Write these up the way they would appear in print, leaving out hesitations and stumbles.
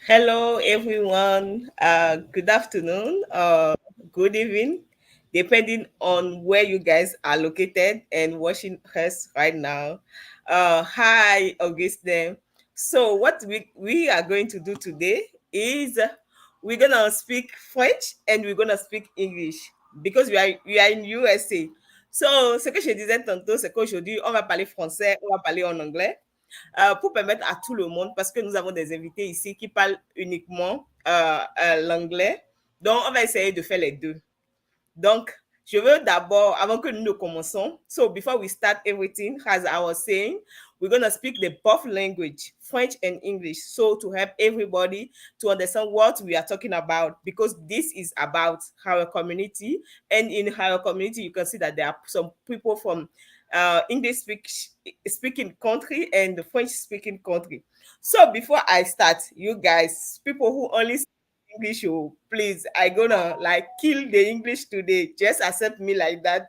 Hello, everyone. Good afternoon or good evening, depending on where you guys are located and watching us right now. Hi, Augustine. So, what we are going to do today is we're gonna speak French and we're gonna speak English because we are in USA. So, ce que je disais tantôt, c'est qu'aujourd'hui, on va parler français, on va parler en anglais pour permettre à tout le monde, parce que nous avons des invités ici qui parlent uniquement l'anglais. Donc, on va essayer de faire les deux. Donc, je veux d'abord, avant que nous ne commençons, so before we start everything, as I was saying, we're going to speak the both language, French and English, so to help everybody to understand what we are talking about, because this is about our community. And in our community, you can see that there are some people from speaking country and the French speaking country. So before I start, you guys, people who only English, oh, please, I gonna like kill the English today. Just accept me like that.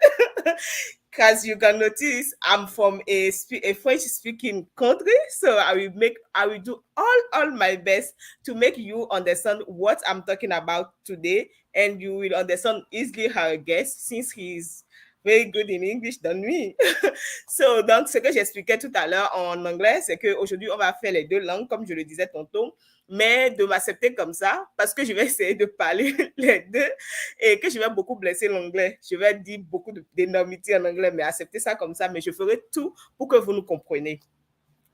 Because you can notice I'm from a French speaking country, so I will do all my best to make you understand what I'm talking about today, and you will understand easily our guest since he's very good in English than me. So, donc, ce que j'expliquais tout à l'heure en anglais, c'est qu'aujourd'hui, on va faire les deux langues, comme je le disais tantôt, mais de m'accepter comme ça, parce que je vais essayer de parler les deux et que je vais beaucoup blesser l'anglais. Je vais dire beaucoup d'énormités en anglais, mais accepter ça comme ça, mais je ferai tout pour que vous nous compreniez.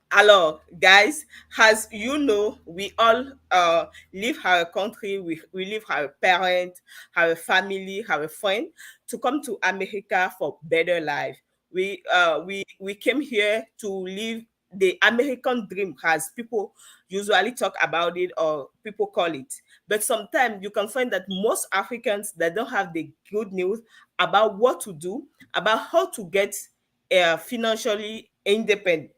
Alors, guys, as you know, we all leave our country, we leave our parents, our family, our friend to come to America for better life. We came here to live the American dream, as people usually talk about it or people call it. But sometimes you can find that most Africans that don't have the good news about what to do, about how to get financially independent,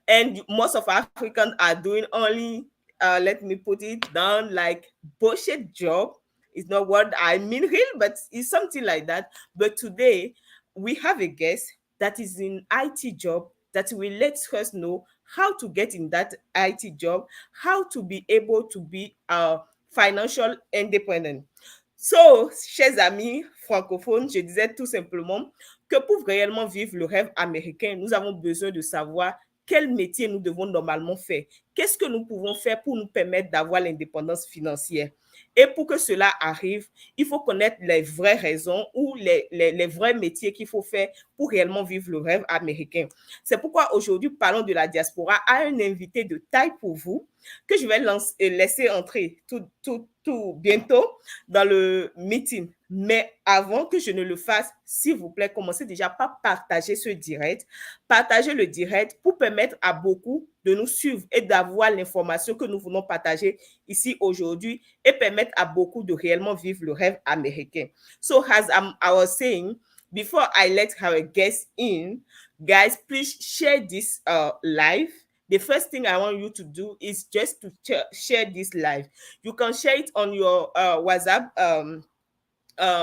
and most of Africans are doing only let me put it down like bullshit job. It's not what I mean real, but it's something like that. But today we have a guest that is in IT job that will let us know how to get in that IT job, how to be able to be financial independent. So, chers amis francophones, je disais tout simplement que pour réellement vivre le rêve américain, nous avons besoin de savoir quel métier nous devons normalement faire. Qu'est-ce que nous pouvons faire pour nous permettre d'avoir l'indépendance financière? Et pour que cela arrive, il faut connaître les vraies raisons ou les vrais métiers qu'il faut faire pour réellement vivre le rêve américain. C'est pourquoi aujourd'hui, parlons de la diaspora à un invité de taille pour vous que je vais laisser entrer tout bientôt dans le meeting. Mais avant que je ne le fasse, s'il vous plaît, commencez déjà par partager ce direct. Partagez le direct pour permettre à beaucoup de nous suivre et d'avoir l'information que nous voulons partager ici aujourd'hui et permettre à beaucoup de réellement vivre le rêve américain. So as I was saying, before I let our guests in, guys, please share this live. The first thing I want you to do is just to share this live. You can share it on your WhatsApp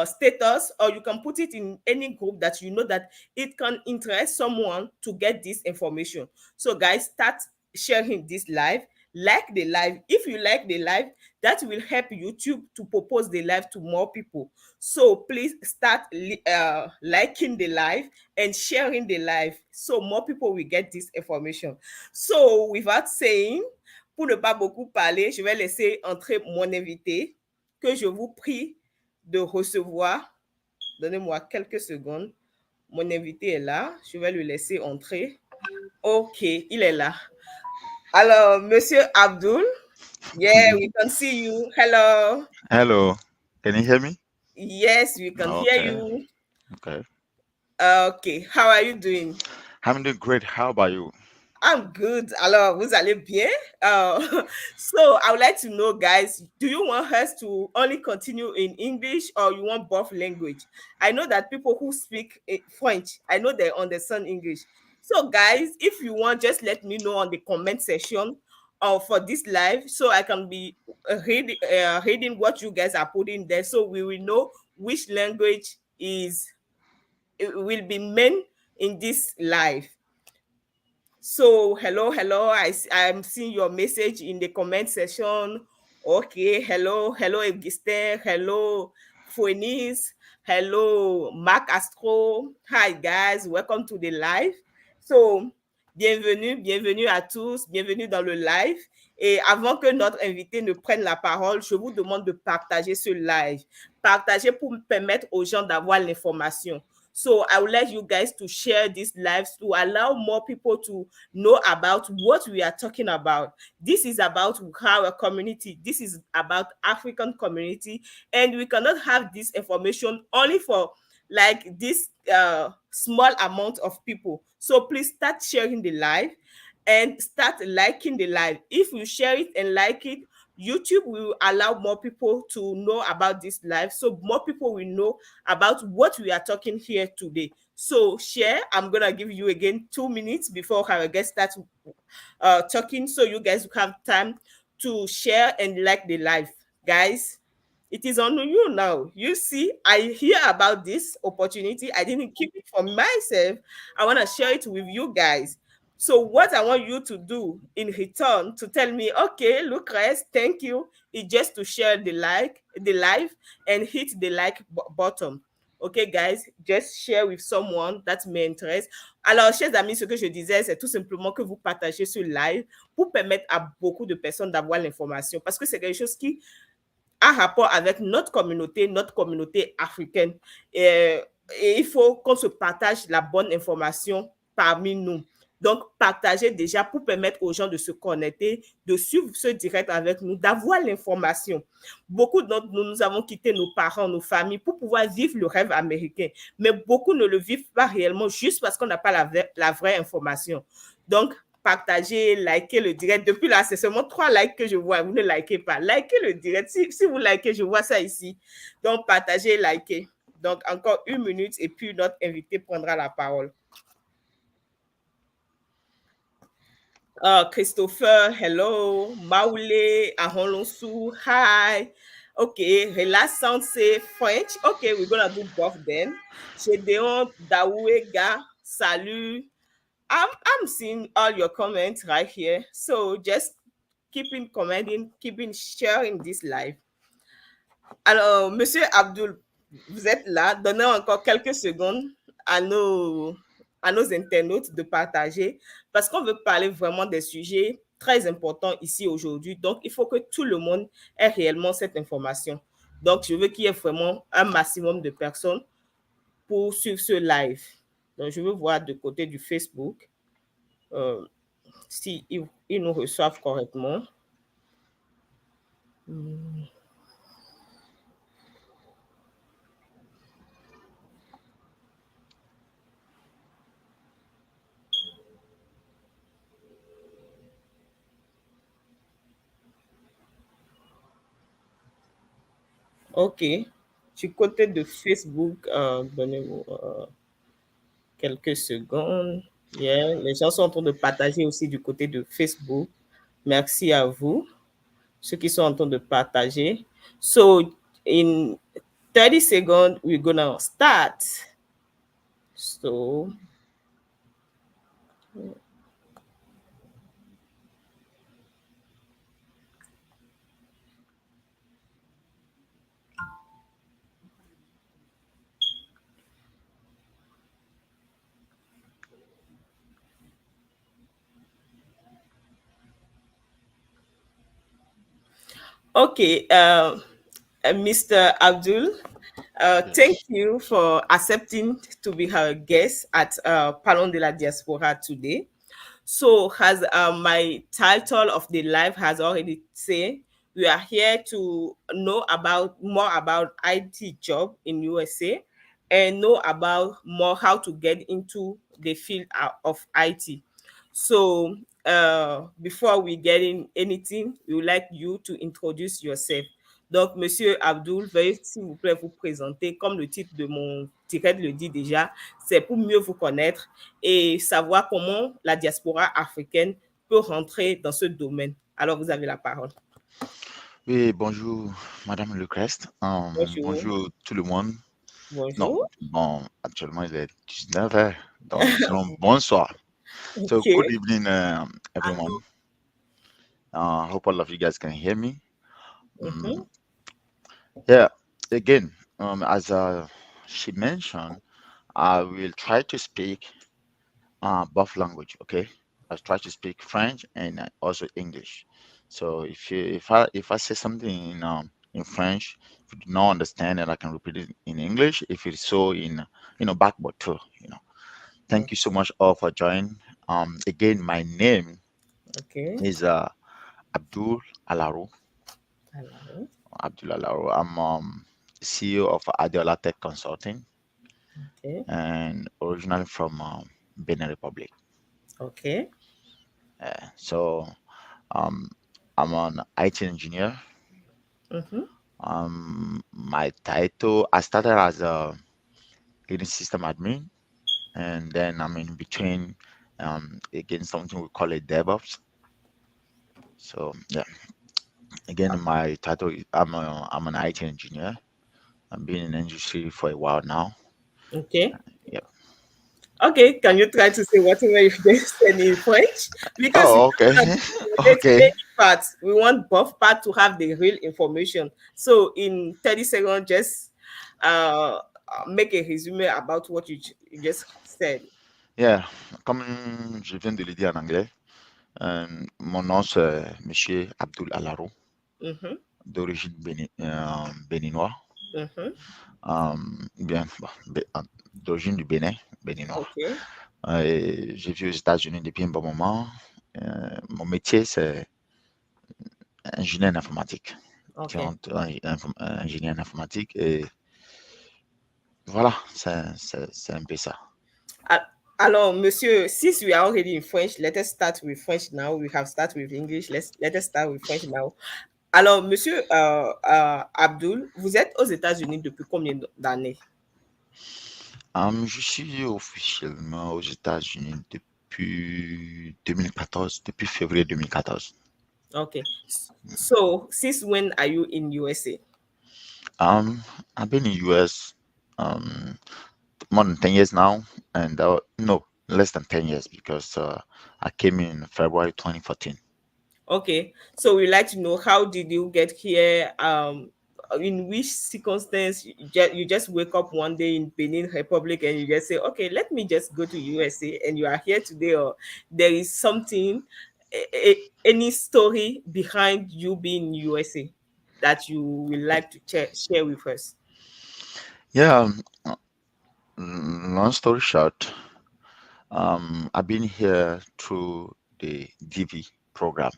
status, or you can put it in any group that you know that it can interest someone to get this information. So guys, start sharing this live. Like the live. If you like the live, that will help YouTube to propose the live to more people. So please start liking the live and sharing the live so more people will get this information. So without saying, pour ne pas beaucoup parler, je vais laisser entrer mon invité que je vous prie de recevoir. Donnez-moi quelques secondes. Mon invité est là. Je vais lui laisser entrer. OK, il est là. Alors, Monsieur Abdul, yeah, we can see you. Hello. Hello, can you hear me? Yes, we can hear Okay, you. okay. OK, how are you doing? I'm doing great. How about you? I'm good. Alors, vous allez bien? So, I would like to know, guys, do you want us to only continue in English or you want both language? I know that people who speak French, I know they understand English. So, guys, if you want, just let me know on the comment section for this live so I can be reading what you guys are putting there so we will know which language is it will be meant in this live. So, hello. I'm seeing your message in the comment section. Okay, hello, Augustin, hello, Phoenix, hello, Marc Astro. Hi, guys, welcome to the live. So, bienvenue à tous, bienvenue dans le live. Et avant que notre invité ne prenne la parole, je vous demande de partager ce live. Partager pour permettre aux gens d'avoir l'information. So, I would like you guys to share this live to allow more people to know about what we are talking about. This is about our community. This is about African community, and we cannot have this information only for like this small amount of people. So please start sharing the live and start liking the live. If you share it and like it, YouTube will allow more people to know about this live, so more people will know about what we are talking here today. So share. I'm gonna give you again 2 minutes before our guest starts talking, so you guys have time to share and like the live. Guys, it is on you now. You see, I hear about this opportunity. I didn't keep it for myself. I want to share it with you guys. So what I want you to do in return to tell me, okay, Lucrece, thank you, is just to share the live, and hit the like button. Okay, guys, just share with someone that m'intéresse. Alors, chers amis, ce que je disais, c'est tout simplement que vous partagez ce live pour permettre à beaucoup de personnes d'avoir l'information, parce que c'est quelque chose qui a rapport avec notre communauté africaine. Et il faut qu'on se partage la bonne information parmi nous. Donc, partagez déjà pour permettre aux gens de se connecter, de suivre ce direct avec nous, d'avoir l'information. Beaucoup d'entre nous, nous avons quitté nos parents, nos familles pour pouvoir vivre le rêve américain. Mais beaucoup ne le vivent pas réellement juste parce qu'on n'a pas la vraie information. Donc, partagez, likez le direct. Depuis là, c'est seulement 3 likes que je vois. Vous ne likez pas. Likez le direct. Si vous likez, je vois ça ici. Donc, partagez, likez. Donc, encore 1 minute et puis notre invité prendra la parole. Christopher, hello. Maule, Ahonlonsu, hi. Okay, her last sound say French. Okay, we're gonna do both then. Gedeon, Dawega, salut. I'm seeing all your comments right here. So just keeping commenting, keeping sharing this live. Alors, Monsieur Abdul, vous êtes là. Donnez encore quelques secondes à nos internautes de partager, parce qu'on veut parler vraiment des sujets très importants ici aujourd'hui. Donc, il faut que tout le monde ait réellement cette information. Donc, je veux qu'il y ait vraiment un maximum de personnes pour suivre ce live. Donc, je veux voir de côté du Facebook si ils nous reçoivent correctement. Ok. Du côté de Facebook, donnez-moi quelques secondes. Yeah. Les gens sont en train de partager aussi du côté de Facebook. Merci à vous, ceux qui sont en train de partager. So, in 30 seconds, we're gonna start. So, okay, Mr. Abdul, thank Yes. you for accepting to be our guest at Parlons de la Diaspora today. So, as my title of the live has already said, we are here to know about more about IT job in USA and know about more how to get into the field of IT. So, before we get in anything, we would like you to introduce yourself. Donc, Monsieur Abdul, veuillez s'il vous plaît vous présenter. Comme le titre de mon direct le dit déjà, c'est pour mieux vous connaître et savoir comment la diaspora africaine peut rentrer dans ce domaine. Alors, vous avez la parole. Oui, bonjour, Madame Lecrest. Bonjour. Bonjour tout le monde. Non, Bonjour. bon, actuellement il est 19h, donc sinon, bonsoir. So, Okay. good evening, everyone. I hope all of you guys can hear me. Mm, Mm-hmm. yeah, again, as she mentioned, I will try to speak both language. Okay, I'll try to speak French and also English. So if I say something in French, if you do not understand it, I can repeat it in English. If it's so in backboard too. Thank you so much all for joining. Again, my name Okay. is Abdul Alaro. Hello. Abdul Alaro. I'm CEO of Adeola Tech Consulting Okay. and originally from Benin Republic. Okay. So um, I'm an IT engineer. Mm-hmm. My title, I started as a leading system admin, and then I'm in between, again, something we call it DevOps. So yeah, again, my title is I'm an IT engineer. I've been in the industry for a while now. Okay. Yep. Okay. Can you try to say whatever you just said in French? Because we Oh, don't okay. want to relate Okay. any parts. We want both parts to have the real information. So in 30 seconds, just make a resume about what you just said. Yeah, comme je viens de le dire en anglais, mon nom c'est Monsieur Abdul Alaro, Mm-hmm. d'origine béninois. Mm-hmm. Bien, bon, d'origine du Bénin, béninois. Okay. Et j'ai vu aux États-Unis depuis un bon moment. Mon métier, c'est ingénieur en informatique. Okay. Ingénieur en informatique. Et voilà, c'est un peu ça. Uh, Alors, Monsieur, since we are already in French, let us start with French now. We have started with English. Let us start with French now. Alors, Monsieur Abdul, vous êtes aux États-Unis depuis combien d'années? Je suis officiellement aux États-Unis depuis 2014, depuis février 2014. Okay. So, since when are you in USA? Um, I've been in US um, more than 10 years now, and no, less than 10 years because I came in February 2014. Okay. So, we like to know how did you get here? In which circumstance you just wake up one day in Benin Republic and you just say, okay, let me just go to USA, and you are here today, or there is something, any story behind you being in USA that you would like to share with us? Yeah, long story short, I've been here through the DV program,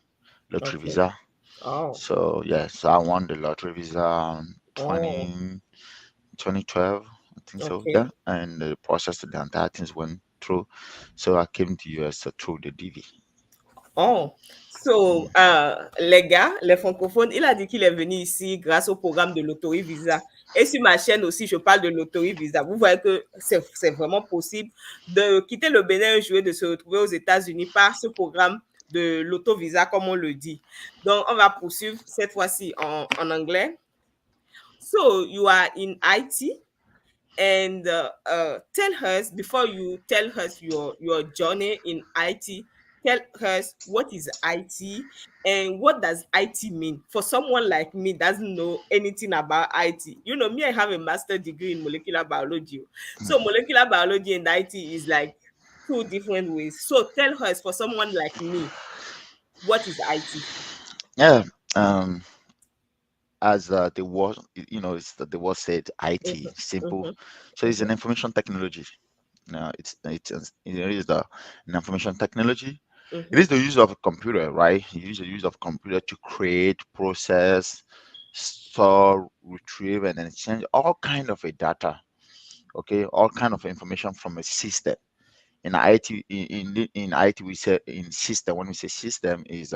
lottery Okay. visa. Oh. So yes, I won the lottery visa Oh. 2012, I think so. Yeah, Okay. and the process, the entire things went through. So I came to US through the DV. Oh, so, les gars, les francophones, il a dit qu'il est venu ici grâce au programme de l'Autori Visa. Et sur ma chaîne aussi, je parle de l'Autori Visa. Vous voyez que c'est vraiment possible de quitter le Bénin un jour et de se retrouver aux États-Unis par ce programme de l'Auto Visa, comme on le dit. Donc, on va poursuivre cette fois-ci en anglais. So, you are in IT, and tell us, before you tell us your journey in IT, tell us what is IT and what does IT mean for someone like me doesn't know anything about IT. You know me, I have a master degree in molecular biology, so molecular biology and IT is like two different ways. So tell us, for someone like me, what is IT? Yeah, um, as the word, it's the word said, IT, simple. Mhm, So it's an mhm, information technology. It is an information technology. It mhm, is the use of a computer, right? You use the use of computer to create, process, store, retrieve, and exchange all kind of a data. Okay, all kind of information from a system. In IT, in IT, we say in system. When we say system, is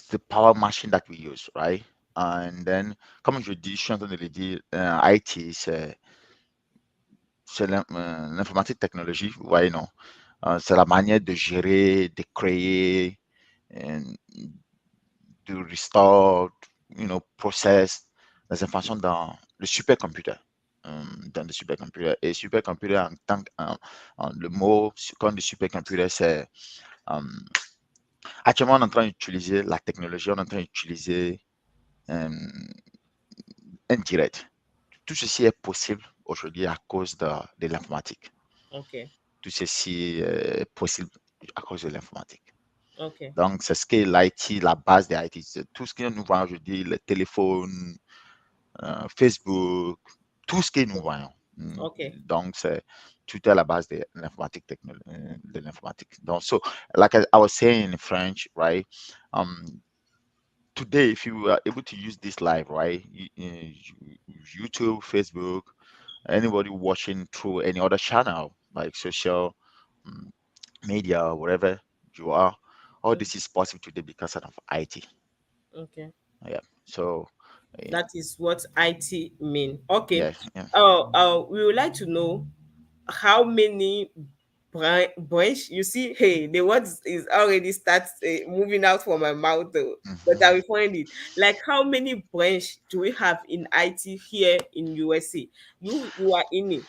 the power machine that we use, right? And then, comme je dis, je suis en train de le dire, IT, c'est l'informatique technologie, vous voyez, non? C'est la manière de gérer, de créer, and de restore, process les informations dans le supercomputer. Dans le supercomputer. Et supercomputer, en tant que le mot, quand le supercomputer, c'est Actuellement, on est en train d'utiliser la technologie, on est en train d'utiliser euh, indirect. Tout ceci est possible aujourd'hui à cause de l'informatique. Ok, Tout ceci est possible à cause de l'informatique. ok, Donc, c'est ce qu'est l'IT, la base de l'IT. C'est tout ce que nous voyons aujourd'hui, le téléphone, Facebook, tout ce que nous voyons. ok, Donc, c'est tout est à la base de l'informatique, de l'informatique. Donc, so, like I was saying in French, right? Um, Today, if you are able to use this live, right? YouTube, Facebook, anybody watching through any other channel like social mm, media, wherever you are, all mm, this is possible today because of IT. okay. Yeah. So, yeah, That is what IT mean. Okay. yeah, yeah. We would like to know how many branch. You see, hey, the words is already start moving out from my mouth, though, but I Mhm. will find it. Like, how many branch do we have in IT here in USA? You are in it.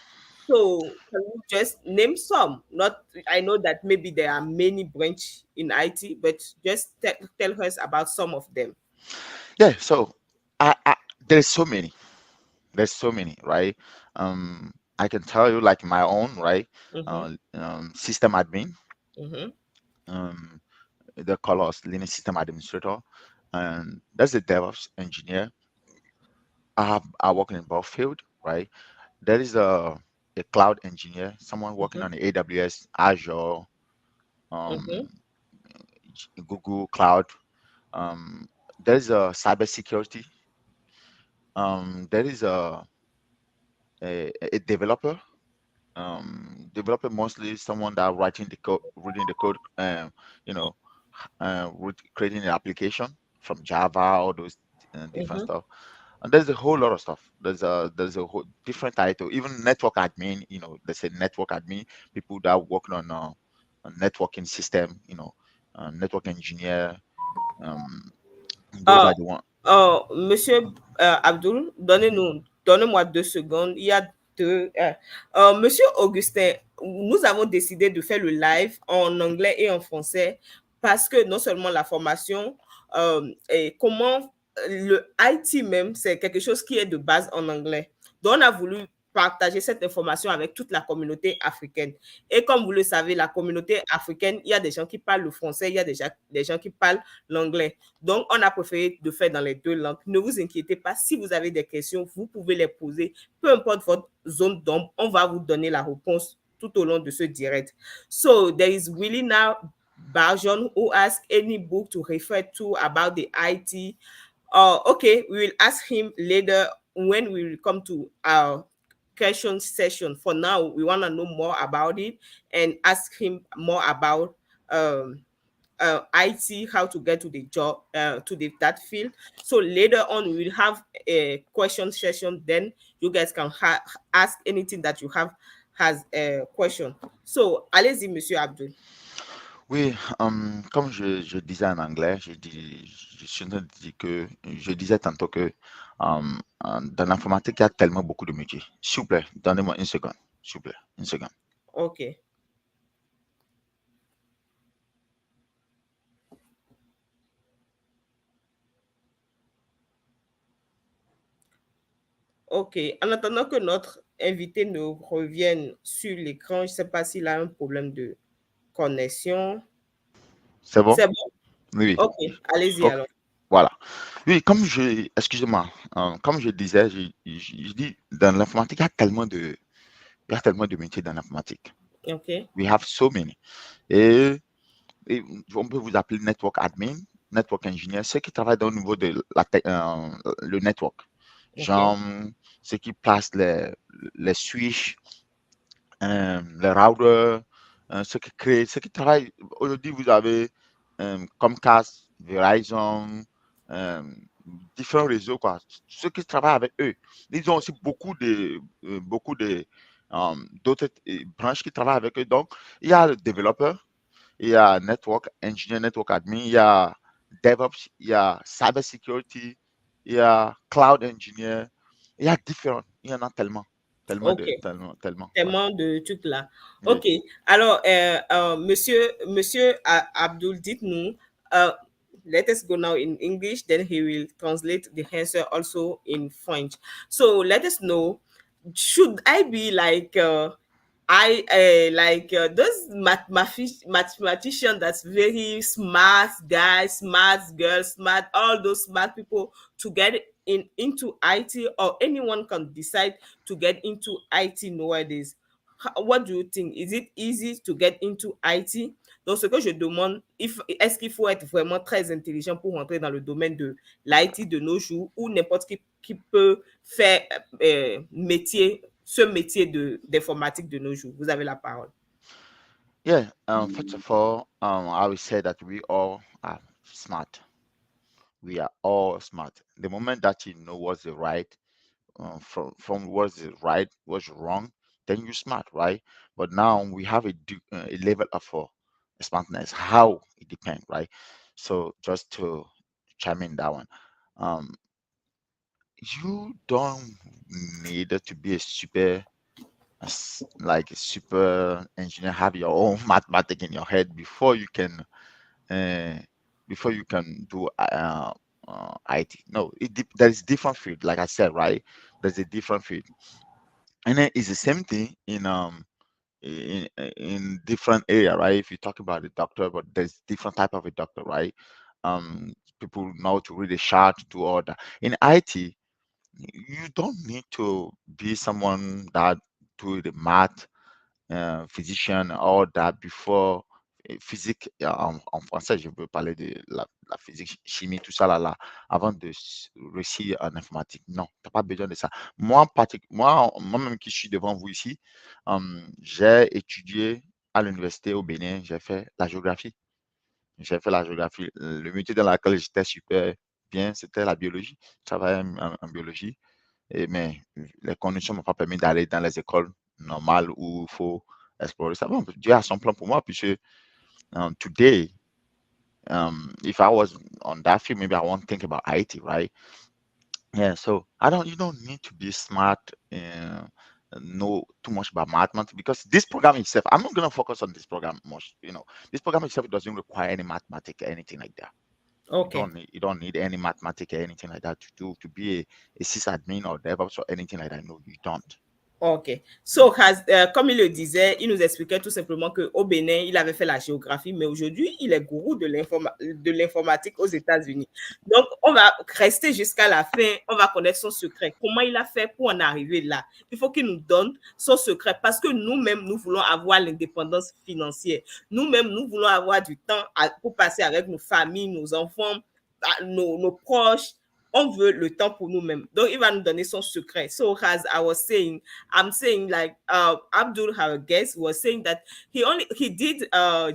So can you just name some? Not, I know that maybe there are many branch in IT, but just tell us about some of them. Yeah. So, I there's so many. There's so many, right? I can tell you like my own, right? Mm-hmm. System admin. Mm-hmm. Um, they call us Linux system administrator, and that's a DevOps engineer. I work in both field, right? There is a cloud engineer, someone working Mm-hmm. on the AWS, Azure, Mm-hmm. um, Google Cloud. Um, there is a cybersecurity. There is a developer. Developer mostly someone that writing the code, reading the code, you know, creating the application from Java, all those different Mm-hmm. stuff. And there's a whole lot of stuff. There's a whole different title. Even network admin, they say network admin, people that are working on a networking system, network engineer. Um, those Ah, are the one. Monsieur Abdul, donnez-moi 2 secondes. Il y a deux. Monsieur Augustin, nous avons décidé de faire le live en anglais et en français parce que non seulement la formation, et comment le IT même, c'est quelque chose qui est de base en anglais. Donc, on a voulu partager cette information avec toute la communauté africaine. Et comme vous le savez, la communauté africaine, il y a des gens qui parlent le français, il y a des gens qui parlent l'anglais. Donc, on a préféré de faire dans les 2 langues. Ne vous inquiétez pas, si vous avez des questions, vous pouvez les poser. Peu importe votre zone d'ombre, on va vous donner la réponse tout au long de ce direct. So, there is really now Barjon who asked any book to refer to about the IT. Okay, we will ask him later when we will come to our question session. For now, we want to know more about it and ask him more about IT, how to get to the job, that field. So later on, we will have a question session. Then you guys can ask anything that you have has a question. So allez-y, Monsieur Abdul. Oui, comme je disais en anglais, je suis en train de dire que je disais tantôt que dans l'informatique, il y a tellement beaucoup de métiers. S'il vous plaît, donnez-moi une seconde. S'il vous plaît, une seconde. Okay. Ok. En attendant que notre invité ne revienne sur l'écran, je ne sais pas s'il a un problème de connexion. C'est bon? C'est bon? Oui, Ok. oui. Allez-y Ok, alors. voilà. Oui, excusez-moi, comme je disais, je dis, dans l'informatique, il y a tellement de métiers dans l'informatique. Ok. We have so many. Et, et on peut vous appeler network admin, network engineer, ceux qui travaillent au niveau de le network. Ok. Genre, ceux qui placent les switches, les routers, ceux qui travaillent. Aujourd'hui, vous avez Comcast, Verizon, euh, différents réseaux, quoi. Ceux qui travaillent avec eux, ils ont aussi d'autres branches qui travaillent avec eux. Donc, il y a le développeur, il y a network engineer, network admin, il y a DevOps, il y a cyber security, il y a cloud engineer, il y en a tellement, Ok. tellement, ouais. Tellement de trucs là. Oui. Ok. Alors, monsieur Abdul, dites-nous, let us go now in English, then he will translate the answer also in French. So let us know, should I be like I like those mathematician that's very smart guys, smart girls, smart, all those smart people to get into IT, or anyone can decide to get into IT nowadays. What do you think? Is it easy to get into IT? Donc, ce que je demande, est-ce qu'il faut être vraiment très intelligent pour rentrer dans le domaine de l'IT de nos jours, ou n'importe qui peut faire métier, ce métier d'informatique de nos jours? Vous avez la parole. Yeah, first of all, I would say that we all are smart. We are all smart. The moment that you know what's the right, from what's the right, what's wrong, then you're smart, right? But now we have a level of smartness. How it depends, right? So just to chime in that one, um, you don't need to be a like a super engineer, have your own mathematics in your head uh, before you can do IT. No, there is different field. Like I said, right? There's a different field, and then it's the same thing in different area, right? If you talk about a doctor, but there's different type of a doctor, right? People know to read a chart, do all that. In IT, you don't need to be someone that do the math, physician, all that before physique, en français, je veux parler de la physique, chimie, tout ça là, avant de réussir en informatique. Non, tu n'as pas besoin de ça. Moi-même qui suis devant vous ici, j'ai étudié à l'université au Bénin, j'ai fait la géographie. J'ai fait la géographie. Le métier dans lequel j'étais super bien, c'était la biologie. Je travaillais en biologie. Mais les conditions ne m'ont pas permis d'aller dans les écoles normales où il faut explorer ça. Bon, Dieu a son plan pour moi, puisque today, if I was on that field, maybe I won't think about IT, right? Yeah, so you don't need to be smart and know too much about mathematics, because this program itself, I'm not going to focus on this program much. This program itself doesn't require any mathematics or anything like that. OK. You don't need any mathematics or anything like that to be a sysadmin or DevOps or anything like that. No, you don't. OK. So, comme il le disait, il nous expliquait tout simplement qu'au Bénin, il avait fait la géographie, mais aujourd'hui, il est gourou de l'informatique aux États-Unis. Donc, on va rester jusqu'à la fin, on va connaître son secret. Comment il a fait pour en arriver là? Il faut qu'il nous donne son secret, parce que nous-mêmes, nous voulons avoir l'indépendance financière. Nous-mêmes, nous voulons avoir du temps pour passer avec nos familles, nos enfants, nos proches. On veut le temps pour nous-mêmes. Donc, il va nous donner son secret. So, as I was saying, I'm saying like Abdul, our guest, was saying that he did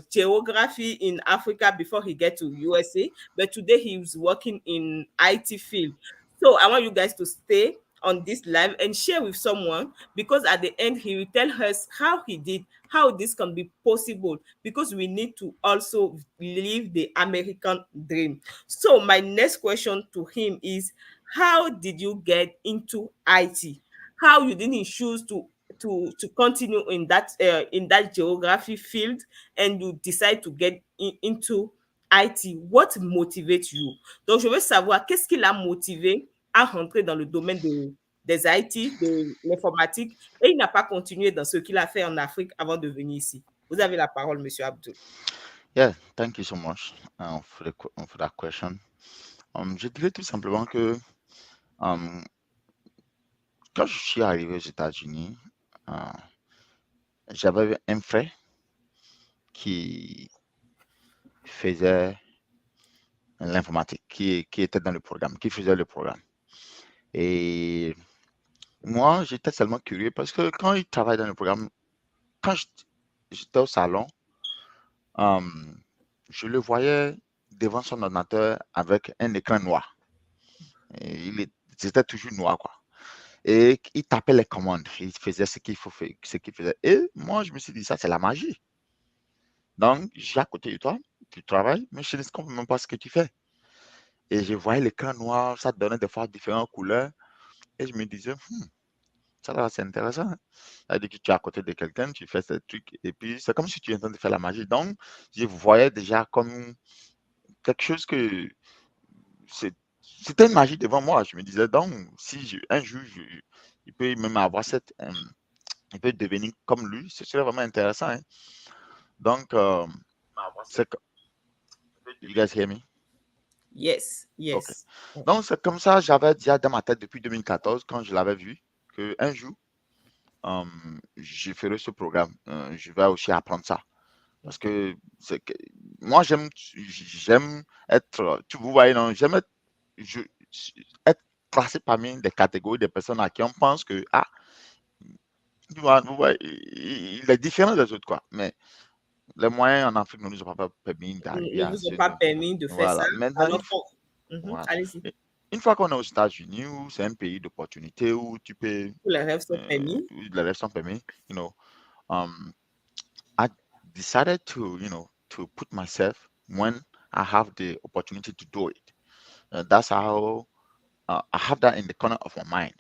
geography in Africa before he get to USA, but today he was working in IT field. So I want you guys to stay on this live and share with someone, because at the end he will tell us how he did, how this can be possible, because we need to also live the American dream. So my next question to him is, how did you get into IT? How you didn't choose to continue in that geography field, and you decide to get into IT? What motivates you? Donc, je veux savoir qu'est-ce qui l'a motivé à rentrer dans le domaine des IT, de l'informatique, et il n'a pas continué dans ce qu'il a fait en Afrique avant de venir ici. Vous avez la parole, Monsieur Abdul. Yeah, thank you so much for that question. Je dirais tout simplement que um, quand je suis arrivé aux États-Unis, euh, j'avais un frère qui faisait l'informatique, qui était dans le programme, qui faisait le programme. Et moi, j'étais seulement curieux parce que quand il travaille dans le programme, quand j'étais au salon, je le voyais devant son ordinateur avec un écran noir. Et c'était toujours noir, quoi. Et il tapait les commandes, il faisait ce qu'il faut faire, ce qu'il faisait. Et moi, je me suis dit, ça, c'est la magie. Donc, j'ai à côté de toi, tu travailles, mais je ne comprends même pas ce que tu fais. Et je voyais l'écran noir, ça donnait des fois différentes couleurs. Et je me disais, ça là, c'est intéressant, hein. C'est-à-dire que tu es à côté de quelqu'un, tu fais ce truc, et puis c'est comme si tu es en train de faire la magie. Donc, je voyais déjà quelque chose que c'était une magie devant moi. Je me disais donc, si un jour, il peut même avoir il peut devenir comme lui, ce serait vraiment intéressant, hein. Donc, c'est, you guys hear me? Yes, OK. yes. Donc, c'est comme ça, j'avais déjà dans ma tête depuis 2014, quand je l'avais vu, que un jour, euh, je ferai ce programme. Je vais aussi apprendre ça. Parce que, moi, j'aime être, vous voyez, non, je- être classé parmi des catégories de personnes à qui on pense que, ah, vous voyez, il est différent des autres, quoi. Mais les moyens en Afrique ne nous ont pas permis d'arriver Ne à vous ont ce pas niveau. permis de faire ça. Voilà. Maintenant, Alors, mhm, voilà. allez-y. Et une fois qu'on est aux États-Unis, où c'est un pays d'opportunité, où tu peux, Tous les rêves sont permis. où les rêves sont permis, um, I decided to, to put myself when I have the opportunity to do it. That's how I have that in the corner of my mind.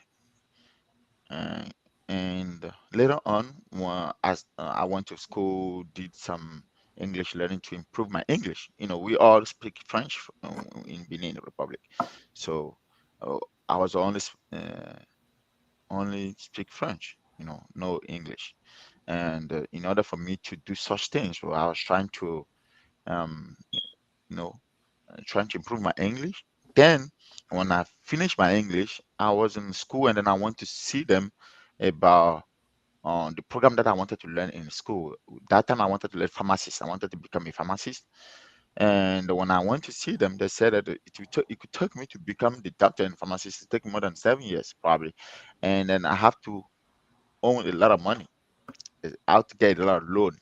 Uh, and later on, as I went to school, did some English learning to improve my English. We all speak French in Benin Republic, so uh, I was only speak French. No English. And in order for me to do such things, well, I was trying to, um, you know, trying to improve my English. Then, when I finished my English, I was in school, and then I went to see them about the program that I wanted to learn in school. That time, I wanted to learn pharmacist. I wanted to become a pharmacist. And when I went to see them, they said that it could take me to become the doctor and pharmacist. It take more than 7 years, probably. And then I have to own a lot of money. I have to get a lot of loan.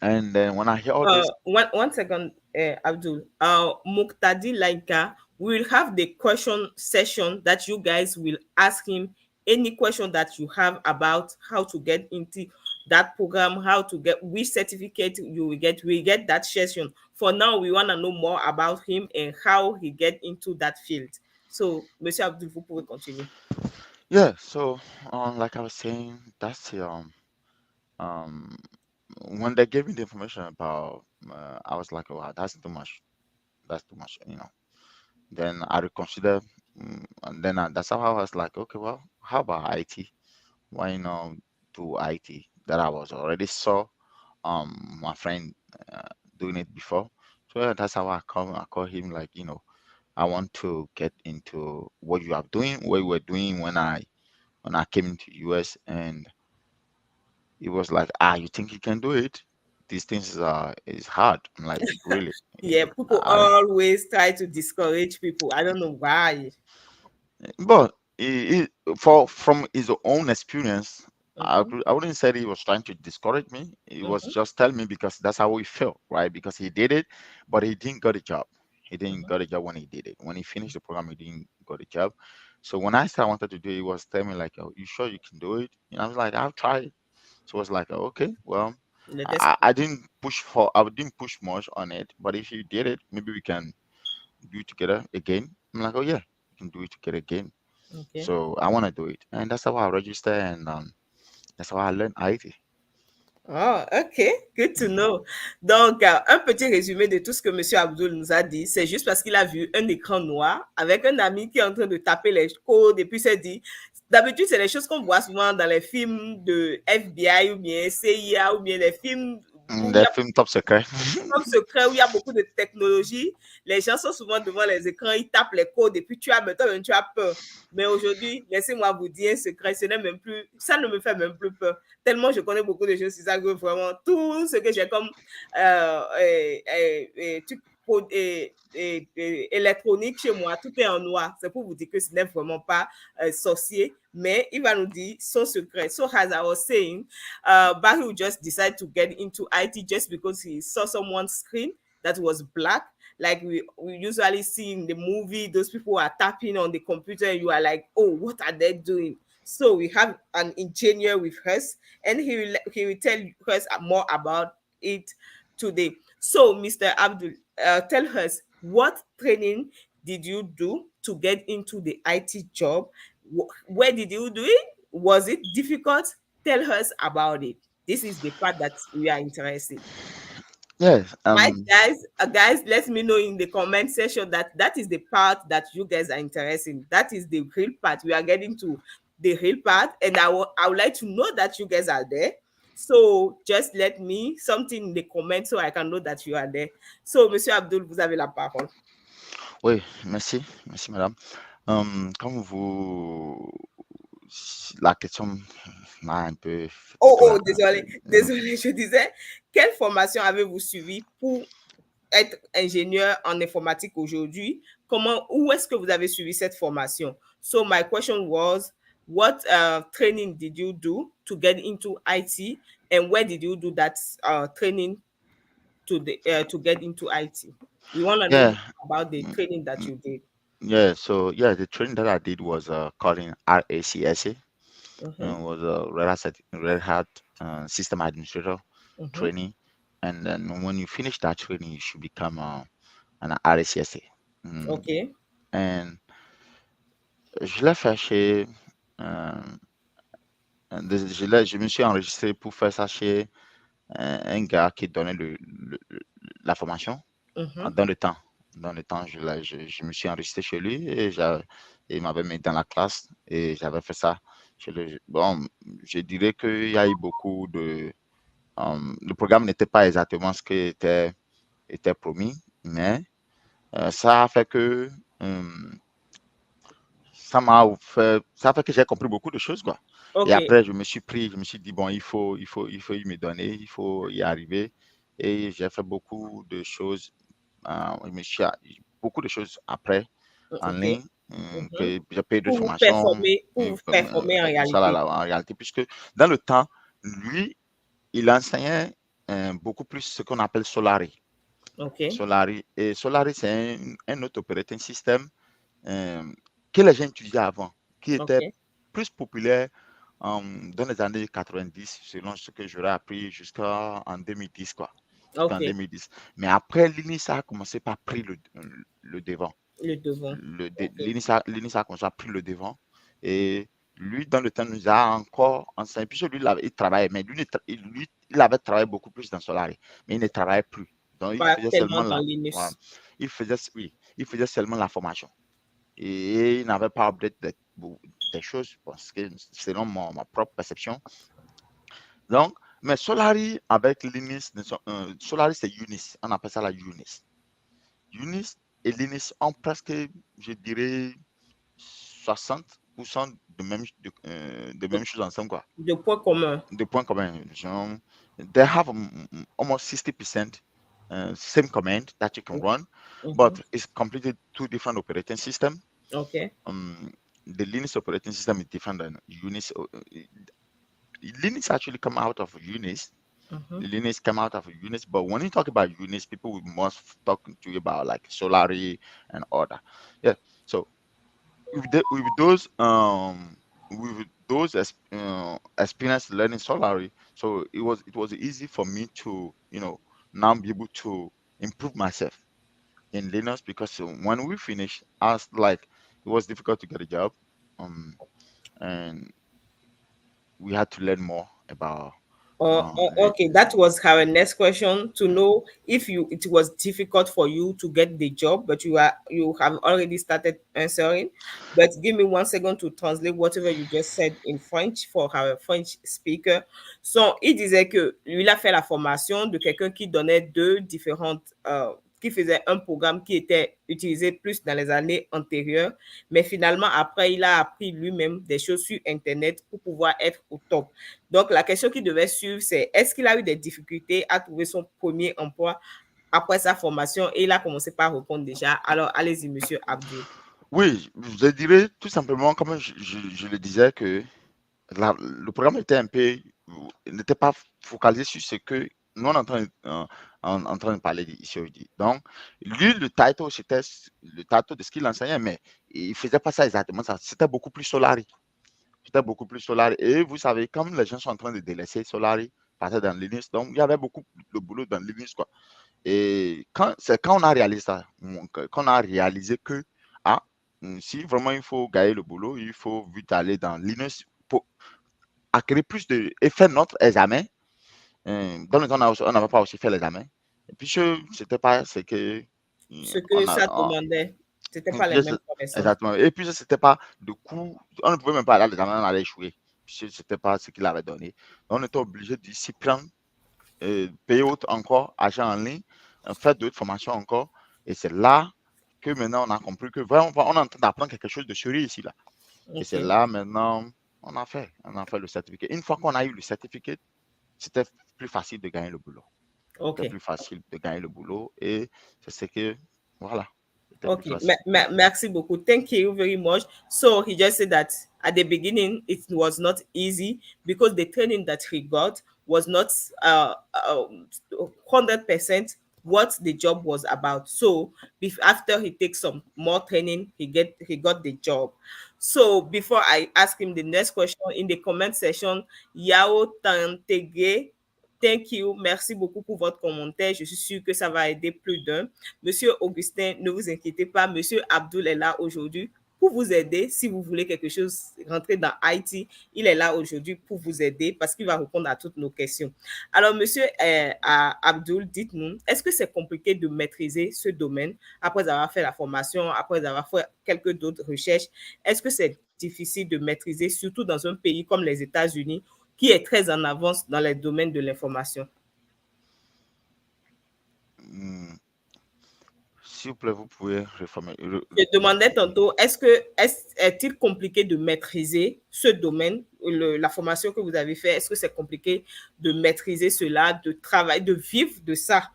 And then when I hear all those, One second, Abdul. Muktadi Laika will have the question session that you guys will ask him any question that you have about how to get into that program, how to get which certificate you will get. We get that session. For now, we want to know more about him and how he get into that field. So, Monsieur Abdul, vous pouvez continuer. yeah. So, like I was saying, that's um, when they gave me the information about, I was like, wow, that's too much. That's too much. Then I reconsider, and then that's how I was like, okay, well, how about IT? Why not do IT? That I was already saw my friend doing it before. So yeah, that's how I call him, like, I want to get into what you are doing, what you were doing when I came into US. And he was like, ah, you think you can do it? These things is hard. I'm like, really? Yeah, people I, always try to discourage people. I don't know why. but for from his own experience, Mhm, I wouldn't say that he was trying to discourage me. He was mhm, just telling me because that's how he felt, right? Because he did it, but he didn't get a job. He didn't mhm. get a job when he did it. When he finished the program, he didn't get a job. So when I said I wanted to do it, he was telling me like, "Oh, you sure you can do it?" And I was like, "I'll try it." So I was like, "Oh, okay, well." Let us see. I didn't push much on it, but if you did it, maybe we can do it together again. I'm like, oh yeah, we can do it together again. Okay. So I want to do it, and that's how I register, and that's how I learn IT. Oh, ok, good to Mhm. know. Donc, un petit résumé de tout ce que Monsieur Abdul nous a dit, c'est juste parce qu'il a vu un écran noir avec un ami qui est en train de taper les codes et puis s'est dit, d'habitude, c'est les choses qu'on voit souvent dans les films de FBI ou bien CIA ou bien les films où il y The a film Top Secret. comme secret où il y a beaucoup de technologie, les gens sont souvent devant les écrans, ils tapent les codes et puis tu as, toi-même, tu as peur. Mais aujourd'hui, laissez-moi vous dire un secret, ce n'est même plus, ça ne me fait même plus peur. Tellement je connais beaucoup de choses sur ça que vraiment tout ce que j'ai comme truc électronique chez moi, tout est en noir. C'est pour vous dire que ce n'est vraiment pas sorcier, mais il va nous dire son secret. So as I was saying, Bahu just decided to get into IT just because he saw someone's screen that was black. Like we usually see in the movie, those people are tapping on the computer, and you are like, oh, what are they doing? So we have an engineer with us, and he will tell us more about it today. So, Mr. Abdul, tell us what training did you do to get into the IT job? Where did you do it? Was it difficult? Tell us about it. This is the part that we are interested. Yes. Right, guys, let me know in the comment section that that is the part that you guys are interested in. That is the real part. We are getting to the real part, and I would like to know that you guys are there. So just let me something in the comment so I can know that you are there. So, Monsieur Abdul, vous avez la parole. Oui, merci, merci madame. Comme vous, la question m'a un peu fait Oh, plutôt oh, là. désolé, désolé, je disais, quelle formation avez-vous suivi pour être ingénieur en informatique aujourd'hui? Où est-ce que vous avez suivi cette formation? So my question was, what training did you do to get into IT, and where did you do that training to get into IT? We want to know Yeah, more about the mm, training that mm, you did. yeah. So yeah, the training that I did was called in RACSA. Mm-hmm, Was a Red Hat system administrator mm-hmm. training, and then when you finish that training, you should become an RACSA. Okay, And je l'ai fait chez, euh, je me suis enregistré pour faire ça chez un gars qui donnait la formation mm-hmm. dans le temps. Dans le temps, je me suis enregistré chez lui et il m'avait mis dans la classe et j'avais fait ça chez lui. Bon, je dirais qu'il y a eu beaucoup de... le programme n'était pas exactement ce qui était promis, mais ça a fait que ça a fait que j'ai compris beaucoup de choses, quoi. Et Okay, après, je me suis dit, bon, il me donner, il faut y arriver. Et j'ai fait beaucoup de choses, je me suis, beaucoup de choses après, en okay. ligne, Mm-hmm. que j'ai payé de formation, Pour vous performer en ça là, réalité. là, en réalité, puisque dans le temps, lui, il enseignait beaucoup plus ce qu'on appelle Solari. Okay, Solari, et Solari, c'est un autre operating system euh, que les gens utilisaient avant, qui était okay, plus populaire dans les années 90, selon ce que j'aurais appris jusqu'en 2010, quoi. Jusqu'en okay. 2010. Mais après, Linux a commencé par prendre le devant. Le devant. Okay. Linux a commencé à prendre le devant. Et lui, dans le temps, nous a encore enseigné. Puisque lui, il travaillait, mais lui, il avait travaillé beaucoup plus dans Solari, mais il ne travaillait plus. Donc, il Pas faisait tellement seulement dans voilà, Linux. oui, il faisait seulement la formation et il n'avait pas update des choses parce que selon ma propre perception. Donc, mais Solari avec Linux, Solari c'est Unis, on appelle ça la Unis. Unis et Linux ont presque, je dirais, 60% de De, même choses ensemble, quoi. de points communs. De points communs. Genre, they have almost 60% same command that you can run, Mhm. but it's completely two different operating systems. Okay. um, the Linux operating system is different than Unix. Linux actually come out of Unix. Mhm. Linux come out of Unix, but when you talk about Unix, people will must talk to you about like Solari and other. Yeah. So with those experience learning Solari, so it was easy for me to now be able to improve myself in Linux because when we finished, I was like, it was difficult to get a job, um, and we had to learn more about. Okay, that was our next question to know if it was difficult for you to get the job, but you have already started answering. But give me 1 second to translate whatever you just said in French for our French speaker. So, il disait que lui, il a fait la formation de quelqu'un qui donnait deux différentes, qui faisait un programme qui était utilisé plus dans les années antérieures, mais finalement, après, il a appris lui-même des choses sur Internet pour pouvoir être au top. Donc, la question qui devait suivre, c'est est-ce qu'il a eu des difficultés à trouver son premier emploi après sa formation? Et il a commencé par répondre déjà. Alors, allez-y, monsieur Abdul. Oui, je dirais tout simplement, comme je le disais, que le programme était n'était pas focalisé sur ce que nous on est en train de parler ici aujourd'hui. Donc, lui, c'était le title de ce qu'il enseignait, mais il faisait pas ça exactement ça. C'était beaucoup plus Solari. C'était beaucoup plus Solari. Et vous savez, comme les gens sont en train de délaisser Solari, passer dans Linux, donc il y avait beaucoup de boulot dans Linux, quoi. Et c'est quand on a réalisé ça, qu'on a réalisé que, ah, si vraiment il faut gagner le boulot, il faut vite aller dans Linux pour acquérir plus de, et faire notre examen. Dans le temps, on n'avait pas aussi fait l'examen. Et puis, c'était pas ce que Ce que on a, ça demandait, c'était et pas les puis, mêmes connaissances. exactement. Et puis, c'était pas de coup, on ne pouvait même pas aller à l'examen, on allait échouer. Puis, c'était pas ce qu'il avait donné. Donc, on était obligé de s'y prendre, payer autre encore, argent en ligne, faire d'autres formations encore. Et c'est là que maintenant, on a compris que vraiment, on est en train d'apprendre quelque chose de sérieux ici, là. Et c'est Ok, là, maintenant, on a fait le certificat. Une fois qu'on a eu le certificat, c'était plus facile de gagner le boulot. C'était ok. plus facile de gagner le boulot et c'est ce que, voilà, c'était plus Okay, facile. merci beaucoup. Thank you very much. So he just said that at the beginning it was not easy because the training that he got was not 100% what the job was about. So after he takes some more training, he got the job. So before I ask him the next question in the comment section, Yao Tantegre, thank you, merci beaucoup pour votre commentaire. Je suis sûr que ça va aider plus d'un. Monsieur Augustin, ne vous inquiétez pas, Monsieur Abdul est là aujourd'hui pour vous aider. Si vous voulez quelque chose, rentrer dans IT, il est là aujourd'hui pour vous aider parce qu'il va répondre à toutes nos questions. Alors, Monsieur Abdul, dites-nous, est-ce que c'est compliqué de maîtriser ce domaine après avoir fait la formation, après avoir fait quelques d'autres recherches? Est-ce que c'est difficile de maîtriser, surtout dans un pays comme les États-Unis, qui est très en avance dans les domaines de l'information? Hmm, S'il vous plaît, vous pouvez réformer. Je demandais tantôt, est-il compliqué de maîtriser ce domaine, la formation que vous avez fait, est-ce que c'est compliqué de maîtriser cela, de travailler, de vivre de ça,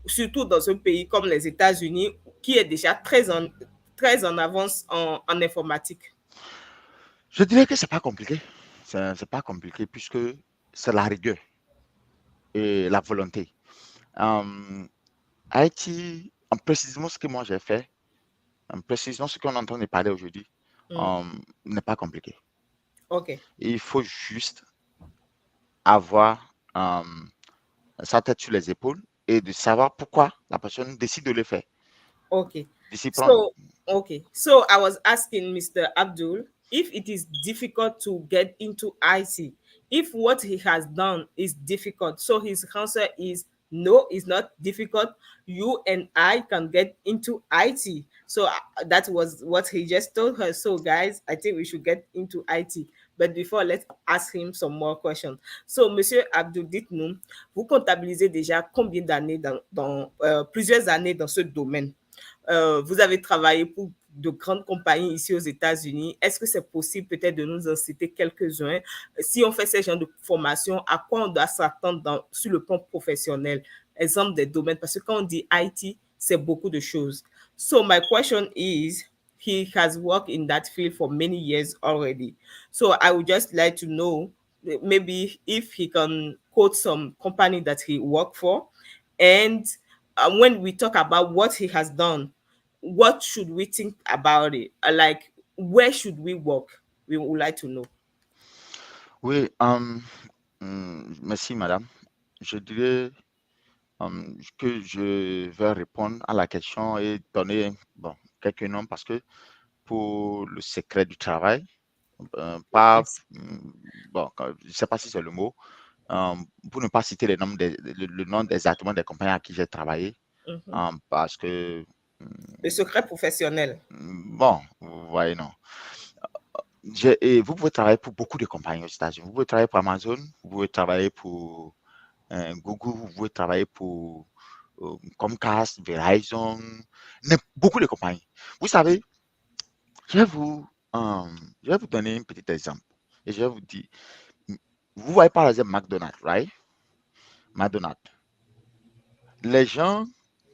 surtout dans un pays comme les États-Unis, qui est déjà très en avance en informatique? Je dirais que c'est pas compliqué. C'est pas compliqué puisque c'est la rigueur et la volonté. Euh, Haïti, en précisément ce que moi j'ai fait, en précisément ce qu'on est en train de parler aujourd'hui, Mm. euh, n'est pas compliqué. OK, Il faut juste avoir sa tête sur les épaules et de savoir pourquoi la personne décide de le faire, okay. de s'y prendre. So, okay. So I was asking Mr. Abdul if it is difficult to get into IT, if what he has done is difficult. So his answer is no, it's not difficult. You and I can get into IT. So that was what he just told her. So guys, I think we should get into IT. But before, let's ask him some more questions. So, Monsieur Abdul, dites-nous, vous comptabilisez déjà combien d'années plusieurs années dans ce domaine? Vous avez travaillé pour de grandes compagnies ici aux États-Unis. Est-ce que c'est possible peut-être de nous en citer quelques-uns? Si on fait ce genre de formation, à quoi on doit s'attendre sur le plan professionnel? Exemple des domaines, parce que quand on dit IT, c'est beaucoup de choses. So my question is, he has worked in that field for many years already. So I would just like to know maybe if he can quote some company that he worked for, and when we talk about what he has done, what should we think about it? Like, where should we work? We would like to know. Oui, merci madame. Je dirais que je vais répondre à la question et donner bon, quelques noms parce que pour le secret du travail, pas, Yes. bon, je ne sais pas si c'est le mot, euh, pour ne pas citer le nom exactement des compagnies à qui j'ai travaillé, Mhm. parce que, Le secret professionnel. bon, vous voyez, non. Et vous pouvez travailler pour beaucoup de compagnies aux États-Unis. Vous pouvez travailler pour Amazon, vous pouvez travailler pour Google, vous pouvez travailler pour Comcast, Verizon, beaucoup de compagnies. Vous savez, je vais vous, euh, je vais vous donner un petit exemple. Et je vais vous dire, vous voyez par exemple McDonald's, right? McDonald's. Les gens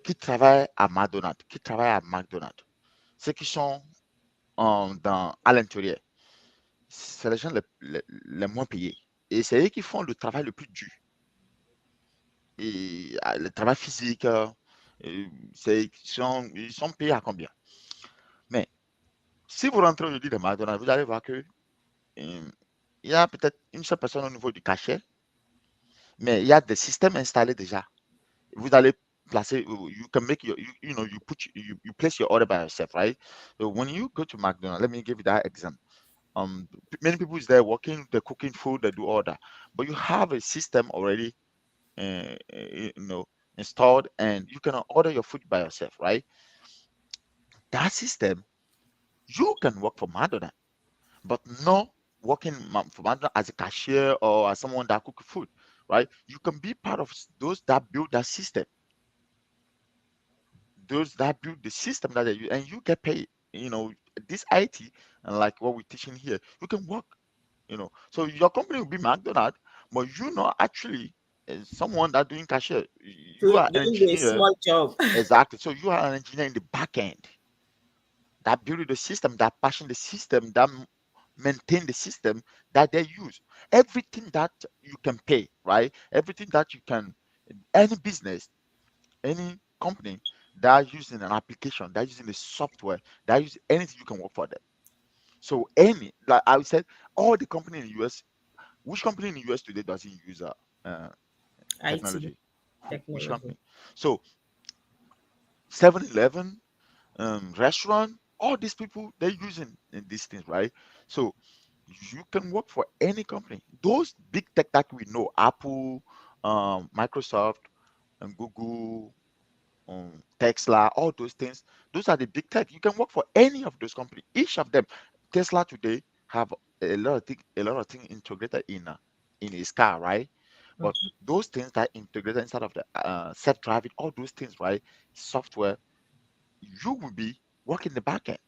qui travaillent à McDonald's, ceux qui sont à l'intérieur, c'est les gens les moins payés. Et c'est eux qui font le travail le plus dur. Et le travail physique, ils sont payés à combien? Mais si vous rentrez aujourd'hui dans McDonald's, vous allez voir que il y a peut-être une seule personne au niveau du cachet, mais il y a des systèmes installés déjà. Vous allez placer, you can make you place your order by yourself, right? So when you go to McDonald's, let me give you that example. Many people is there working, they're cooking food, they do all that, but you have a system already, you know, installed, and you can order your food by yourself, right? That system, you can work for McDonald's, but not working for McDonald's as a cashier or as someone that cook food, right? You can be part of those that build that system, those that build the system that they use, and you get paid. You know, this IT and like what we're teaching here, you can work. So your company will be McDonald's, but you know actually someone that doing cashier. You are an Doing the engineer, small job. exactly. So you are an engineer in the back end that build the system, that passion the system, that maintain the system that they use. Everything that you can pay, right? Everything that you can, any business, any company that using an application, that using the software, that use anything, you can work for them. So any, like I said, all the company in the US, which company in the US today doesn't use uh, IT technology? Which technology. company? So 7-Eleven, restaurant, all these people they're using these things, right? So you can work for any company. Those big tech that we know, Apple, Microsoft, and Google, Tesla, all those things, those are the big tech. You can work for any of those companies. Each of them, Tesla today have a lot of things integrated in his car, right? But those things that integrated inside of the self-driving, all those things, right? Software, you will be working the back end.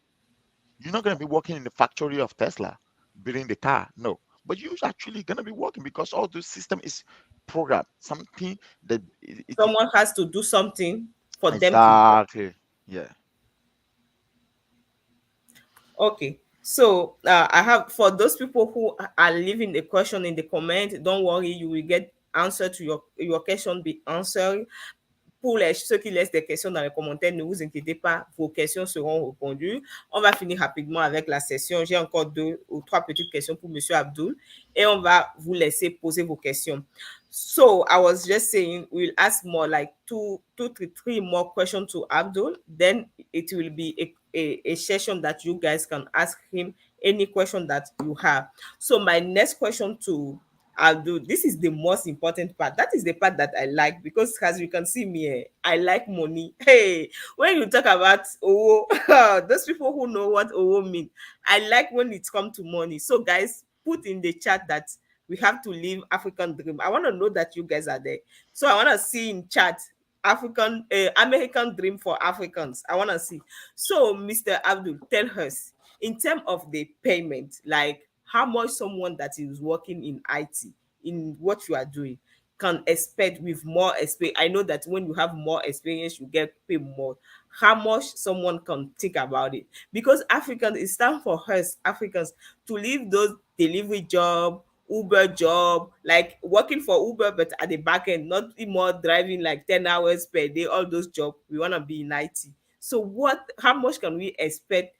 You're not going to be working in the factory of Tesla building the car, no. But you're actually going to be working because all those system is programmed. Something that it is Someone has to do something for them to work. exactly, yeah. Okay. So I have, for those people who are leaving a question in the comment, don't worry, you will get answer to your question be answered. Pour ceux qui laissent des questions dans les commentaires, ne vous inquiétez pas, vos questions seront répondues. On va finir rapidement avec la session. J'ai encore 2 ou 3 petites questions pour Monsieur Abdul et on va vous laisser poser vos questions. So I was just saying we'll ask more like three more questions to Abdul. Then it will be a session that you guys can ask him any question that you have. So my next question to Abdul, this is the most important part. That is the part that I like because as you can see me, I like money. Hey, when you talk about oh, those people who know what oh mean, I like when it comes to money. So guys, put in the chat that we have to live African dream. I want to know that you guys are there. So I want to see in chat African American dream for Africans. I want to see. So Mr. Abdul, tell us in terms of the payment, like how much someone that is working in IT in what you are doing can expect with more experience. I know that when you have more experience, you get paid more. How much someone can think about it? Because Africans, it's time for us Africans to leave those delivery job, Uber job, like working for Uber, but at the back end, not more driving like 10 hours per day. All those jobs we want to be in IT. So what? How much can we expect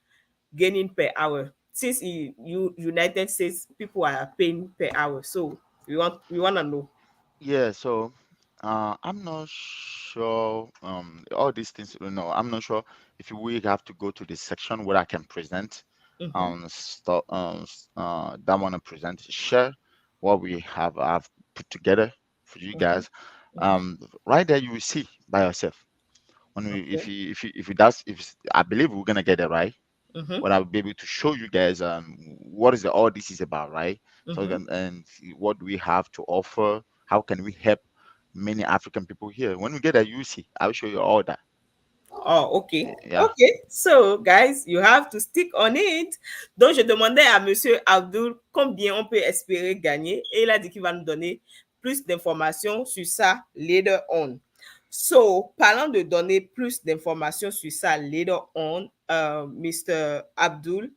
gaining per hour since United States people are paying per hour, so we want to know. Yeah, so I'm not sure all these things, I'm not sure if we have to go to the section where I can present Mm-hmm, stuff that want to present, share what we have I've put together for you mm-hmm, guys. Right there you will see by yourself. When we okay, if it does if it's- I believe we're gonna get it right, mm-hmm, what I'll be able to show you guys what is all this is about, right? So mm-hmm. and what do we have to offer? How can we help many African people here? When we get a UC, I'll show you all that. Oh, okay. Yeah. Okay. So, guys, you have to stick on it. Donc, je demandais à Monsieur Abdul combien on peut espérer gagner et il a dit qu'il va nous donner plus d'informations sur ça later on. So, parlant de donner plus d'informations sur ça later on, Mr. Abdul,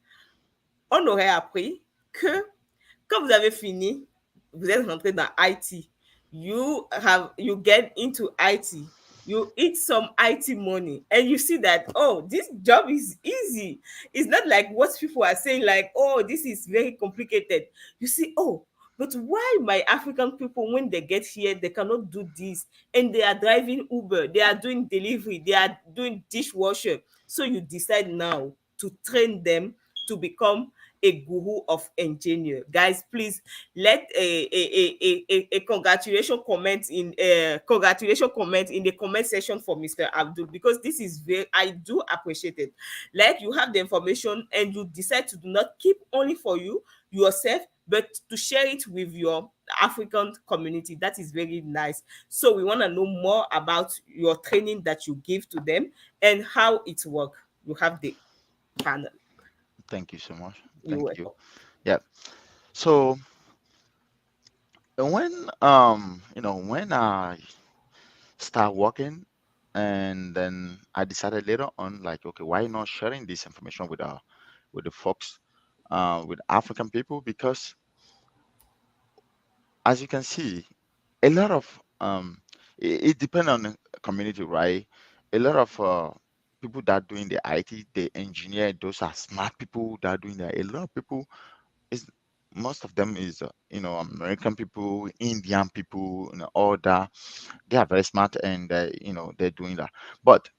on aurait appris que quand vous avez fini, vous êtes rentré dans IT, you get into IT, you eat some IT money, and you see that oh, this job is easy. It's not like what people are saying, like oh, this is very complicated. You see, oh, but why my African people when they get here they cannot do this, and they are driving Uber, they are doing delivery, they are doing dishwasher. So you decide now to train them to become a guru of engineer. Guys, please let a congratulation comment in congratulation comment in the comment section for Mr. Abdul, because this is very, I do appreciate it. Like, you have the information and you decide to do not keep only for you yourself, but to share it with your African community. That is very nice. So we want to know more about your training that you give to them and how it works. You have the panel. Thank you so much. You're Thank you. welcome. Yeah. So when when I start working, and then I decided later on, like, okay, why not sharing this information with the folks, with African people? Because as you can see, a lot of it depends on the community, right? A lot of people that are doing the IT, the engineer, those are smart people that are doing that. A lot of people is most of them is American people, Indian people, all that. They are very smart, and they're doing that. But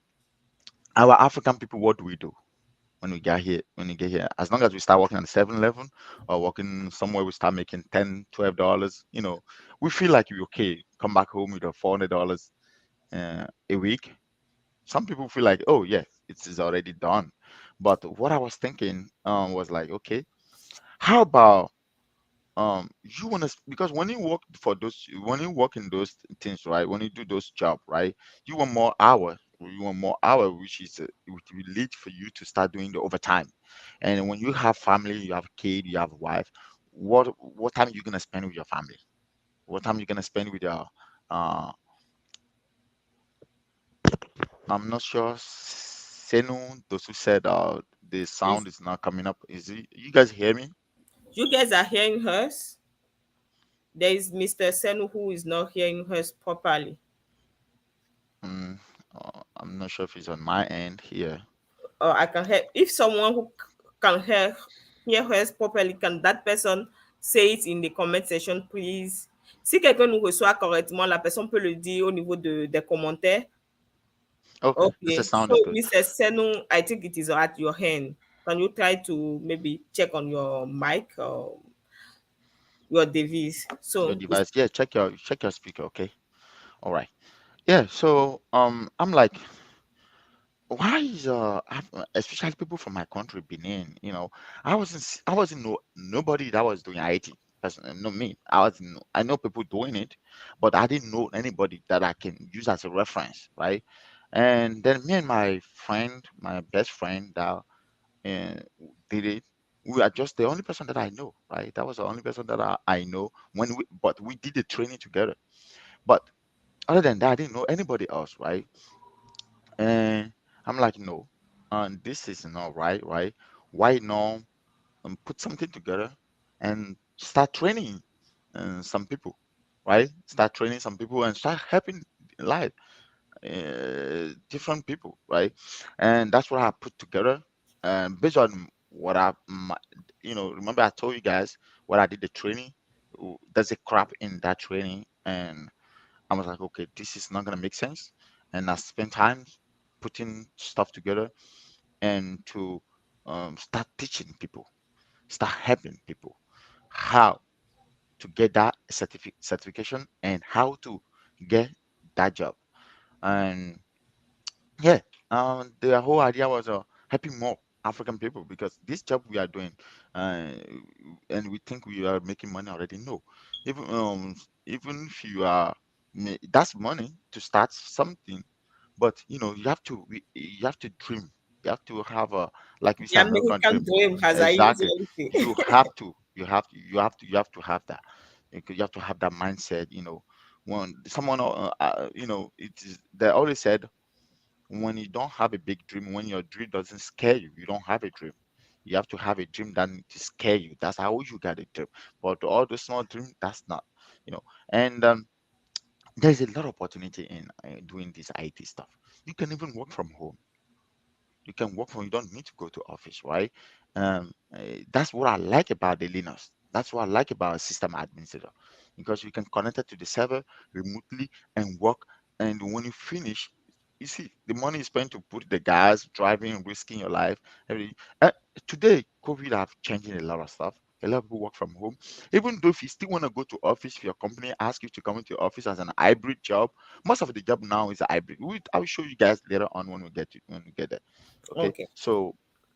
our African people, what do we do when we get here? When we get here, as long as we start working on 7-Eleven or working somewhere, we start making $10, $12. We feel like we okay. Come back home with a $400 a week. Some people feel like, oh yeah, it's already done. But what I was thinking was like, okay, how about you want to, because when you work for those, when you work in those things, right, when you do those job, right, you want more hour, which is which will lead for you to start doing the overtime. And when you have family, you have kid, you have wife, what time are you gonna spend with your family? What time are you gonna spend with your uh I'm not sure. Senu, those who said the Is sound is not coming up. Is it, you guys hear me? you guys are hearing hers? There is Mr. Senu who is not hearing hers properly. Mm, I'm not sure if it's on my end here. Or I can hear, if someone who can hear hers properly, can that person say it in the comment section, please? Si quelqu'un nous reçoit correctement, la personne peut le dire au niveau des commentaires. Okay, this is Okay, so sounding good. Mr. Senu, I think it is at your hand. Can you try to maybe check on your mic or your device? Your So, device, yeah, check your speaker, okay? All right. Yeah, so I'm like, why is especially people from my country, Benin, I wasn't know nobody that was doing IT. No me. I know people doing it, but I didn't know anybody that I can use as a reference, right? And then me and my friend, my best friend that uh, did it. We are just the only person that I know, right? That was the only person that I know but we did the training together. But other than that, I didn't know anybody else, right? And I'm like, no, this is not right, right? Why not put something together and start training some people, right? Start training some people and start helping life, different people, right? And that's what I put together. Based on what remember I told you guys what I did the training. There's a crap in that training, and I was like, okay, this is not gonna make sense. And I spent time putting stuff together and to start teaching people, start helping people how to get that certification and how to get that job. And yeah, the whole idea was helping more African people because this job we are doing, uh, and we think we are making money already. No, even if you are, that's money to start something, but you have to dream. You have to have a, like we say, American American dream. dream, as I Exactly. usually say. You have to have that. You have to have that mindset. When someone, it is, they always said, when you don't have a big dream, when your dream doesn't scare you, you don't have a dream. You have to have a dream that need to scare you. That's how you get a dream. But all the small dream, that's not, you know. And there's a lot of opportunity in doing this IT stuff. You can even work from home. You can work from. You don't need to go to office, right? That's what I like about the Linux. That's what I like about a system administrator, because you can connect it to the server remotely and work. And when you finish, you see the money you spent to put the gas, driving, risking your life, everything. today COVID have changing a lot of stuff. A lot of people work from home. Even though if you still want to go to office, if your company asks you to come into your office as an hybrid job, most of the job now is a hybrid. I will show you guys later on when we get there. Okay, Okay. so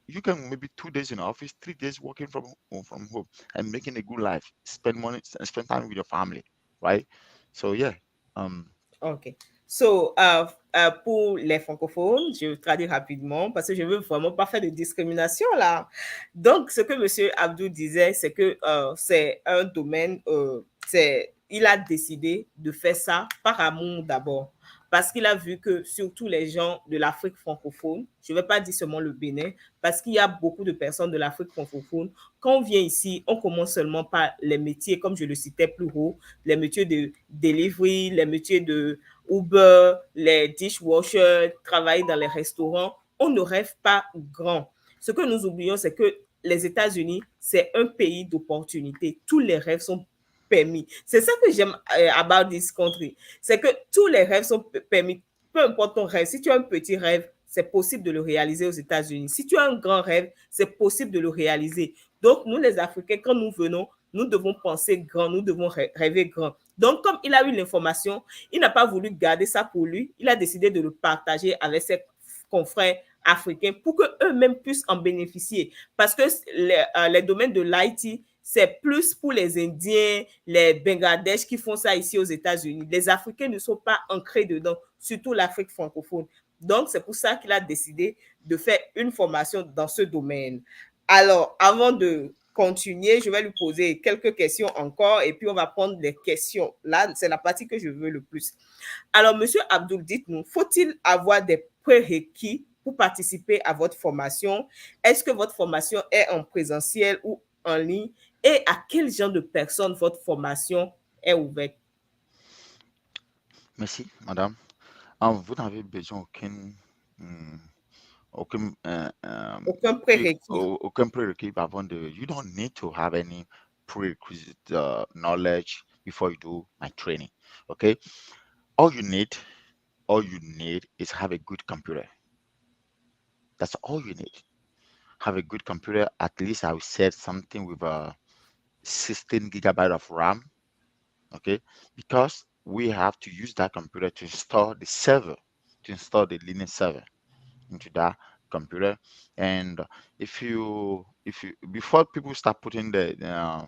you can maybe 2 days in office, 3 days working from home and making a good life. Spend money, spend time with your family, right? So yeah, um, Ok. So, pour les francophones, je traduis rapidement parce que je veux vraiment pas faire de discrimination là. Donc, ce que Monsieur Abdou disait, c'est que c'est un domaine, il a décidé de faire ça par amour d'abord. Parce qu'il a vu que surtout les gens de l'Afrique francophone, je ne vais pas dire seulement le Bénin, parce qu'il y a beaucoup de personnes de l'Afrique francophone, quand on vient ici, on commence seulement par les métiers, comme je le citais plus haut, les métiers de delivery, les métiers de Uber, les dishwashers, travailler dans les restaurants. On ne rêve pas grand. Ce que nous oublions, c'est que les États-Unis, c'est un pays d'opportunités. Tous les rêves sont permis. C'est ça que j'aime about this country. C'est que tous les rêves sont permis. Peu importe ton rêve. Si tu as un petit rêve, c'est possible de le réaliser aux États-Unis. Si tu as un grand rêve, c'est possible de le réaliser. Donc, nous, les Africains, quand nous venons, nous devons penser grand, nous devons rêver grand. Donc, comme il a eu l'information, il n'a pas voulu garder ça pour lui. Il a décidé de le partager avec ses confrères africains pour qu'eux-mêmes puissent en bénéficier. Parce que les domaines de l'IT, c'est plus pour les Indiens, les Bangladesh qui font ça ici aux États-Unis. Les Africains ne sont pas ancrés dedans, surtout l'Afrique francophone. Donc, c'est pour ça qu'il a décidé de faire une formation dans ce domaine. Alors, avant de continuer, je vais lui poser quelques questions encore et puis on va prendre les questions. Là, c'est la partie que je veux le plus. Alors, Monsieur Abdoul, dites-nous, faut-il avoir des prérequis pour participer à votre formation? Est-ce que votre formation est en présentiel ou en ligne? Et à quel genre de personnes votre formation est ouverte? merci, madame. Vous n'avez besoin hum, aucun, Aucun prérequis. aucun prerequis avant de. You don't need to have any prerequisite knowledge before you do my training. Okay, all you need, all you need is have a good computer. That's all you need. Have a good computer. At least I would say something with a 16 gigabyte of RAM. Okay, because we have to use that computer to install the server, to install the Linux server into that computer. And if you before people start putting the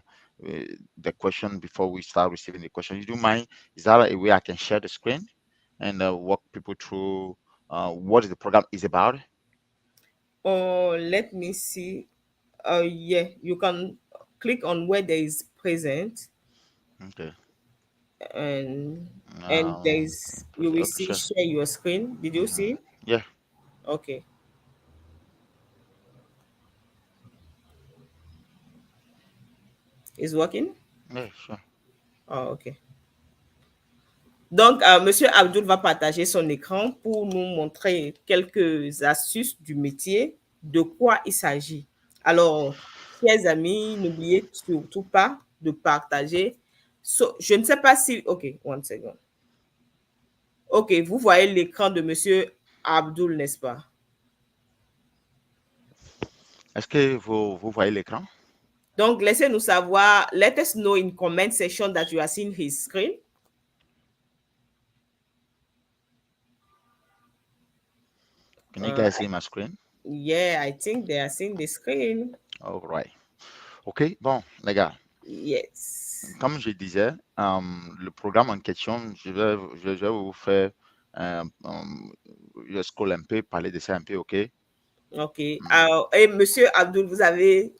question, before we start receiving the question, you do mind, is that a way I can share the screen and walk people through what is the program is about? Oh, let me see. Yeah, you can click on where there is present Okay. and there um is, you will okay, see sure. share your screen. Did you see? Yeah. Okay, it's working. Yeah, sure. Oh, ok. Donc, Monsieur Abdul va partager son écran pour nous montrer quelques astuces du métier, de quoi il s'agit. Alors, chers amis, n'oubliez surtout pas de partager. Je ne sais pas si... OK, one second. OK, vous voyez l'écran de Monsieur Abdul, n'est-ce pas? Est-ce que vous voyez l'écran? Donc, laissez-nous savoir. Let us know in comment section that you are seeing his screen. Can you guys see my screen? Yeah, I think they are seeing the screen. All right. OK, bon, les gars, Yes. comme je disais, le programme en question, je vais vous faire, je scroll un peu, parler de ça un peu, OK? OK. Alors, et Monsieur Abdul, vous avez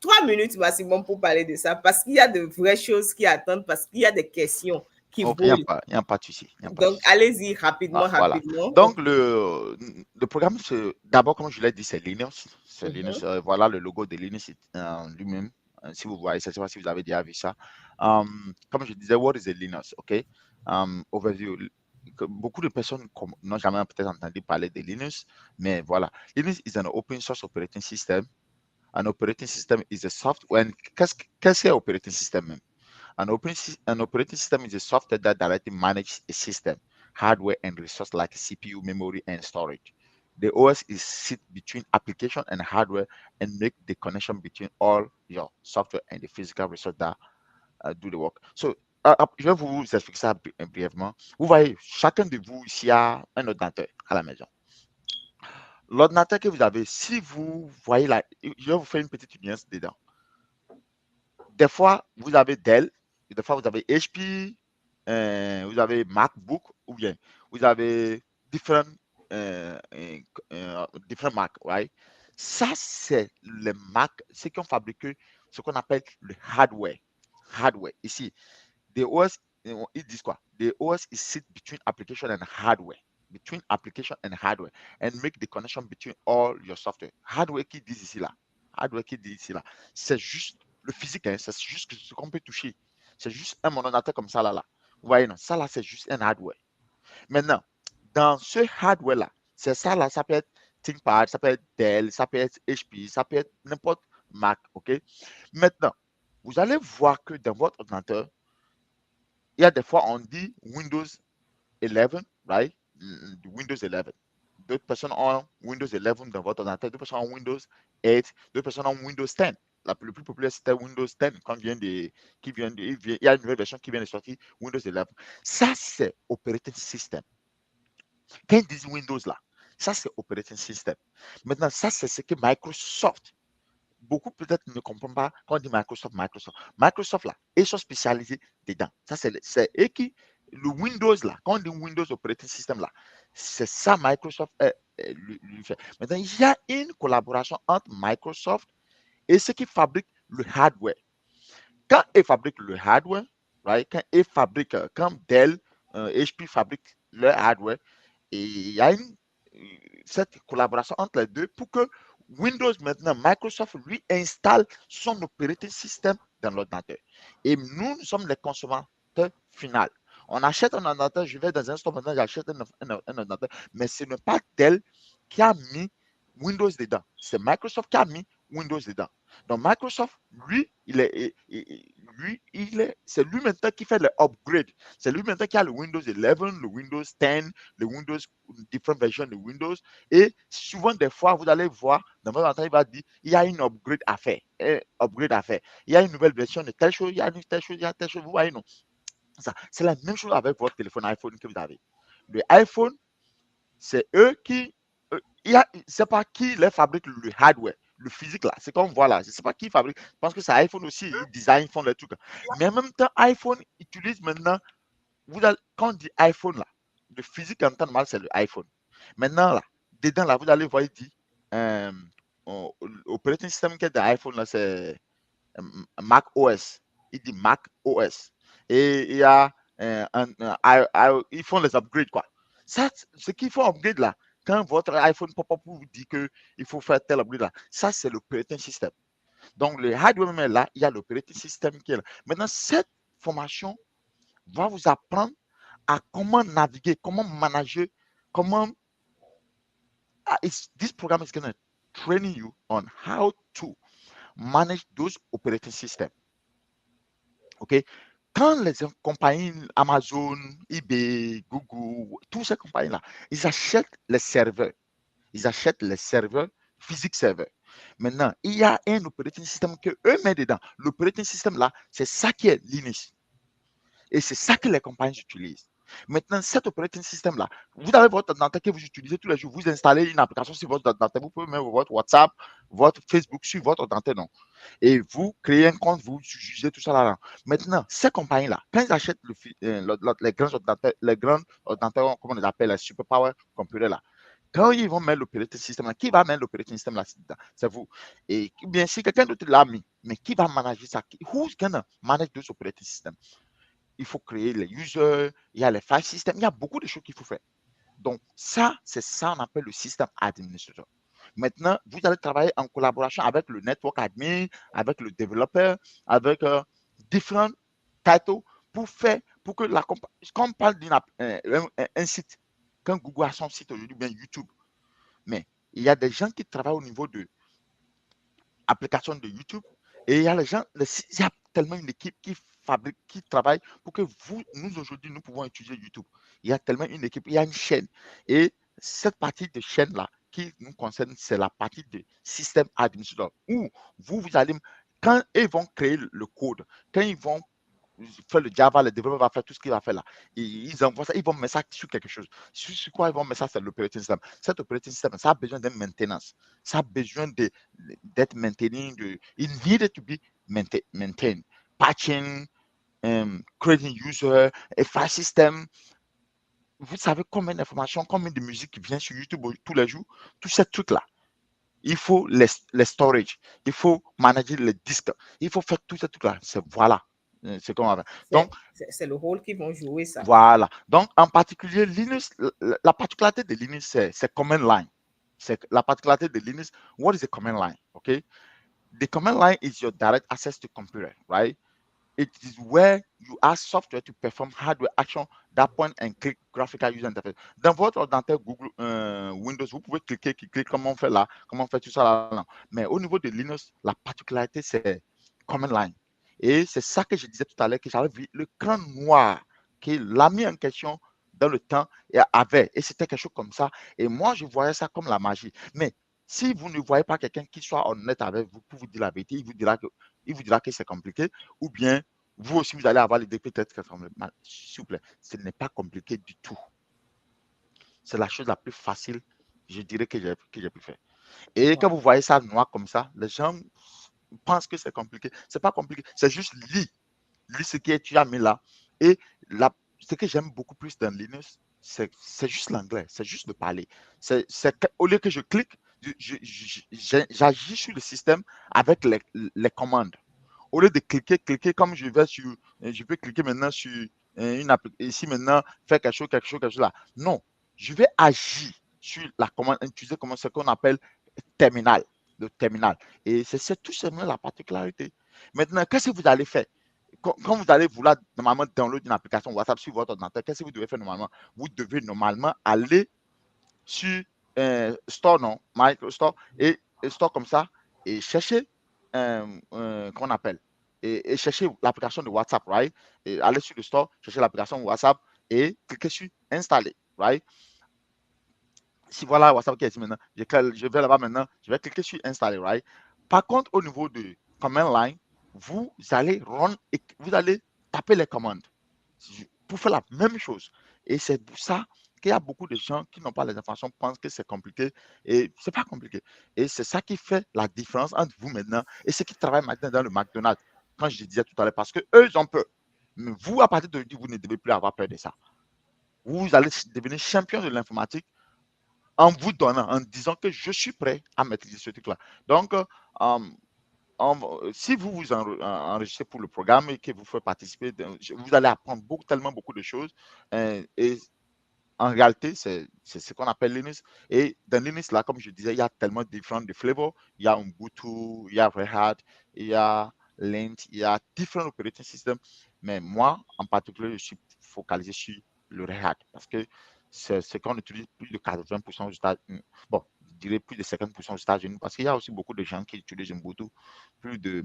3 minutes maximum pour parler de ça parce qu'il y a de vraies choses qui attendent, parce qu'il y a des questions qui OK, il brûlent. n'y a pas de souci. Y a pas de Donc, souci. allez-y rapidement, Voilà. rapidement. Donc, le programme, d'abord, comme je l'ai dit, c'est Linux. C'est Linux. Voilà le logo de Linux lui-même. Si vous voyez, je ne sais pas si vous avez déjà vu ça. Comme je disais, what is a Linux? OK. Overview. Beaucoup de personnes n'ont jamais peut-être entendu parler de Linux, mais voilà. Linux is an open source operating system. An operating system is a software. Qu'est-ce qu'est un operating system même? An operating system is a software that directly manages a system, hardware, and resources like CPU, memory, and storage. The OS is sit between application and hardware and make the connection between all your software and the physical resource that do the work. So, je vais vous expliquer ça brièvement. Vous voyez, chacun de vous ici a un ordinateur à la maison. L'ordinateur que vous avez, si vous voyez là, je vais vous faire une petite nuance dedans. Des fois, vous avez Dell, des fois, vous avez HP, vous avez MacBook, ou bien vous avez different, different Mac, right? Ça, c'est le Mac, ce qu'on fabrique, ce qu'on appelle le hardware. Hardware. Ici, the OS, ils disent quoi? The OS is sit between application and hardware. Between application and hardware. And make the connection between all your software. Hardware qui dit ici là. Hardware qui dit ici là. C'est juste le physique, hein, c'est juste ce qu'on peut toucher. C'est juste un ordinateur comme ça là. Vous voyez, non? Ça là, c'est juste un hardware. Maintenant, dans ce hardware là, c'est ça là, ça peut être ThinkPad, ça peut être Dell, ça peut être HP, ça peut être n'importe Mac, ok? Maintenant, vous allez voir que dans votre ordinateur, il y a des fois on dit Windows 11, right? Windows 11. D'autres personnes ont Windows 11 dans votre ordinateur, d'autres personnes ont Windows 8, d'autres personnes ont Windows 10. Le plus populaire, c'était Windows 10 quand il y a une nouvelle version qui vient de sortir, Windows 11. Ça, c'est operating system. Quand ils disent Windows là, ça, c'est operating system. Maintenant, ça, c'est ce que Microsoft, beaucoup peut-être ne comprennent pas quand on dit Microsoft. Microsoft là, ils sont spécialisés dedans. Ça, c'est eux qui, le Windows là, quand on dit Windows Operating System là, c'est ça Microsoft lui fait. Maintenant, il y a une collaboration entre Microsoft et ceux qui fabriquent le hardware. Quand ils fabriquent le hardware, right, quand ils fabriquent, comme Dell, HP fabrique leur hardware, et il y a cette collaboration entre les deux pour que Windows maintenant, Microsoft lui installe son operating system dans l'ordinateur. Et nous sommes les consommateurs finaux. On achète un ordinateur, je vais dans un store maintenant, j'achète un ordinateur, mais ce n'est pas tel qui a mis Windows dedans. C'est Microsoft qui a mis Windows dedans. Donc Microsoft, lui, c'est lui maintenant qui fait le upgrade. C'est lui maintenant qui a le Windows 11, le Windows 10, le Windows, different version de Windows. Et souvent, des fois, vous allez voir, dans votre ordinateur, il va dire, il y a une upgrade à faire. Upgrade à faire. Il y a une nouvelle version de telle chose, il y a une telle chose, il y a telle chose. Vous voyez, non? Ça, c'est la même chose avec votre téléphone iPhone que vous avez. Le iPhone, c'est eux qui, c'est pas qui les fabrique le hardware, le physique là, c'est comme voilà, je sais pas qui fabrique, je pense que c'est iPhone aussi, ils design, ils font les trucs. Mais en même temps, iPhone utilise maintenant, quand on dit iPhone là, le physique en temps normal, c'est le iPhone. Maintenant là, dedans là, vous allez voir, il dit, operating system qui est de iPhone là, c'est Mac OS. Il dit Mac OS. Et il y a ils font les upgrades quoi. Ça, ce qu'ils font upgrade là, quand votre iPhone pop-up vous dit qu'il faut faire tel upgrade là, ça c'est l'operating system. Donc le hardware même là, il y a l'operating system qui est là. Maintenant, cette formation va vous apprendre à comment naviguer, comment manager, comment this program is going to train you on how to manage those operating systems. OK? Quand les compagnies Amazon, eBay, Google, toutes ces compagnies-là, ils achètent les serveurs. Ils achètent les serveurs, physiques serveurs. Maintenant, il y a un operating system que eux mettent dedans. L'operating system là, c'est ça qui est Linux. Et c'est ça que les compagnies utilisent. Maintenant, cet operating system là, vous avez votre ordinateur que vous utilisez tous les jours, vous installez une application sur votre ordinateur, vous pouvez mettre votre WhatsApp, votre Facebook sur votre ordinateur, non. Et vous créez un compte, vous jugez tout ça là. Maintenant, ces compagnies-là, quand ils achètent les grands ordinateurs, comment on les appelle, les superpower computers là, quand ils vont mettre l'operating system là, qui va mettre l'operating system là? C'est vous. Et bien sûr, quelqu'un d'autre l'a mis, mais qui va manager ça? Who's gonna manage those operating systems? Il faut créer les users, il y a les file systems, il y a beaucoup de choses qu'il faut faire. Donc, ça, c'est ça qu'on appelle le système administrateur. Maintenant, vous allez travailler en collaboration avec le network admin, avec le développeur, avec différents titles pour que la compagnie, quand on parle d'un site, quand Google a son site aujourd'hui, bien YouTube, mais il y a des gens qui travaillent au niveau de application de YouTube et il y a les gens, il y a tellement une équipe qui fabrique, qui travaille pour que nous aujourd'hui, nous pouvons utiliser YouTube. Il y a tellement une équipe, il y a une chaîne et cette partie de chaîne là, qui nous concerne, c'est la partie de système administrateur où vous allez, quand ils vont créer le code, quand ils vont faire le Java, le développeur va faire tout ce qu'il va faire là. Ils envoient ça, ils vont mettre ça sur quelque chose. Sur quoi ils vont mettre ça, c'est l'operating system. Cet operating system, ça a besoin d'une maintenance. Ça a besoin d'être maintenu. It needed to be maintained. Patching, creating user, a file system. Vous savez combien d'informations, combien de musique qui vient sur YouTube tous les jours, tous ces trucs-là. Il faut les storage, il faut manager les disques, il faut faire tout ces trucs-là. Voilà. C'est comme avant. Donc, c'est le rôle qu'ils vont jouer, ça. voilà. Donc, en particulier, Linux, la particularité de Linux, c'est command line. C'est la particularité de Linux. What is a command line? Okay. The command line is your direct access to computer, right? It is where you ask software to perform hardware action that point and click graphical user interface. Dans votre ordinateur Google Windows, vous pouvez cliquer comment on fait là, comment on fait tout ça là. Mais au niveau de Linux, la particularité, c'est command line. Et c'est ça que je disais tout à l'heure, que j'avais vu le cran noir qui l'a mis en question dans le temps et avait. Et c'était quelque chose comme ça. Et moi, je voyais ça comme la magie. Mais si vous ne voyez pas quelqu'un qui soit honnête avec vous pour vous dire la vérité, il vous dira que c'est compliqué, ou bien vous aussi, vous allez avoir l'idée peut-être que s'il vous plaît, ce n'est pas compliqué du tout. C'est la chose la plus facile, je dirais, que j'ai pu faire. Et quand vous voyez ça noir comme ça, les gens pensent que c'est compliqué. C'est pas compliqué, c'est juste lis ce que tu as mis là. Et ce que j'aime beaucoup plus dans Linux, c'est juste l'anglais, c'est juste de parler. Au lieu que je clique, j'agis sur le système avec les commandes. Au lieu de cliquer comme je vais sur, je peux cliquer maintenant sur une application, ici maintenant, faire quelque chose là. Non, je vais agir sur la commande, utiliser comme ce qu'on appelle terminal, le terminal. Et c'est tout simplement la particularité. Maintenant, qu'est-ce que vous allez faire? Quand vous allez vouloir normalement download une application WhatsApp sur votre ordinateur, qu'est-ce que vous devez faire normalement? Vous devez normalement aller sur Store, non, Microsoft, et Store comme ça, et chercher, qu'on appelle, et chercher l'application de WhatsApp, right? Et aller sur le Store, chercher l'application WhatsApp et cliquer sur Installer, right? Si voilà WhatsApp qui est ici maintenant, je vais là-bas maintenant, je vais cliquer sur Installer, right? Par contre, au niveau de command line, vous allez vous allez taper les commandes pour faire la même chose. Et c'est pour ça qu'il y a beaucoup de gens qui n'ont pas les informations, pensent que c'est compliqué. Et c'est pas compliqué. Et c'est ça qui fait la différence entre vous maintenant et ceux qui travaillent maintenant dans le McDonald's. Quand je disais tout à l'heure, parce que eux, ils ont peur. Mais vous, à partir d'aujourd'hui, vous ne devez plus avoir peur de ça. Vous allez devenir champion de l'informatique en vous donnant, en disant que je suis prêt à maîtriser ce truc-là. Donc, si vous vous enregistrez pour le programme et que vous faites participer, vous allez apprendre tellement beaucoup de choses. Et en réalité, c'est ce qu'on appelle Linux. Et dans Linux, là, comme je disais, il y a tellement différents de flavors. Il y a Ubuntu, il y a Red Hat, il y a Lint, il y a différents operating systems. Mais moi, en particulier, je suis focalisé sur le Red Hat parce que c'est ce qu'on utilise plus de 80% aux États-Unis. Bon, je dirais plus de 50% aux États-Unis parce qu'il y a aussi beaucoup de gens qui utilisent Ubuntu. Plus de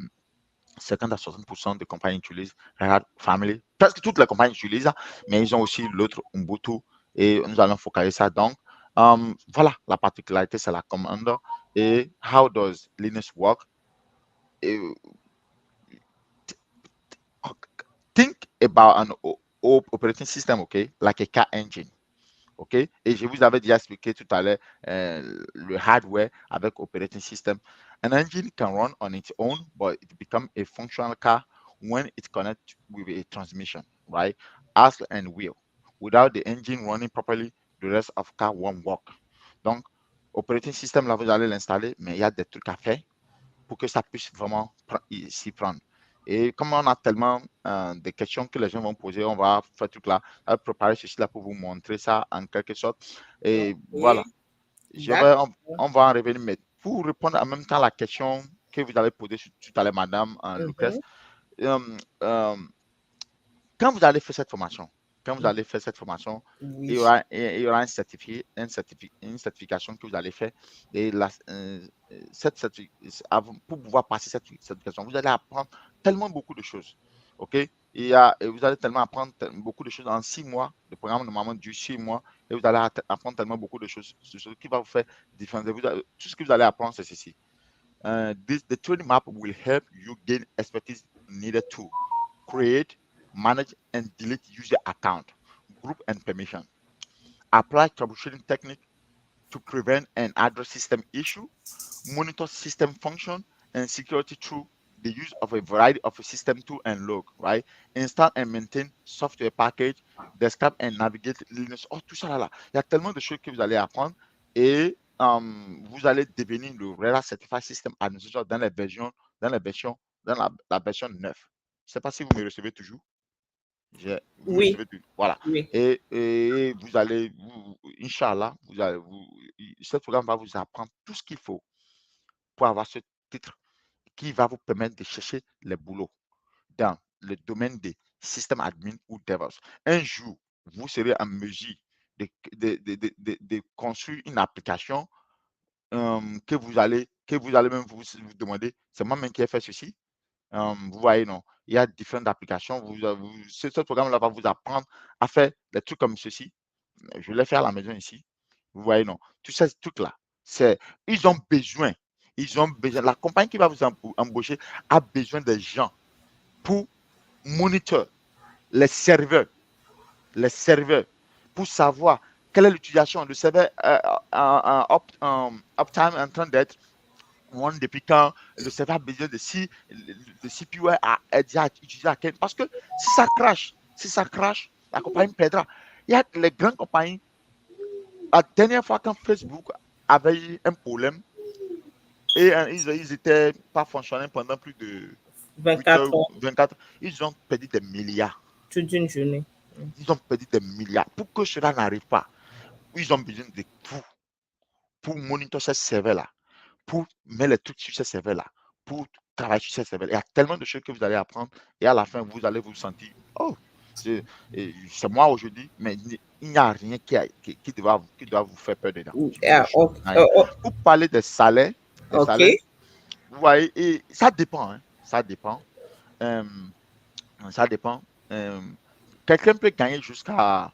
50 à 60% des compagnies utilisent Red Hat Family. Presque toutes les compagnies utilisent, mais ils ont aussi l'autre Ubuntu et nous allons focaliser ça. Donc, voilà, la particularité, c'est la commande. Et how does Linux work? Et, think about an operating system, okay, like a car engine. OK? Et je vous avais déjà expliqué tout à l'heure le hardware avec operating system. An engine can run on its own, but it becomes a functional car when it connects with a transmission, right? Axle and wheel. Without the engine running properly, the rest of car won't work. Donc, operating system, là, vous allez l'installer, mais il y a des trucs à faire pour que ça puisse vraiment s'y prendre. Et comme on a tellement de questions que les gens vont poser, on va faire tout là, préparer ceci là pour vous montrer ça en quelque sorte. Et voilà, Ok, d'accord. on va en revenir. Mais pour répondre en même temps à la question que vous avez posée tout à l'heure, Madame Lucas, Mhm. euh, quand vous allez faire cette formation, Oui. il y aura une certification que vous allez faire. Et pour pouvoir passer cette certification, vous allez apprendre tellement beaucoup de choses. OK? Et vous allez tellement apprendre beaucoup de choses en 6 mois. Le programme normalement dure 6 mois et vous allez apprendre tellement beaucoup de choses, ce qui va vous faire différent. Tout ce que vous allez apprendre, c'est ceci. The training map will help you gain expertise needed to create, manage, and delete user account, group, and permission. Apply troubleshooting technique to prevent and address system issue, monitor system function and security through the use of a variety of system tool and log, right? Install and maintain software package, desktop and navigate Linux. Oh, tout ça là. Il y a tellement de choses que vous allez apprendre et vous allez devenir le RELA Certified System Administrator dans la version, la version 9. Je ne sais pas si vous me recevez toujours. Vous me Oui, recevez toujours. Voilà. oui. Et vous allez, Inch'Allah, ce programme va vous apprendre tout ce qu'il faut pour avoir ce titre qui va vous permettre de chercher les boulots dans le domaine des systèmes admin ou DevOps. Un jour, vous serez en mesure de construire une application que vous allez même vous demander, c'est moi-même qui ai fait ceci. Vous voyez, non, il y a différentes applications. Ce programme-là va vous apprendre à faire des trucs comme ceci. Je l'ai fait à la maison ici. Vous voyez, non, tous ces trucs-là, ils ont besoin. La compagnie qui va vous embaucher a besoin des gens pour monitorer les serveurs, pour savoir quelle est l'utilisation. Le serveur uptime en train d'être depuis quand le serveur a besoin de si le CPU est déjà utilisé à quel. Parce que si ça crache, la compagnie perdra. Il y a les grandes compagnies. La dernière fois quand Facebook avait eu un problème et ils n'étaient pas fonctionnels pendant plus de 8 24 heures, heures 24 heures, ils ont perdu des milliards. toute une journée. Ils ont perdu des milliards. Pour que cela n'arrive pas, ils ont besoin de vous pour monitorer ce serveur-là, pour mettre les trucs sur ce serveur-là, pour travailler sur ce serveur. Il y a tellement de choses que vous allez apprendre et à la fin, vous allez vous sentir, oh, c'est moi aujourd'hui, mais il n'y a rien qui doit vous faire peur dedans. Yeah, okay. Pour parler des salaires, Okay. vous voyez, et ça dépend, hein, ça dépend. Euh, ça dépend. Euh, Quelqu'un peut gagner jusqu'à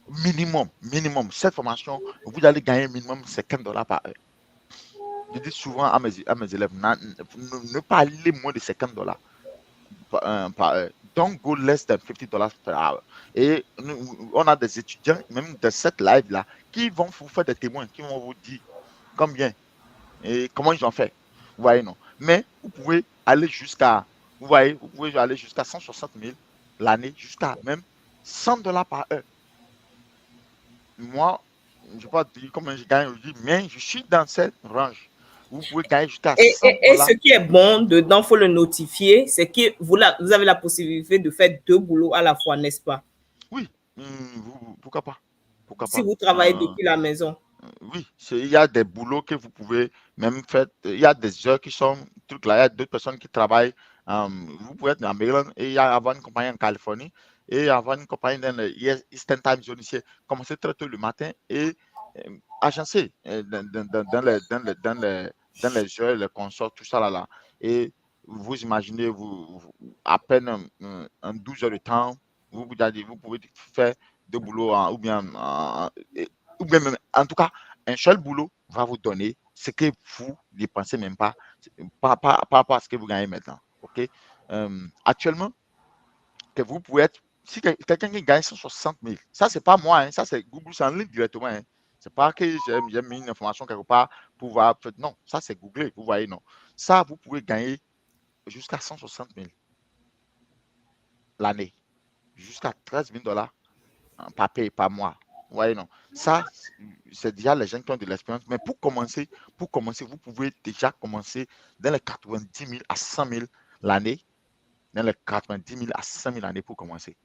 minimum. Cette formation, vous allez gagner minimum $50 par heure. Je dis souvent à mes élèves, ne pas aller moins de $50 par heure. Don't go less than $50 per hour. Et on a des étudiants, même de cette live-là, qui vont vous faire des témoins, qui vont vous dire combien et comment ils ont fait. Vous voyez, non. Mais vous pouvez aller jusqu'à, vous voyez, vous pouvez aller jusqu'à 160 000 l'année, jusqu'à même $100 par heure. Moi, je ne vais pas dire combien je gagne aujourd'hui, mais je suis dans cette range. Vous pouvez gagner jusqu'à Et, 100 et, et ce dollars. qui est bon dedans, il faut le notifier, c'est que vous avez la possibilité de faire deux boulots à la fois, n'est-ce pas? Oui, pourquoi pas? Pourquoi Si pas? vous travaillez depuis la maison. Oui, il y a des boulots que vous pouvez même faire. Il y a des heures qui sont trucs là. Il y a d'autres personnes qui travaillent. Vous pouvez être en Maryland et il y a avoir une compagnie en Californie et avoir une compagnie dans le Eastern Time Zone ici. Commencer très tôt le matin et agencer dans les heures, les consorts, tout ça là. Et vous imaginez, à peine un 12 heures de temps, vous pouvez faire deux boulots ou bien ou bien même, en tout cas, un seul boulot va vous donner ce que vous ne pensez même pas par rapport à ce que vous gagnez maintenant. OK? Actuellement, que vous pouvez être, si quelqu'un qui gagne 160 000, ça, c'est pas moi, hein, ça, c'est Google, c'est en ligne directement. Hein. C'est pas que j'ai mis une information quelque part pour voir. Non, ça, c'est Google, vous voyez, non. Ça, vous pouvez gagner jusqu'à 160 000 l'année, jusqu'à 13 000 $ par paye, par mois. Vous voyez, non. Ça, c'est déjà les gens qui ont de l'expérience. Mais pour commencer, vous pouvez déjà commencer dans les 90 000 à 100 000 l'année. Dans les 90 000 à 100 000 l'année pour commencer.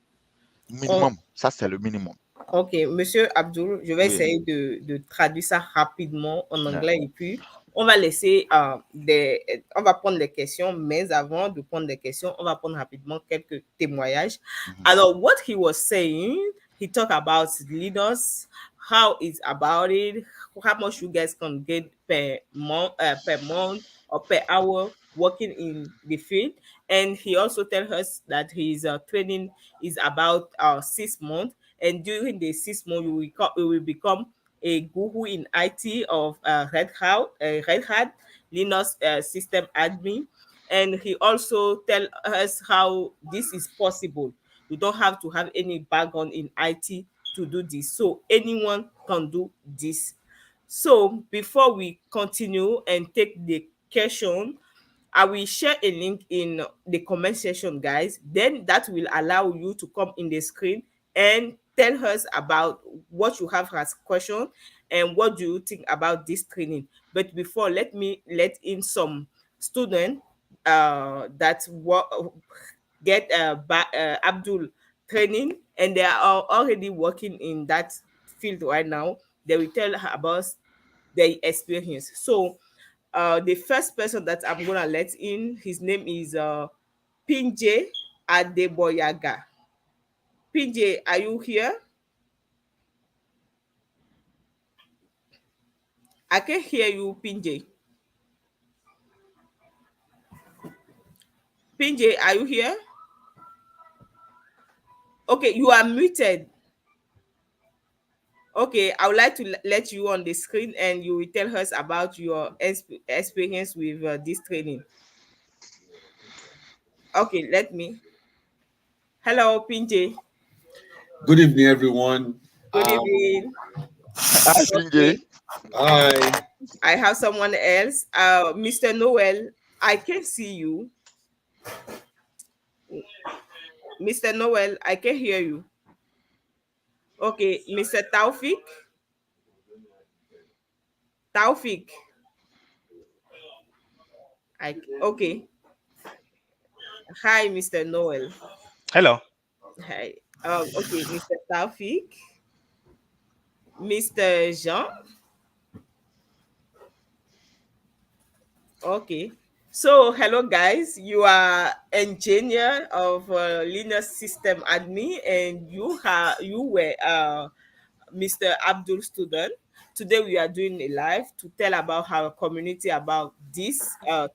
On- Minimum. Ça, c'est le minimum. ok, Monsieur Abdul, je vais Oui. essayer de traduire ça rapidement en Yeah. anglais et puis on va laisser on va prendre les questions, mais avant de prendre les questions, on va prendre rapidement quelques témoignages. Mhm. Alors, what he was saying, he talked about leaders, how it's about it, how much you guys can get per month or per hour working in the field. And he also tell us that his training is about 6 months, and during the 6 months we will become a guru in IT of Red Hat Linux system admin. And he also tell us how this is possible. You don't have to have any background in IT to do this, so anyone can do this. So before we continue and take the question, I will share a link in the comment section, guys. Then that will allow you to come in the screen and tell us about what you have as question and what do you think about this training. But before, let me let in some student that get Abdul training, and they are already working in that field right now. They will tell her about their experience. So the first person that I'm gonna let in, his name is Pinje Adeboyaga. Pinje, are you here? I can hear you, Pinje. Pinje, are you here? Okay, you are muted. Okay, I would like to let you on the screen and you will tell us about your experience with this training. Okay, let me. Hello, Pinje. Good evening, everyone. Good evening. Hi, PJ. Okay, Hi. I have someone else. Mr. Noel, I can see you. Mr. Noel, I can hear you. Okay, Mr. Taufik. Taufik. Okay. Hi, Mr. Noel. Hello. Hi. Okay, Mr. Taufik. Mr. Jean. Okay. So, hello guys. You are engineer of Linux system admin, and you were Mr. Abdul student. Today we are doing a live to tell about our community about this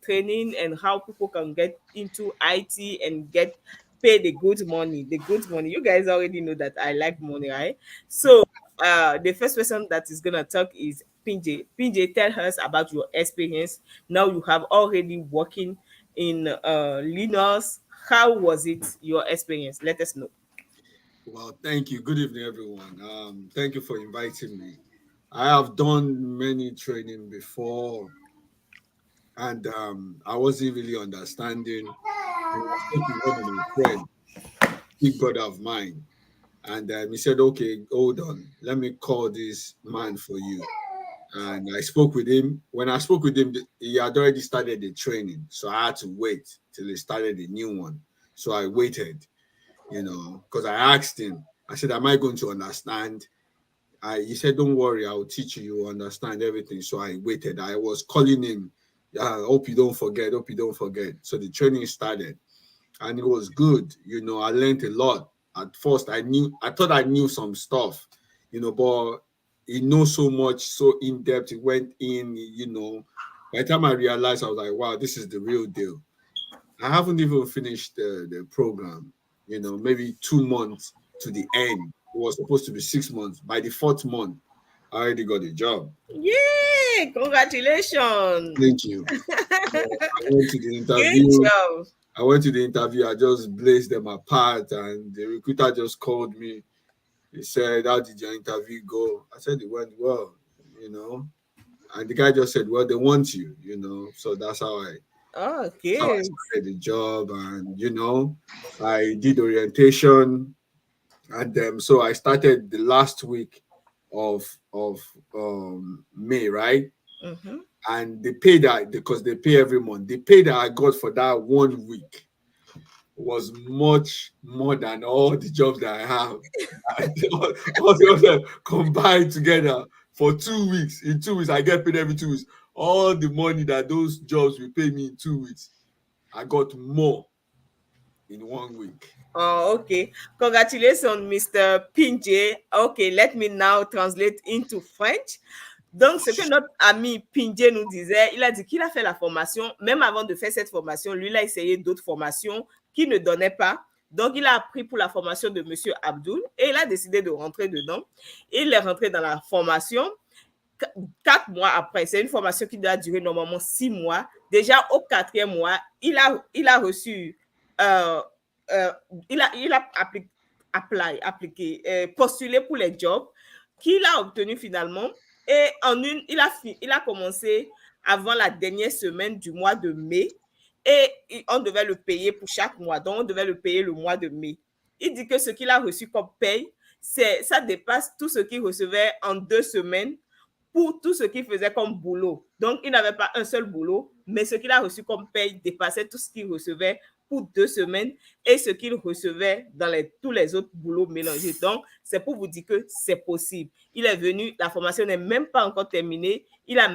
training and how people can get into IT and get pay the good money. The good money. You guys already know that I like money, right? So the first person that is gonna talk is Pinje. Pinje, tell us about your experience. Now you have already working in Linux. How was it your experience? Let us know. Well, thank you. Good evening, everyone. Thank you for inviting me. I have done many training before, and I wasn't really understanding. And I spoke with one of my friends, big brother of mine, and he said, "Okay, hold on. Let me call this man for you." And I spoke with him. When I spoke with him, he had already started the training, so I had to wait till he started the new one. So I waited, because I asked him. I said, "Am I going to understand?" He said, "Don't worry, I'll teach you. You will understand everything." So I waited. I was calling him. Yeah, hope you don't forget. Hope you don't forget. So the training started, and it was good. I learned a lot. At first, I thought I knew some stuff, but he knows so much, so in depth. It went in. By the time I realized, I was like, "Wow, this is the real deal." I haven't even finished the program. Maybe 2 months to the end. It was supposed to be 6 months. By the fourth month, I already got a job. Yay! Congratulations! Thank you. I went to the Good interview. job. I went to the interview. I just blazed them apart, and the recruiter just called me. He said, "How did your interview go?" I said, "It went well." And the guy just said, "Well, they want you." So that's how I Okay. started the job, and I did orientation, and so I started the last week of May, right? Mm-hmm. And they pay that because they pay every month. The pay that I got for that 1 week was much more than all the jobs that I have. All the other combined together for 2 weeks. In 2 weeks, I get paid every 2 weeks. All the money that those jobs will pay me in 2 weeks, I got more in 1 week. Oh, okay. Congratulations, Mr. Pinje. Okay, let me now translate into French. Donc, ce que notre ami Pindje nous disait, il a dit qu'il a fait la formation, même avant de faire cette formation, lui, il a essayé d'autres formations qui ne donnaient pas. Donc, il a appris pour la formation de Monsieur Abdul et il a décidé de rentrer dedans. Il est rentré dans la formation 4 mois après. C'est une formation qui doit durer normalement 6 mois. Déjà, au 4e mois, il a reçu, il a appliqué, postulé pour les jobs qu'il a obtenu finalement. Et il a commencé avant la dernière semaine du mois de mai et on devait le payer pour chaque mois. Donc, on devait le payer le mois de mai. Il dit que ce qu'il a reçu comme paye, ça dépasse tout ce qu'il recevait en 2 semaines pour tout ce qu'il faisait comme boulot. Donc, il n'avait pas un seul boulot, mais ce qu'il a reçu comme paye dépassait tout ce qu'il recevait pour 2 semaines et ce qu'il recevait dans tous les autres boulots mélangés. Donc, c'est pour vous dire que c'est possible. Il est venu, la formation n'est même pas encore terminée. Il n'a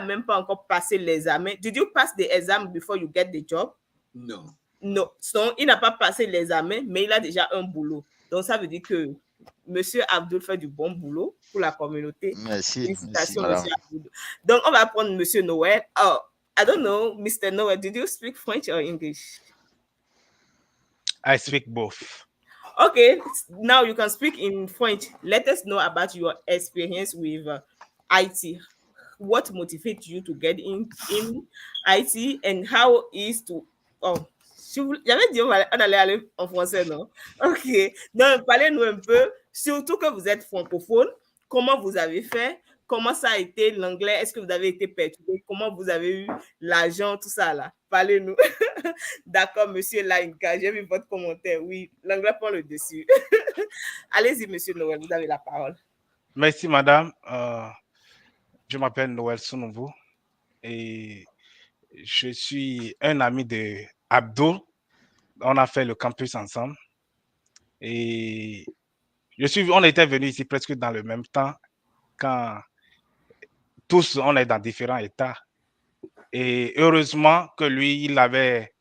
même pas encore passé l'examen. Did you pass the exam before you get the job? No. Non. Donc, il n'a pas passé l'examen, mais il a déjà un boulot. Donc, ça veut dire que Monsieur Abdul fait du bon boulot pour la communauté. Merci, Félicitations, madame. Monsieur Abdul. Donc, on va prendre Monsieur Noël. Oh, I don't know, Mr. Noel, did you speak French or English? I speak both. Okay, now you can speak in French. Let us know about your experience with IT. What motivates you to get in IT and how is to... Oh, j'avais dit on allait aller en français, non? Ok, donc parlez-nous un peu, surtout que vous êtes francophone, comment vous avez fait, comment ça a été l'anglais, est-ce que vous avez été perturbé, comment vous avez eu l'argent, tout ça là, parlez-nous. D'accord, monsieur Lainka, j'ai vu votre commentaire, oui, l'anglais prend le dessus. Allez-y, monsieur Noël, vous avez la parole. Merci, madame. Je m'appelle Noël Sounouveau et je suis un ami de Abdul. On a fait le campus ensemble et on était venus ici presque dans le même temps quand tous on est dans différents états et heureusement que lui il avait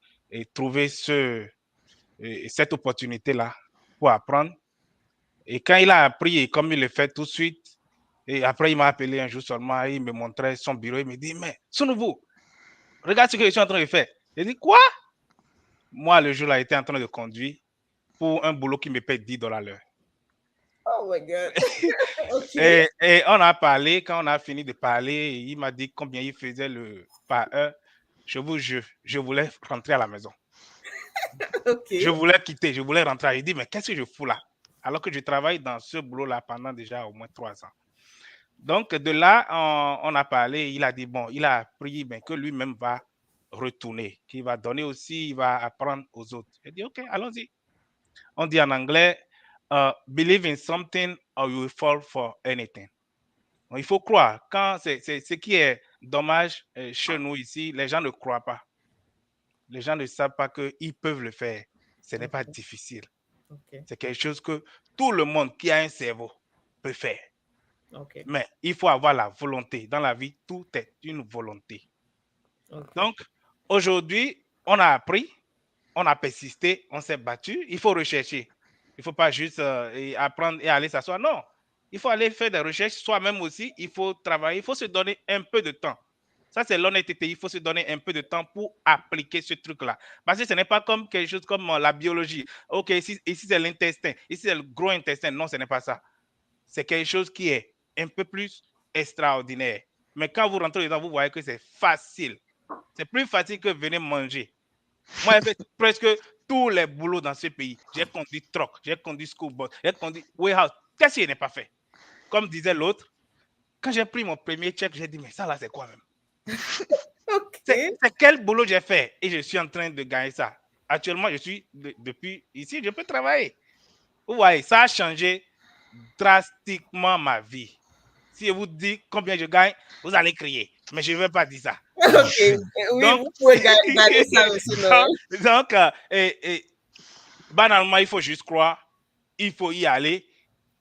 trouvé cette opportunité là pour apprendre et quand il a appris et comme il le fait tout de suite et après il m'a appelé un jour seulement et il me montrait son bureau, il me dit mais Sounouveau, regarde ce que je suis en train de faire. J'ai dit quoi? Moi le jour là j'étais en train de conduire pour un boulot qui me paye $10 l'heure. Oh my God. Okay. Et on a parlé, quand on a fini de parler, il m'a dit combien il faisait par heure. Je vous jure, je voulais rentrer à la maison. Okay. Je voulais quitter, je voulais rentrer. Il dit, mais qu'est-ce que je fous là? Alors que je travaille dans ce boulot-là pendant déjà au moins 3 ans. Donc, de là, on a parlé. Il a dit, bon, il a appris que lui-même va retourner, qu'il va donner aussi, il va apprendre aux autres. J'ai dit, OK, allons-y. On dit en anglais, believe in something or you will fall for anything. Donc, il faut croire. Quand c'est ce qui est dommage chez nous ici, les gens ne croient pas. Les gens ne savent pas qu'ils peuvent le faire. Ce n'est pas difficile. Okay. C'est quelque chose que tout le monde qui a un cerveau peut faire. Okay. Mais il faut avoir la volonté. Dans la vie, tout est une volonté. Okay. Donc, aujourd'hui, on a appris, on a persisté, on s'est battu. Il faut rechercher. Il ne faut pas juste apprendre et aller s'asseoir. Non, il faut aller faire des recherches soi-même aussi. Il faut travailler, il faut se donner un peu de temps. Ça, c'est l'honnêteté. Il faut se donner un peu de temps pour appliquer ce truc-là. Parce que ce n'est pas comme quelque chose comme la biologie. OK, ici c'est l'intestin. Ici, c'est le gros intestin. Non, ce n'est pas ça. C'est quelque chose qui est un peu plus extraordinaire. Mais quand vous rentrez dedans, vous voyez que c'est facile. C'est plus facile que venir manger. Moi, j'ai fait presque tous les boulots dans ce pays. J'ai conduit truck, j'ai conduit school bus, j'ai conduit warehouse. Qu'est-ce que je n'ai pas fait? Comme disait l'autre, quand j'ai pris mon premier check, j'ai dit, mais ça là, c'est quoi même? Okay. C'est quel boulot j'ai fait et je suis en train de gagner ça. Actuellement, je suis depuis ici, je peux travailler. Vous voyez, ça a changé drastiquement ma vie. Si je vous dis combien je gagne, vous allez crier. Mais je ne vais pas dire ça. Ok, oui, Donc, vous pouvez garder ça aussi. Donc, banalement, il faut juste croire, il faut y aller,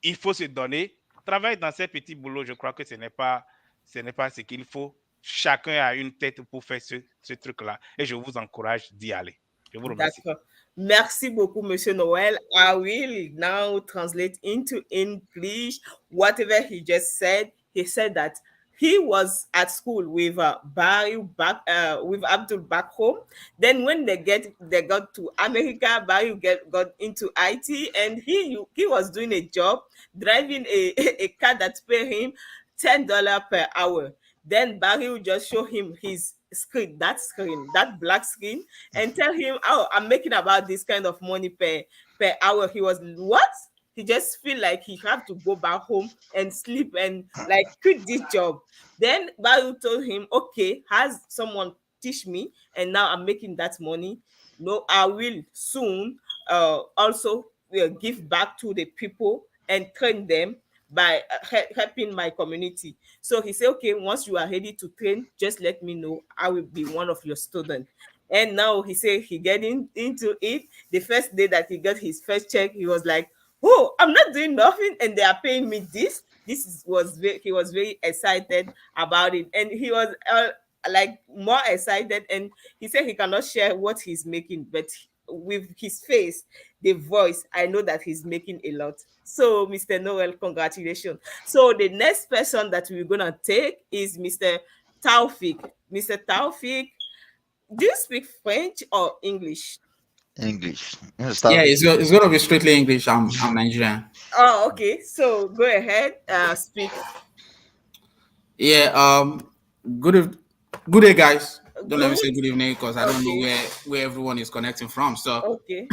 il faut se donner. Travailler dans ces petits boulots, je crois que ce n'est pas ce qu'il faut. Chacun a une tête pour faire ce truc-là. Et je vous encourage d'y aller. Je vous remercie. D'accord. Merci beaucoup, Monsieur Noel. I will now translate into English whatever he just said. He said that he was at school with Barry back with Abdul back home. Then when they got to America, Barry got into IT, and he was doing a job driving a car that paid him $10 per hour. Then Barry will just show him his screen, that black screen, and tell him, "Oh, I'm making about this kind of money per hour." He was what? He just feel like he have to go back home and sleep and like quit this job. Then Barry told him, "Okay, has someone teach me, and now I'm making that money. No, I will soon also give back to the people and train them by helping my community." So he said, "Okay, once you are ready to train, just let me know. I will be one of your students." And now he said he into it. The first day that he got his first check, he was like, "Oh, I'm not doing nothing, and they are paying me this." He was very excited about it, and he was like more excited. And he said he cannot share what he's making, but with his face, the voice, I know that he's making a lot. So, Mr. Noel, congratulations. So, the next person that we're gonna take is Mr. Taufik. Mr. Taufik, do you speak French or English? English. Yeah, Start with it's gonna be strictly English. I'm Nigerian. Oh, okay. So go ahead, speak. Yeah. Good good day, guys. Don't let me Good. say good evening because I don't know Okay. where everyone is connecting from. So Okay.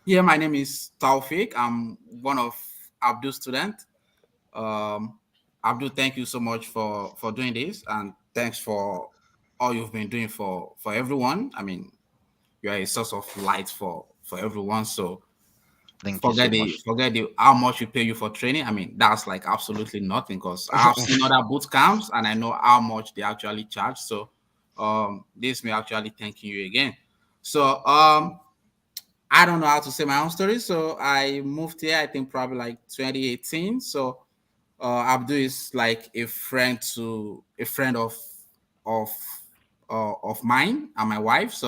yeah, my name is Taufik. I'm one of Abdul's student. Um, Abdul, thank you so much for doing this, and thanks for all you've been doing for everyone. I mean, you are a source of light for everyone. So thank you so much. forget the how much we pay you for training. I mean, that's like absolutely nothing because I have seen other boot camps and I know how much they actually charge. So this may actually thanking you again. So I don't know how to say my own story. So I moved here, I think probably like 2018. So Abdul is like a friend of of mine and my wife.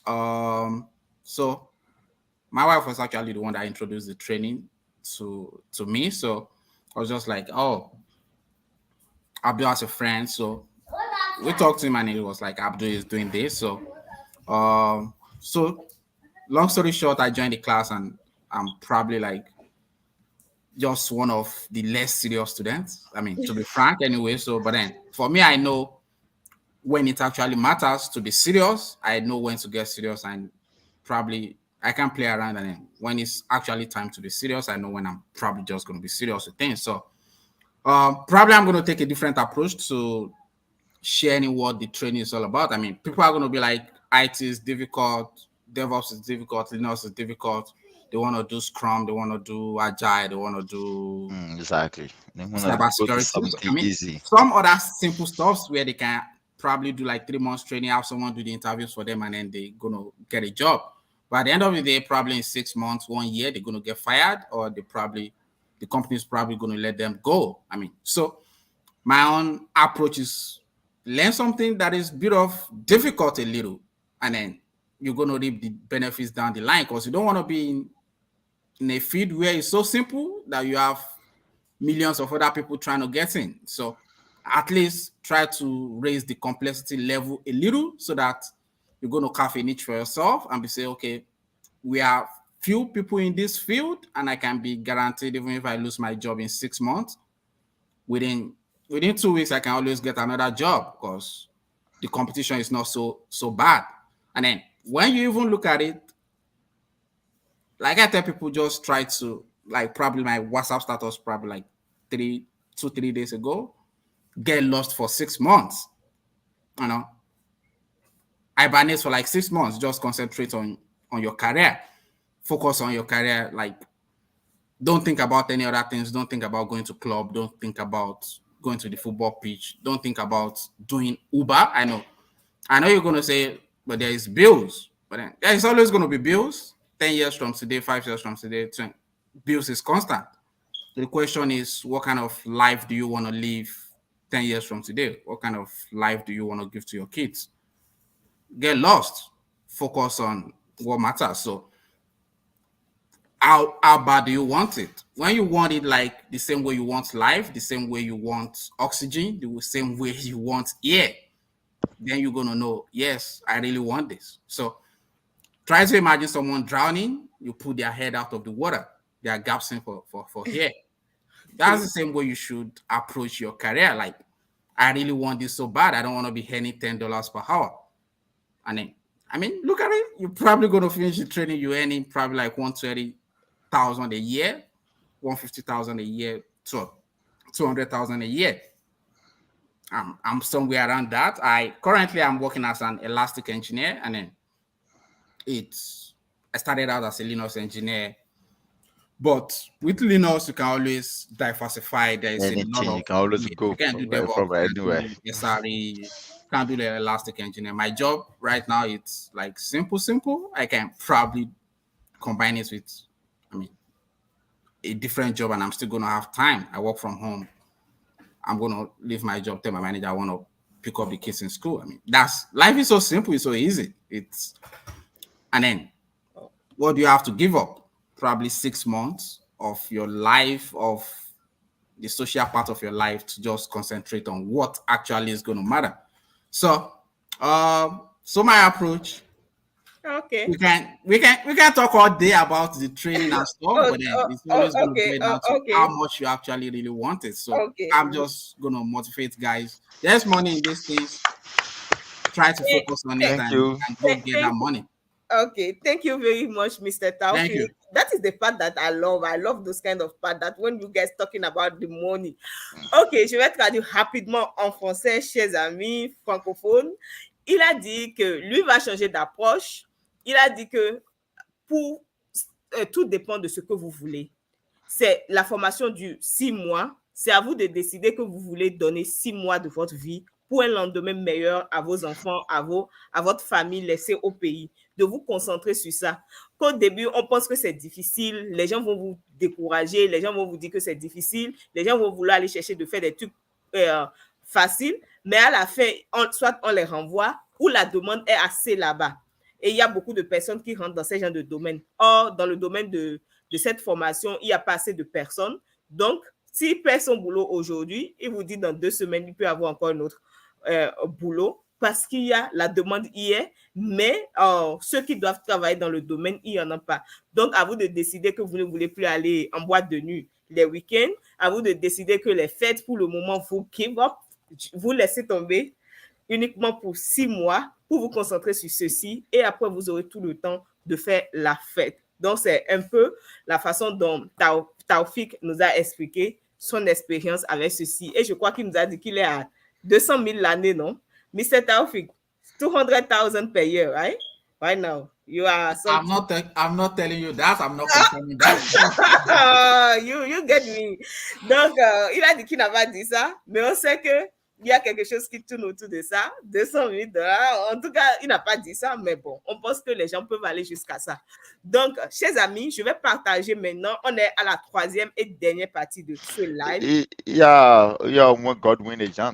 Um so my wife was actually the one that introduced the training to me. So I was just like, oh, Abdul has a friend. So we talked to him and he was like, Abdul is doing this. So long story short, I joined the class and I'm probably like just one of the less serious students. I mean, to be frank anyway. So but then for me, I know when it actually matters to be serious, I know when to get serious and probably I can play around. And then when it's actually time to be serious, I know when I'm probably just going to be serious with things. So probably I'm going to take a different approach to sharing what the training is all about. I mean, people are going to be like, IT is difficult, DevOps is difficult, Linux is difficult. They want to do Scrum, they want to do Agile, they want to do Exactly. They want to go to cybersecurity. So, I something mean, easy. some other simple stuffs where they can probably do like 3 months training, have someone do the interviews for them, and then they're gonna get a job. But at the end of the day, probably in 6 months, 1 year, they're gonna get fired, or the company's probably gonna let them go. I mean, so my own approach is learn something that is bit of difficult a little, and then you're gonna reap the benefits down the line because you don't want to be in a field where it's so simple that you have millions of other people trying to get in. So at least try to raise the complexity level a little so that you're going to carve a niche for yourself and be say, okay, we are few people in this field and I can be guaranteed even if I lose my job in 6 months, within 2 weeks, I can always get another job because the competition is not so bad. And then when you even look at it, like I tell people, just try to like probably my WhatsApp status probably like 3 days ago, get lost for 6 months. You know, hibernate for like 6 months. Just concentrate on your career. Focus on your career. Like, don't think about any other things. Don't think about going to club. Don't think about going to the football pitch. Don't think about doing Uber. I know you're gonna say, but there is bills. But then there is always gonna be bills. 10 years from today, 5 years from today, bills is constant. The question is, what kind of life do you want to live 10 years from today? What kind of life do you want to give to your kids? Get lost. Focus on what matters. So how bad do you want it? When you want it like the same way you want life, the same way you want oxygen, the same way you want air, then you're gonna know, yes, I really want this. So try to imagine someone drowning, you put their head out of the water, they are gasping for air. That's the same way you should approach your career. Like, I really want this so bad, I don't want to be earning $10 per hour. And then, I mean, look at it. You're probably going to finish the training. You're earning probably like 120,000 a year, 150,000 a year, 200,000 a year. I'm somewhere around that. I'm working as an elastic engineer, and then I started out as a Linux engineer. But with Linux, you can always diversify. There is a lot Anything, of you can always you go can do from DevOps, anywhere. you can do SRE, you can do the elastic engineer. My job right now, it's like simple. I can probably combine it with, I mean, a different job, and I'm still gonna have time. I work from home. I'm gonna leave my job, tell my manager I want to pick up the kids in school. I mean, that's life is so simple, it's so easy. And then what do you have to give up? Probably 6 months of your life, of the social part of your life, to just concentrate on what actually is going to matter. So my approach, Okay. we can talk all day about the training and stuff, but then it's always going to Okay. play down to Okay. how much you actually really want it. So Okay. I'm just going to motivate guys. There's money in these things. Try to focus on it Thank you. and go get that money. Okay, thank you very much, Mr. Thank you. Taufik. That is the part that I love. I love those kind of part that when you guys talking about the money. Ok, je vais traduire rapidement en français, chers amis francophones. Il a dit que lui va changer d'approche. Il a dit que tout dépend de ce que vous voulez. C'est la formation du 6 mois. C'est à vous de décider que vous voulez donner 6 mois de votre vie pour un lendemain meilleur à vos enfants, à votre famille laissée au pays. De vous concentrer sur ça. Qu'au début, on pense que c'est difficile. Les gens vont vous décourager. Les gens vont vous dire que c'est difficile. Les gens vont vouloir aller chercher de faire des trucs faciles. Mais à la fin, soit on les renvoie ou la demande est assez là-bas. Et il y a beaucoup de personnes qui rentrent dans ces genres de domaines. Or, dans le domaine de cette formation, il n'y a pas assez de personnes. Donc, s'il perd son boulot aujourd'hui, il vous dit dans 2 semaines, il peut avoir encore un autre boulot parce qu'il y a la demande y est, mais ceux qui doivent travailler dans le domaine, il n'y en a pas. Donc, à vous de décider que vous ne voulez plus aller en boîte de nuit les week-ends, à vous de décider que les fêtes, pour le moment, vous give up, vous laissez tomber uniquement pour 6 mois pour vous concentrer sur ceci et après, vous aurez tout le temps de faire la fête. Donc, c'est un peu la façon dont Taufik nous a expliqué son expérience avec ceci. Et je crois qu'il nous a dit qu'il est à 200 000 l'année, non? Mr. Taufik, 200,000 per year, right? Right now. You are I'm not telling you that. I'm not confirming that. you get me. Donc, il a dit qu'il n'a pas dit ça, mais on sait que il y a quelque chose qui tourne autour de ça, 200 000 $. En tout cas, il n'a pas dit ça, mais bon, on pense que les gens peuvent aller jusqu'à ça. Donc, chers amis, je vais partager maintenant. On est à la 3e et dernière partie de ce live. Il y a au moins Godwin et Jean,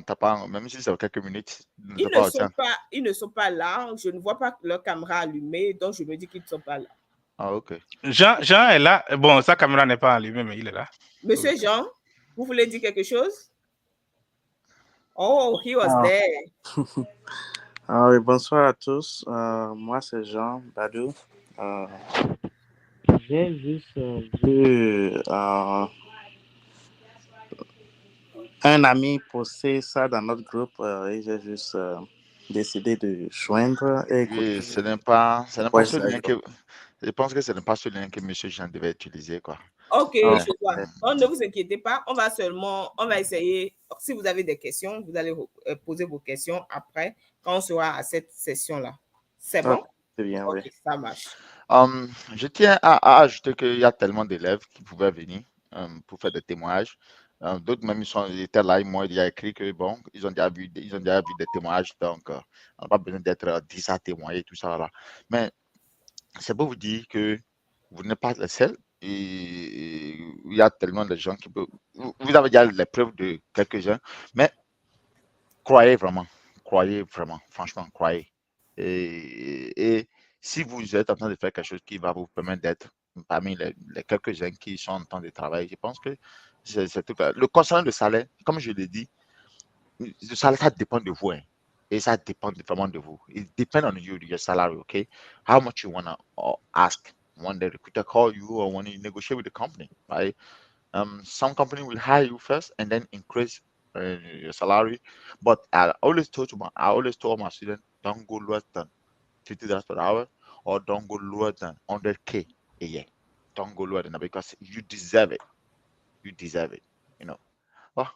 même si c'est quelques minutes. Ils ne sont pas là. Je ne vois pas leur caméra allumée, donc je me dis qu'ils ne sont pas là. Ah, ok. Jean est là. Bon, sa caméra n'est pas allumée, mais il est là. Monsieur Jean, vous voulez dire quelque chose? Oh, he was there. Oui, bonsoir à tous. Moi, c'est Jean Badou. J'ai juste vu un ami poster ça dans notre groupe et j'ai juste décidé de joindre. Oui, ce n'est pas ce lien que... Je pense que ce n'est pas ce lien que M. Jean devait utiliser, quoi. Ok, je vois. Oh, ne vous inquiétez pas, on va essayer. Si vous avez des questions, vous allez poser vos questions après, quand on sera à cette session-là. C'est bon? C'est bien, okay, oui. Ça marche. Je tiens à ajouter qu'il y a tellement d'élèves qui pouvaient venir pour faire des témoignages. D'autres même ils étaient là, moi il a écrit que bon, ils ont déjà vu des témoignages, donc on n'a pas besoin d'être 10 à témoigner, tout ça là. Mais c'est pour vous dire que vous n'êtes pas les seuls. Et il y a tellement de gens qui peuvent. Vous avez déjà les preuves de quelques-uns, mais croyez vraiment, franchement, croyez. Et si vous êtes en train de faire quelque chose qui va vous permettre d'être parmi les quelques-uns qui sont en temps de travail, je pense que c'est tout. Le concernant le salaire, comme je l'ai dit, le salaire, ça dépend de vous. Hein. Et ça dépend vraiment de vous. It depends on you, your salary, okay? How much you want to ask when the recruiter call you or when you negotiate with the company, right? Some company will hire you first and then increase your salary. But I always told my students, don't go less than $50 per hour or don't go lower than 100K a year. Don't go lower than that because you deserve it. You deserve it. You know. Oh,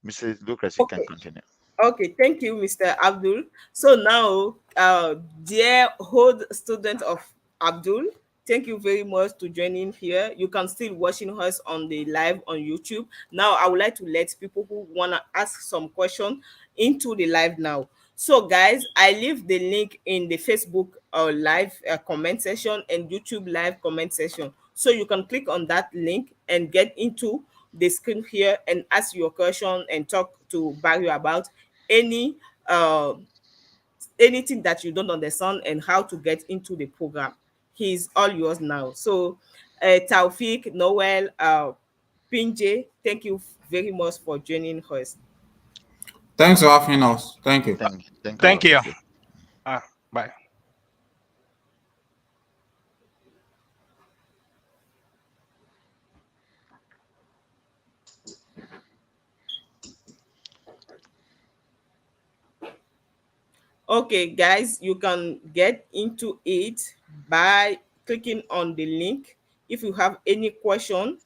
Mr. Lucas, you can Okay. continue. Okay, thank you, Mr. Abdul. So now, dear old student of Abdul, thank you very much to joining here. You can still watching us on the live on YouTube. Now, I would like to let people who wanna ask some question into the live now. So, guys, I leave the link in the Facebook live comment section and YouTube live comment section. So you can click on that link and get into the screen here and ask your question and talk to Barry about any uh, anything that you don't understand and how to get into the program. He's all yours now. So, Taufik, Noel, Pinje, thank you very much for joining us. Thanks for having us. Thank you. Thank you. Thank you. Thank you. Bye. Okay, guys, you can get into it by clicking on the link. If you have any question,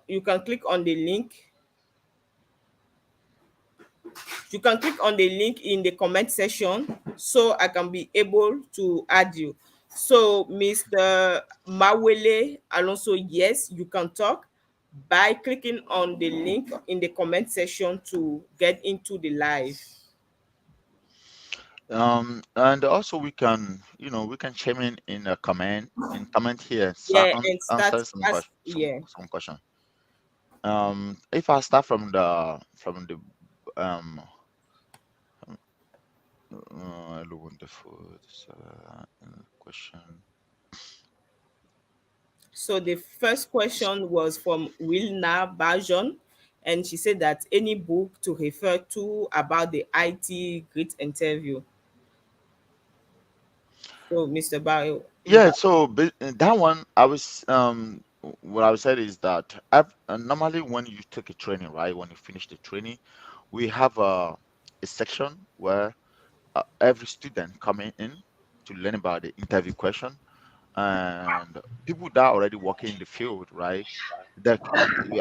you can click on the link. You can click on the link in the comment section so I can be able to add you. So, Mr. Mawele Alonso, yes, you can talk by clicking on the link in the comment section to get into the live. And also we can chime in a comment here. So Yeah, and start answer some as question. yeah. Some question. If I start from the um hello, wonderful question. So the first question was from Wilna Bajon, and she said that any book to refer to about the IT grit interview. So, Mr. Barry, you Yeah, have so that one, what I would say is that normally when you take a training, right, when you finish the training, we have a section where every student coming in to learn about the interview question, and people that are already working in the field, right? That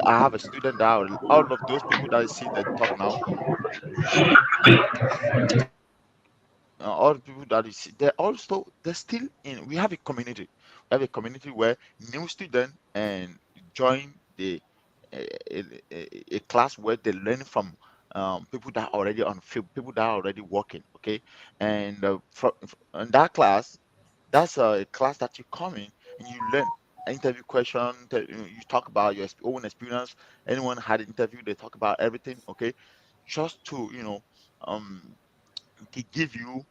I have a student that all of those people that I see that talk now, all the people that you see, they're still in. We have a community. We have a community where new student and join a, a class where they learn from people that are already on field, people that are already working. Okay, and in that class, that's a class that you come in and you learn. Interview question, you talk about your own experience. Anyone had an interview, they talk about everything. Okay, just to to give you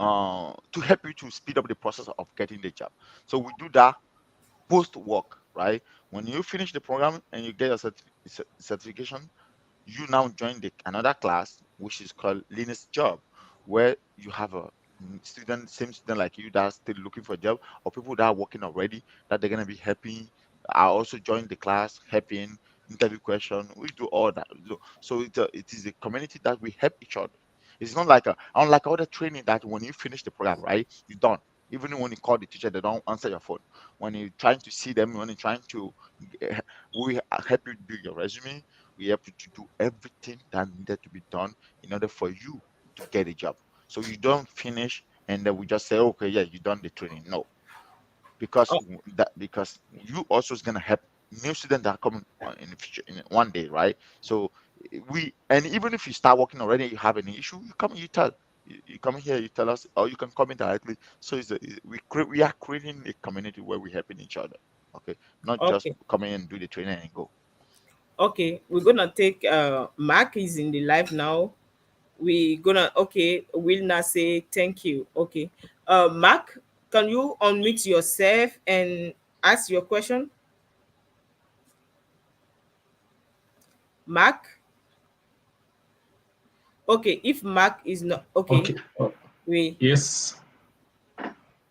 to help you to speed up the process of getting the job. So we do that post work, right? When you finish the program and you get your certification, you now join another class which is called Linux Job, where you have a same student like you that's still looking for a job, or people that are working already that they're gonna be helping. I also join the class, helping interview question. We do all that. So it is a community that we help each other. It's not like unlike other training that when you finish the program, right, you're done. Even when you call the teacher, they don't answer your phone. When you're trying to see them, when you're trying to, eh, we help you do your resume. We help you to do everything that needed to be done in order for you to get a job. So you don't finish and then we just say, okay, yeah, you done the training. No, because oh, because you also is gonna help new students that are coming in the future in one day, right? So and even if you start working already, you have any issue, you come, you tell. You come here, you tell us, or you can comment directly. So we are creating a community where we're helping each other. Okay, not just okay. come in and do the training and go. Okay, we're gonna take Mark is in the live now. We gonna okay, will not say thank you. Okay. Mark, Can you unmute yourself and ask your question, Mark? Okay, if Mark is not okay, Okay. Oh, we yes.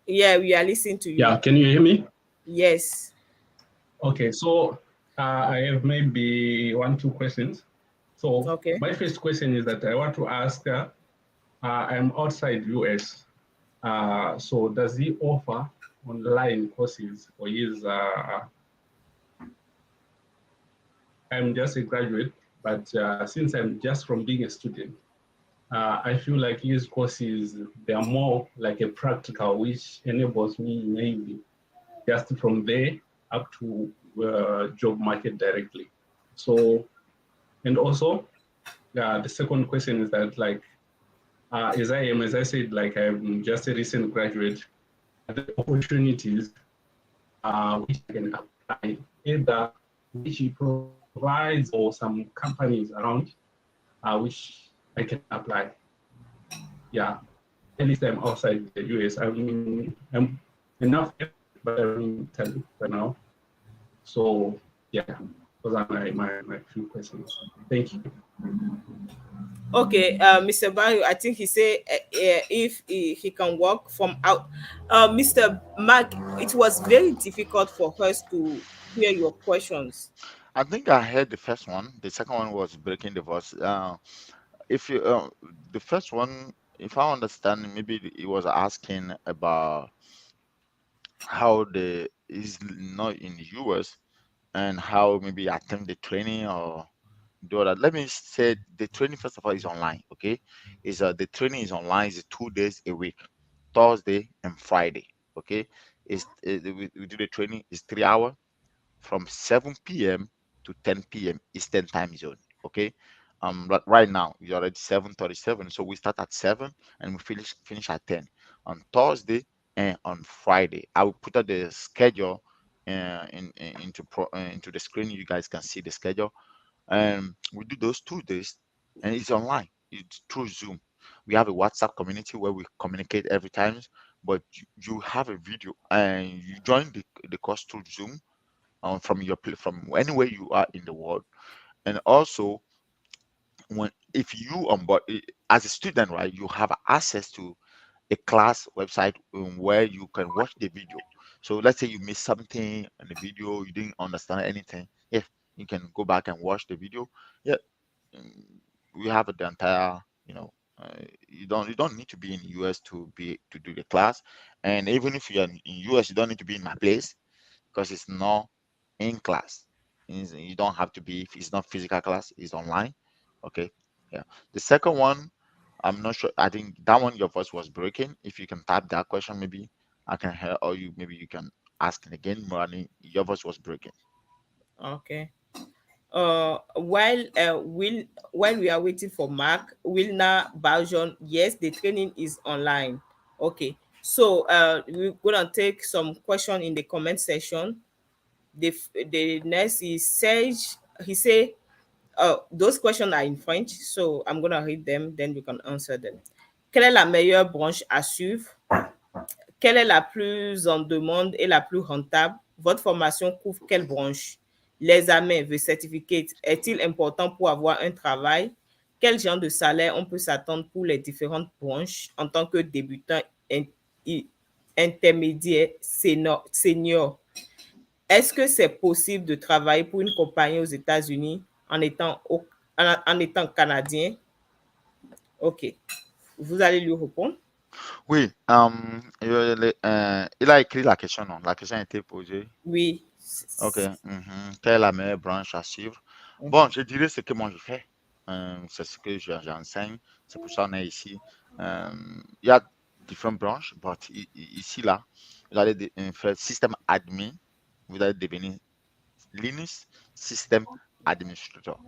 yeah, we are listening to you. Yeah. Can you hear me? Yes. Okay. So I have maybe 1, 2 questions. So Okay. my first question is that I want to ask. I'm outside US. So does he offer online courses, or is I'm just a graduate, but since I'm just from being a student, I feel like his courses, they are more like a practical, which enables me maybe just from there up to job market directly. So, and also the second question is that like, as I said, like I'm just a recent graduate, the opportunities which I can apply, either which he provides or some companies around which I can apply. Yeah, at least I'm outside the US. I'm enough, but I'm in Italy right now. So yeah, those are my few questions. Thank you. Okay, Mr. Barry, I think he said if he can work from out. Mr. Mark, it was very difficult for us to hear your questions. I think I heard the first one. The second one was breaking the voice. If you the first one, if I understand, maybe he was asking about how the is not in the US and how maybe attend the training or do that. Let me say the training first of all is online. Okay, is the training is online. Is 2 days a week, Thursday and Friday. Okay, we do the training is 3 hours from 7 p.m. to 10 p.m. Eastern time zone. Okay. But right now it's already 7:37, so we start at 7 and we finish at 10 on Thursday and on Friday. I will put out the schedule into the screen. You guys can see the schedule, and we do those 2 days, and it's online. It's through Zoom. We have a WhatsApp community where we communicate every time, but you have a video and you join the course through Zoom from from anywhere you are in the world. And also, when if you on board as a student, right, you have access to a class website where you can watch the video. So let's say you missed something in the video, you didn't understand anything. Yeah, you can go back and watch the video. Yeah, mm, we have the entire, you don't need to be in US to do the class. And even if you're in US, you don't need to be in my place because it's not in class. You don't have to be if it's not physical class, it's online. Okay. Yeah. The second one, I'm not sure. I think that one your voice was breaking. If you can type that question, maybe I can hear, or you maybe you can ask it again. Morani, your voice was breaking. Okay. While we are waiting for Mark, Wilna Baljon, yes, the training is online. Okay. So we're gonna take some question in the comment section. The next is Serge. He say those questions are in French, so I'm gonna read them, then you can answer them. Quelle est la meilleure branche à suivre? Quelle est la plus en demande et la plus rentable? Votre formation couvre quelle branche? L'examen, the certificate, est-il important pour avoir un travail? Quel genre de salaire on peut s'attendre pour les différentes branches en tant que débutant intermédiaire senior? Est-ce que c'est possible de travailler pour une compagnie aux États-Unis en étant canadien? OK. Vous allez lui répondre? Oui, il a écrit la question, non? La question a été posée. Oui. Ok. Quelle est la meilleure branche à suivre? Bon, je dirais ce que moi je fais. C'est ce que j'enseigne. C'est pour ça qu'on est ici. Il y a différentes branches, mais ici, là, vous allez faire système admin. Vous allez devenir Linux System Administrator.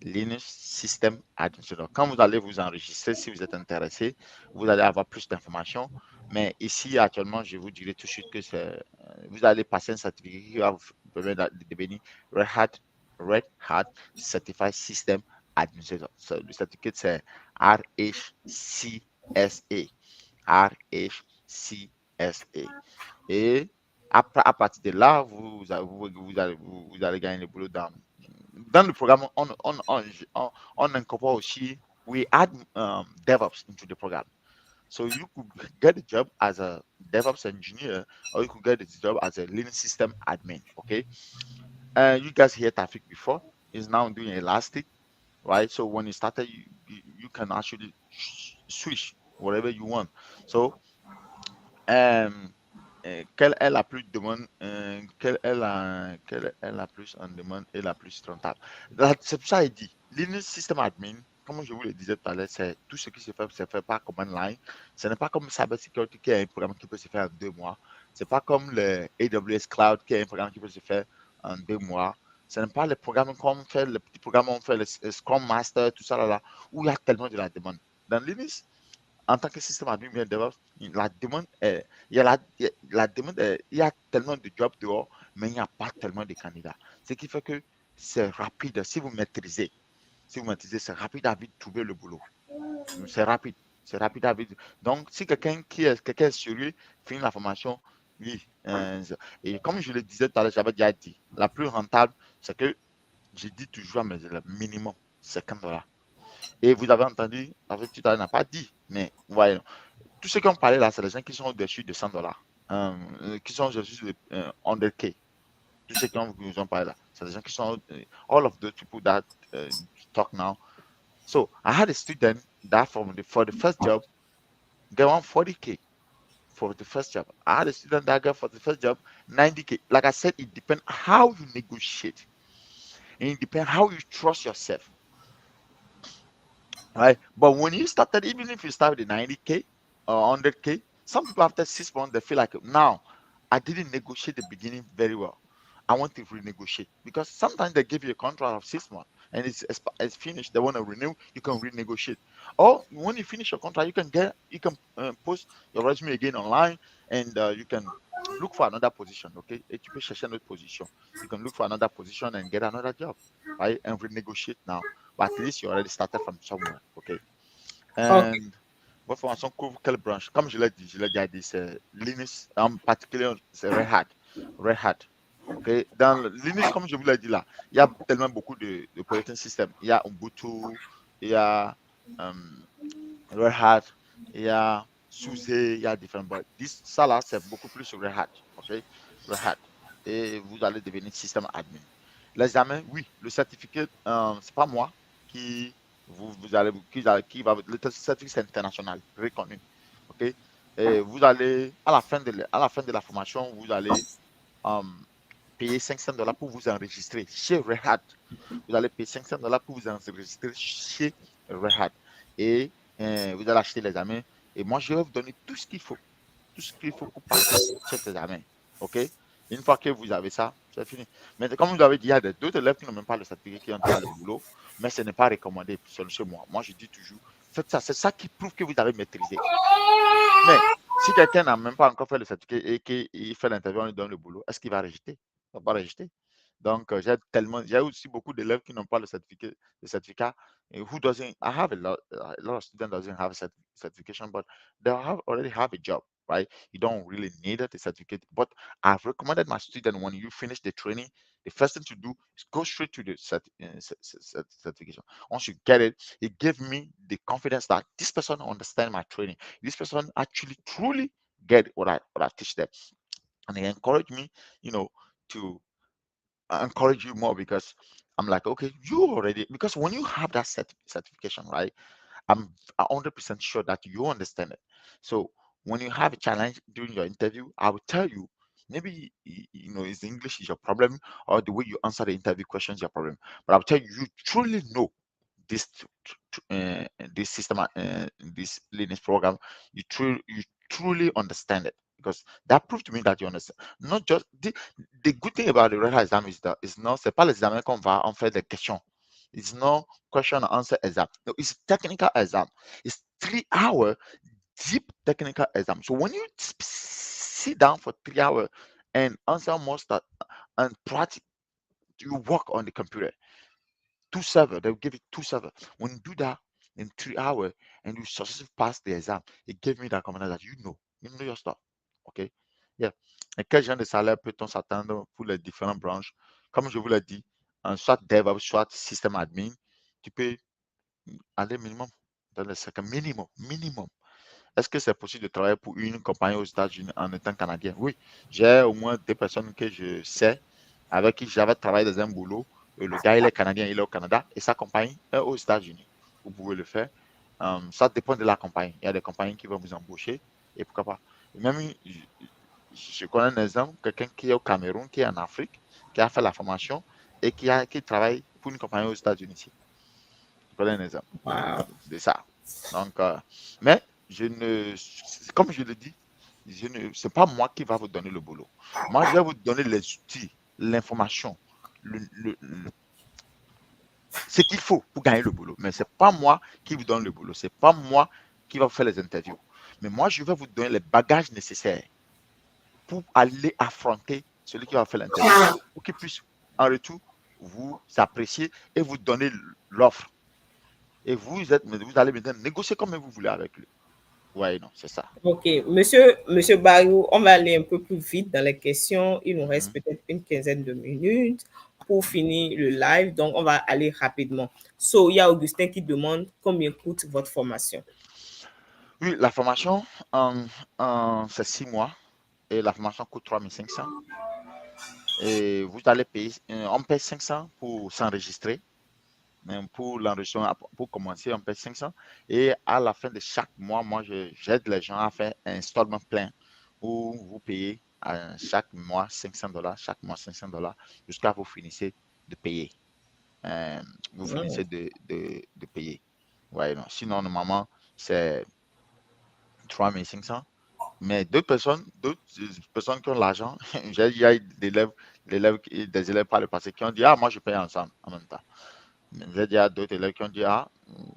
Linux System Administrator. Quand vous allez vous enregistrer, si vous êtes intéressé, vous allez avoir plus d'informations. Mais ici, actuellement, je vous dirai tout de suite que vous allez passer un certificat qui va vous permettre de devenir Red Hat Certified System Administrator. Le certificat, c'est RHCSA. RHCSA. SA. Et à partir de là, vous allez gagner le boulot dans le programme. On incorpore aussi, we add DevOps into the program. So you could get a job as a DevOps engineer, or you could get a job as a Linux system admin. Okay. You guys hear Tafik before. He's now doing Elastic, right? So when you started, you can actually switch whatever you want. So um, quelle est la plus demande, quelle est la plus en demande et la plus rentable? C'est pour ça qu'il dit, Linux System Admin, comme je vous le disais tout à l'heure, c'est tout ce qui se fait par command line. Ce n'est pas comme Cybersecurity qui est un programme qui peut se faire en 2 mois. C'est pas comme le AWS Cloud qui est un programme qui peut se faire en 2 mois. Ce n'est pas les programmes comme on fait, les petits programmes on fait, le Scrum Master, tout ça là, où il y a tellement de la demande. Dans Linux, en tant que système admin bien DevOps, la demande est, la demande il y a tellement de jobs dehors, mais il n'y a pas tellement de candidats. Ce qui fait que c'est rapide. Si vous maîtrisez, c'est rapide à vite trouver le boulot. C'est rapide. C'est rapide à vite. Donc, si quelqu'un est sérieux, finit la formation, oui. Et comme je le disais tout à l'heure, j'avais déjà dit, la plus rentable, c'est que je dis toujours à mes élèves, minimum, c'est $50. Et vous avez entendu, avec tout à l'heure, n'a pas dit, mais voyons, tous ceux qui ont parlé là, c'est les gens qui sont au-dessus de $100, qui sont au-dessus de 100K. Tous ceux qui ont parlé là, c'est les gens qui sont, all of the people that talk now. So I had a student that for the first job, they want 40K for the first job. I had a student that got for the first job 90K. Like I said, it depends how you negotiate. And it depends how you trust yourself. Right? But when you started, even if you start with 90K or 100K, some people after 6 months they feel like now I didn't negotiate the beginning very well. I want to renegotiate because sometimes they give you a contract of 6 months and it's finished. They want to renew. You can renegotiate. Or when you finish your contract, you can post your resume again online and you can look for another position. Okay, et tu peux chercher une autre position. You can look for another position and get another job, right? And renegotiate now. But at least you already started from somewhere. Okay. Okay. And votre formation couvre quelle branche? Comme je l'ai déjà dit, c'est Linux, en particulier, c'est Red Hat. Red Hat. Okay. Dans le Linux, comme je vous l'ai dit là, il y a tellement beaucoup de operating systems. Il y a Ubuntu, il y a Red Hat, il y a SUSE, il y a différents. Ça là, c'est beaucoup plus sur Red Hat. Okay. Red Hat. Et vous allez devenir système admin. L'examen, oui, le certificat, c'est pas moi qui qui va, le certificat c'est international, reconnu. Ok? Et vous allez, à la fin de la formation, vous allez payer $500 pour vous enregistrer chez Red Hat. Vous allez payer $500 pour vous enregistrer chez Red Hat. Et vous allez acheter l'examen. Et moi, je vais vous donner tout ce qu'il faut. Tout ce qu'il faut pour passer cet examen. OK? Une fois que vous avez ça, c'est fini. Mais comme vous avez dit, il y a d'autres élèves qui n'ont même pas le certificat qui ont déjà le boulot, mais ce n'est pas recommandé chez moi. Moi, je dis toujours, faites ça. C'est ça qui prouve que vous avez maîtrisé. Mais si quelqu'un n'a même pas encore fait le certificat et qu'il fait l'interview, on lui donne le boulot, est-ce qu'il va rejeter? Il ne va pas rejeter. Donc, j'ai aussi beaucoup d'élèves qui n'ont pas le certificat. Who doesn't, I have a lot of students doesn't have a certification, but they already have a job, right? You don't really need a certificate. But I've recommended my student when you finish the training, the first thing to do is go straight to the certification. Once you get it, it gives me the confidence that this person understands my training. This person actually truly get what I teach them. And they encourage me, to encourage you more because I'm like, okay, you already, because when you have that certification, right, I'm 100% sure that you understand it. So when you have a challenge during your interview, I will tell you, maybe, is English is your problem or the way you answer the interview questions your problem. But I'll tell you, you truly know this this system, this Linux program. You truly understand it because that proved to me that you understand. Not just the good thing about the Red Hat exam is that it's not, c'est pas l'examen qu'on va en faire des questions. It's no question and answer exam. No, it's technical exam. It's 3 hour deep technical exam. So when you sit down for 3 hours and answer most and practice, you work on the computer. 2 server, they'll give you 2 server. When you do that in 3 hours and you successfully pass the exam, it gave me that confidence that you know your stuff. OK? Yeah. Et quel genre de salaire peut-on s'attendre pour les différentes branches? Comme je vous l'ai dit, soit DevOps, soit système admin, tu peux aller minimum dans le second minimum, minimum. Est-ce que c'est possible de travailler pour une compagnie aux États-Unis en étant canadien? Oui, j'ai au moins deux personnes que je sais avec qui j'avais travaillé dans un boulot. Le gars, il est canadien, il est au Canada et sa compagnie est aux États-Unis. Vous pouvez le faire. Ça dépend de la compagnie. Il y a des compagnies qui vont vous embaucher et pourquoi pas. Même, je connais un exemple, quelqu'un qui est au Cameroun, qui est en Afrique, qui a fait la formation et qui travaille pour une compagnie aux États-Unis ici. Je connais un exemple Wow. de ça. Donc, mais je ne, comme je le dis, c'est pas moi qui va vous donner le boulot. Moi, je vais vous donner les outils, l'information, ce qu'il faut pour gagner le boulot. Mais c'est pas moi qui vous donne le boulot. C'est pas moi qui va vous faire les interviews. Mais moi, je vais vous donner les bagages nécessaires pour aller affronter celui qui va faire l'interview, pour qu'il puisse en retour vous apprécier et vous donner l'offre. Et vous allez maintenant négocier comme vous voulez avec lui. Ouais, non, c'est ça. Ok, monsieur Barou, on va aller un peu plus vite dans les questions. Il nous reste Mhm. peut-être une quinzaine de minutes pour finir le live, donc on va aller rapidement. So, il y a Augustin qui demande combien coûte votre formation. Oui, la formation, c'est 6 mois et la formation coûte 3500. Et vous allez payer, on paye 500 pour s'enregistrer. Pour l'enregistrement, pour commencer, on paye 500. Et à la fin de chaque mois, moi, j'aide les gens à faire un installment plein où vous payez chaque mois $500, chaque mois $500, jusqu'à vous finissez de payer. Vous Oh, finissez de payer. Ouais, non. Sinon, normalement, c'est 3500. Mais d'autres personnes qui ont l'argent, il y a des élèves par le passé qui ont dit, ah, moi, je paye ensemble en même temps. J'ai dit à d'autres élèves qui ont dit, ah,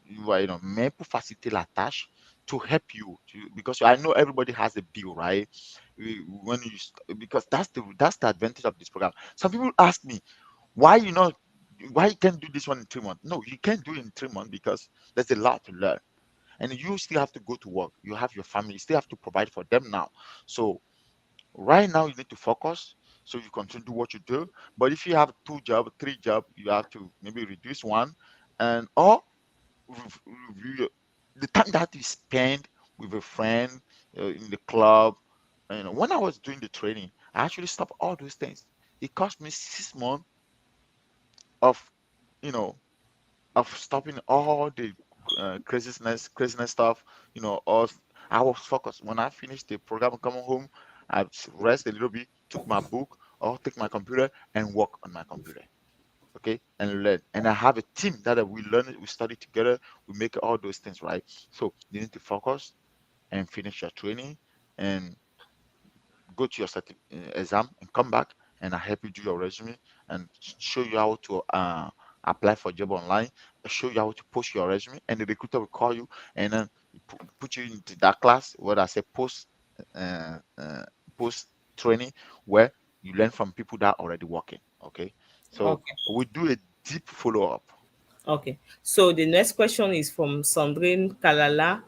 you know, mais pour faciliter la tâche, to help you, because I know everybody has a bill, right? When because that's the advantage of this program. Some people ask me, why why you can't do this one in 3 months? No, you can't do it in 3 months because there's a lot to learn, and you still have to go to work. You have your family, you still have to provide for them now. So right now, you need to focus so you continue to do what you do. But if you have two jobs, three jobs, you have to maybe reduce one, and or review the time that you spend with a friend in the club. When I was doing the training, I actually stopped all those things. It cost me 6 months of, you know, of stopping all the craziness stuff. Or I was focused. When I finished the program, coming home, I rest a little bit, took my book or take my computer and work on my computer. Okay, and learn. And I have a team that we learn it, we study together, we make all those things right. So you need to focus and finish your training and go to your exam and come back and I help you do your resume and show you how to apply for job online, show you how to post your resume, and the recruiter will call you and then put you into that class what I say uh, uh, post training where you learn from people that are already working. Okay, so okay. we do a deep follow up. Okay. So the next question is from Sandrine Kalala.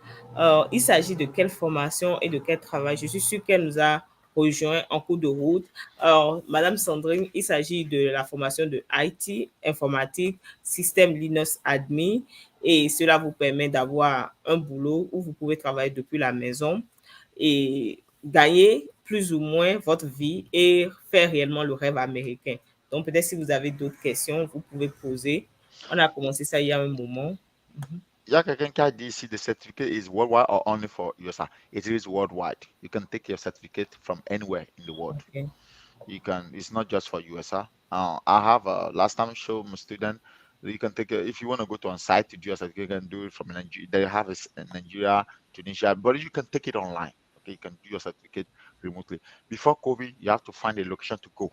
Il s'agit de quelle formation et de quel travail? Je suis sûre qu'elle nous a rejoint en cours de route. Alors, Madame Sandrine, il s'agit de la formation de IT, informatique, système Linux admin, et cela vous permet d'avoir un boulot où vous pouvez travailler depuis la maison et gagner plus ou moins votre vie et faire réellement le rêve américain. Donc, peut-être si vous avez d'autres questions, vous pouvez poser. On a commencé ça il y a un moment. Il y a quelqu'un qui a dit ici the certificate is worldwide or only for USA. It is worldwide. You can take your certificate from anywhere in the world. Okay. You can. It's not just for USA. I have last time show my student that you can take if you want to go to on site to do a certificate, you can do it from Nigeria. They have in Nigeria, Tunisia, but you can take it online. Okay, you can do your certificate remotely. Before COVID, you have to find a location to go.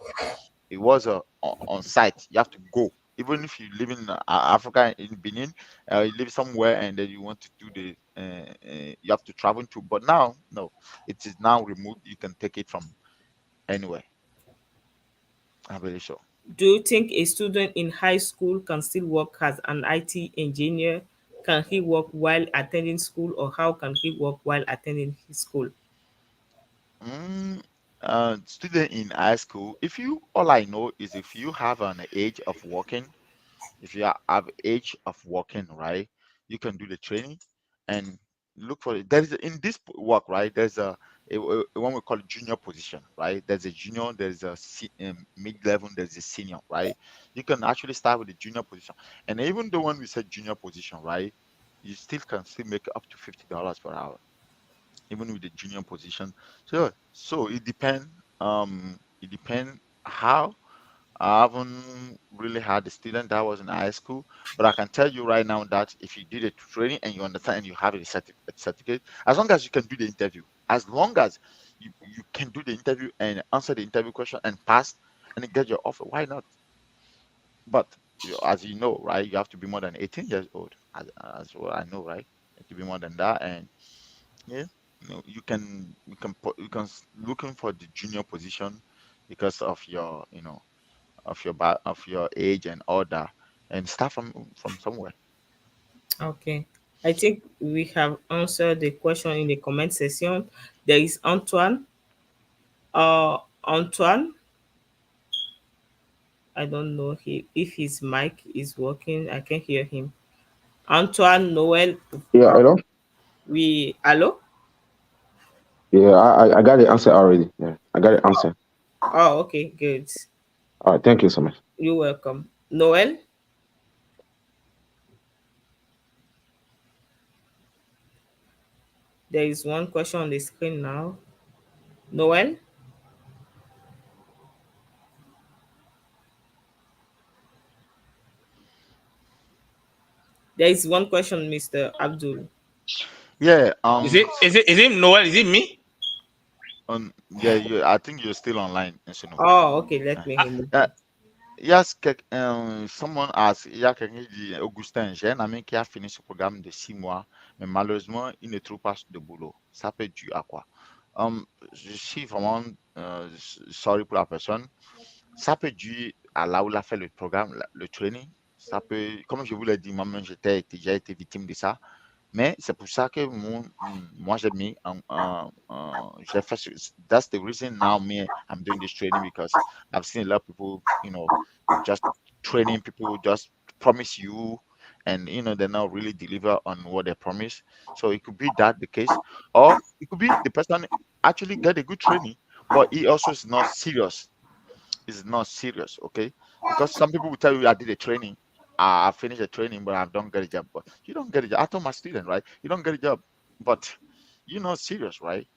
It was on site. You have to go. Even if you live in Africa in Benin, you live somewhere and then you want to do you have to travel to. But now, no, it is now remote. You can take it from anywhere. I believe so. Do you think a student in high school can still work as an IT engineer? Can he work while attending school, or how can he work while attending his school? Student in high school, if you, all I know is if you have an age of working, if you have age of working, right, you can do the training and look for it. There is in this work, right? There's a one we call junior position, right? There's a junior, there's a mid-level, there's a senior, right? You can actually start with the junior position, and even the one we said junior position, right? You still can still make up to $50 per hour, even with the junior position. So it depends. It depends how. I haven't really had a student that was in high school, but I can tell you right now that if you did a training and you understand and you have a certificate, as long as you can do the interview, as long as you can do the interview and answer the interview question and pass and then get your offer, why not? But as you know, right, you have to be more than 18 years old, as well. I know, right? You have to be more than that, and yeah, looking for the junior position because of your, of your age and all that, and start from somewhere. Okay. I think we have answered the question in the comment section. There is Antoine. Antoine, I don't know if his mic is working. I can hear him. Antoine Noel, Yeah, hello. we hello. Yeah, I got the answer already. Yeah, I got the answer. Oh, okay, good. All right, thank you so much. You're welcome. Noel, there is one question on the screen now. Noel, there is one question, Mr. Abdul. Yeah. Is it Noel? Is it me? Yeah. I think you're still online, Nsunu. Oh, okay, let Uh, me remove uh, that. yes, someone asked, il y a quelqu'un qui dit, Augustin, j'ai un ami qui a fini ce programme de 6 mois, mais malheureusement, il ne trouve pas de boulot. Ça peut être dû à quoi? Je suis vraiment sorry pour la personne. Ça peut être dû à là où il a fait le programme, le training. Ça peut, comme je vous l'ai dit, moi-même, j'ai été victime de ça. Mais c'est pour ça que moi, j'ai mis, j'ai fait, that's the reason now me, I'm doing this training because I've seen a lot of people, just training people just promise you and, they not really deliver on what they promise. So it could be that the case, or it could be the person actually get a good training, but he also is not serious. Is not serious, okay? Because some people will tell you, I did a training, I finished the training, but I don't get a job. But you don't get a job. I told my student, right? You don't get a job, but you're not serious, right?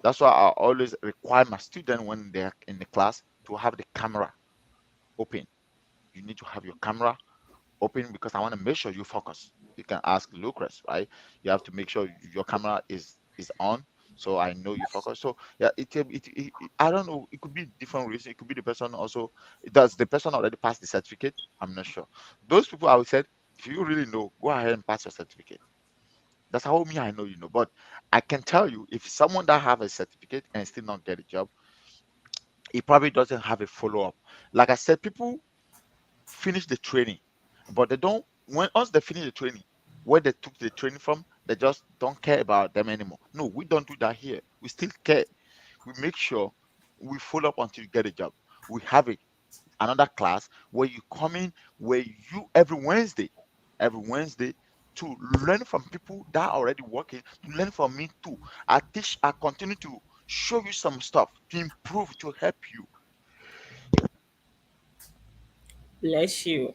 That's why I always require my student when they're in the class to have the camera open. You need to have your camera open because I want to make sure you focus. You can ask Lucas, right? You have to make sure your camera is on, so I know you focus. So yeah, I don't know. It could be different reason. It could be the person also. Does the person already pass the certificate? I'm not sure. Those people I would say, if you really know, go ahead and pass your certificate. That's how me I know you know. But I can tell you, if someone that have a certificate and still not get a job, he probably doesn't have a follow up. Like I said, people finish the training, but they don't. When once they finish the training, where they took the training from, they just don't care about them anymore. No, we don't do that here. We still care. We make sure we follow up until you get a job. We have another class where you come in, where you every Wednesday, to learn from people that are already working, to learn from me too. I continue to show you some stuff to improve, to help you. Bless you.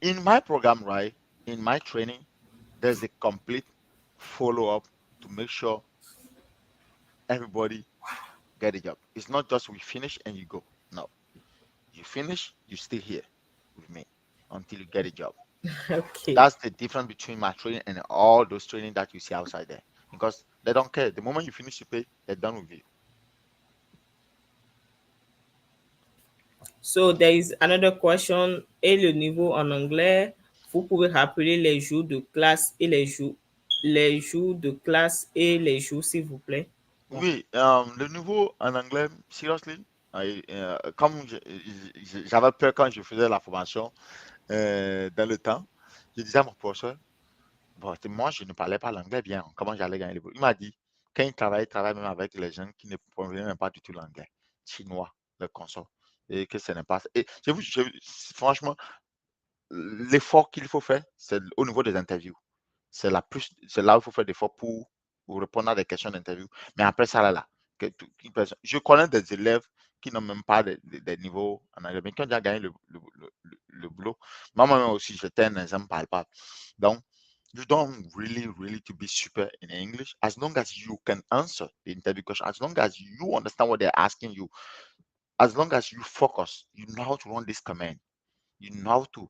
In my program, right, in my training, there's a complete follow-up to make sure everybody get a job. It's not just we finish and you go. No, you finish, you stay here with me until you get a job. Okay. That's the difference between my training and all those training that you see outside there, because they don't care. The moment you finish the pay, they're done with you. So there is another question. Et le niveau en anglais, vous pouvez rappeler les jours de classe et les jours de classe et les jours, s'il vous plaît. Oui, le nouveau en anglais, seriously, comme j'avais peur quand je faisais la formation dans le temps, je disais à mon professeur, bon, moi je ne parlais pas l'anglais bien, comment j'allais gagner le boulot. Il m'a dit, Quand il travaille même avec les gens qui ne comprennent même pas du tout l'anglais, chinois, le consorts, et que ce n'est pas. Et franchement, l'effort qu'il faut faire, c'est au niveau des interviews. C'est là où il faut faire des efforts pour répondre à des questions d'interview. Mais après ça, je connais des élèves qui n'ont même pas des niveaux en anglais, mais qui ont déjà gagné le boulot. Moi-même aussi, j'étais un exemple palpable. Donc, you don't really to be super in English as long as you can answer the interview question, as long as you understand what they're asking you, as long as you focus, you know how to run this command, you know how to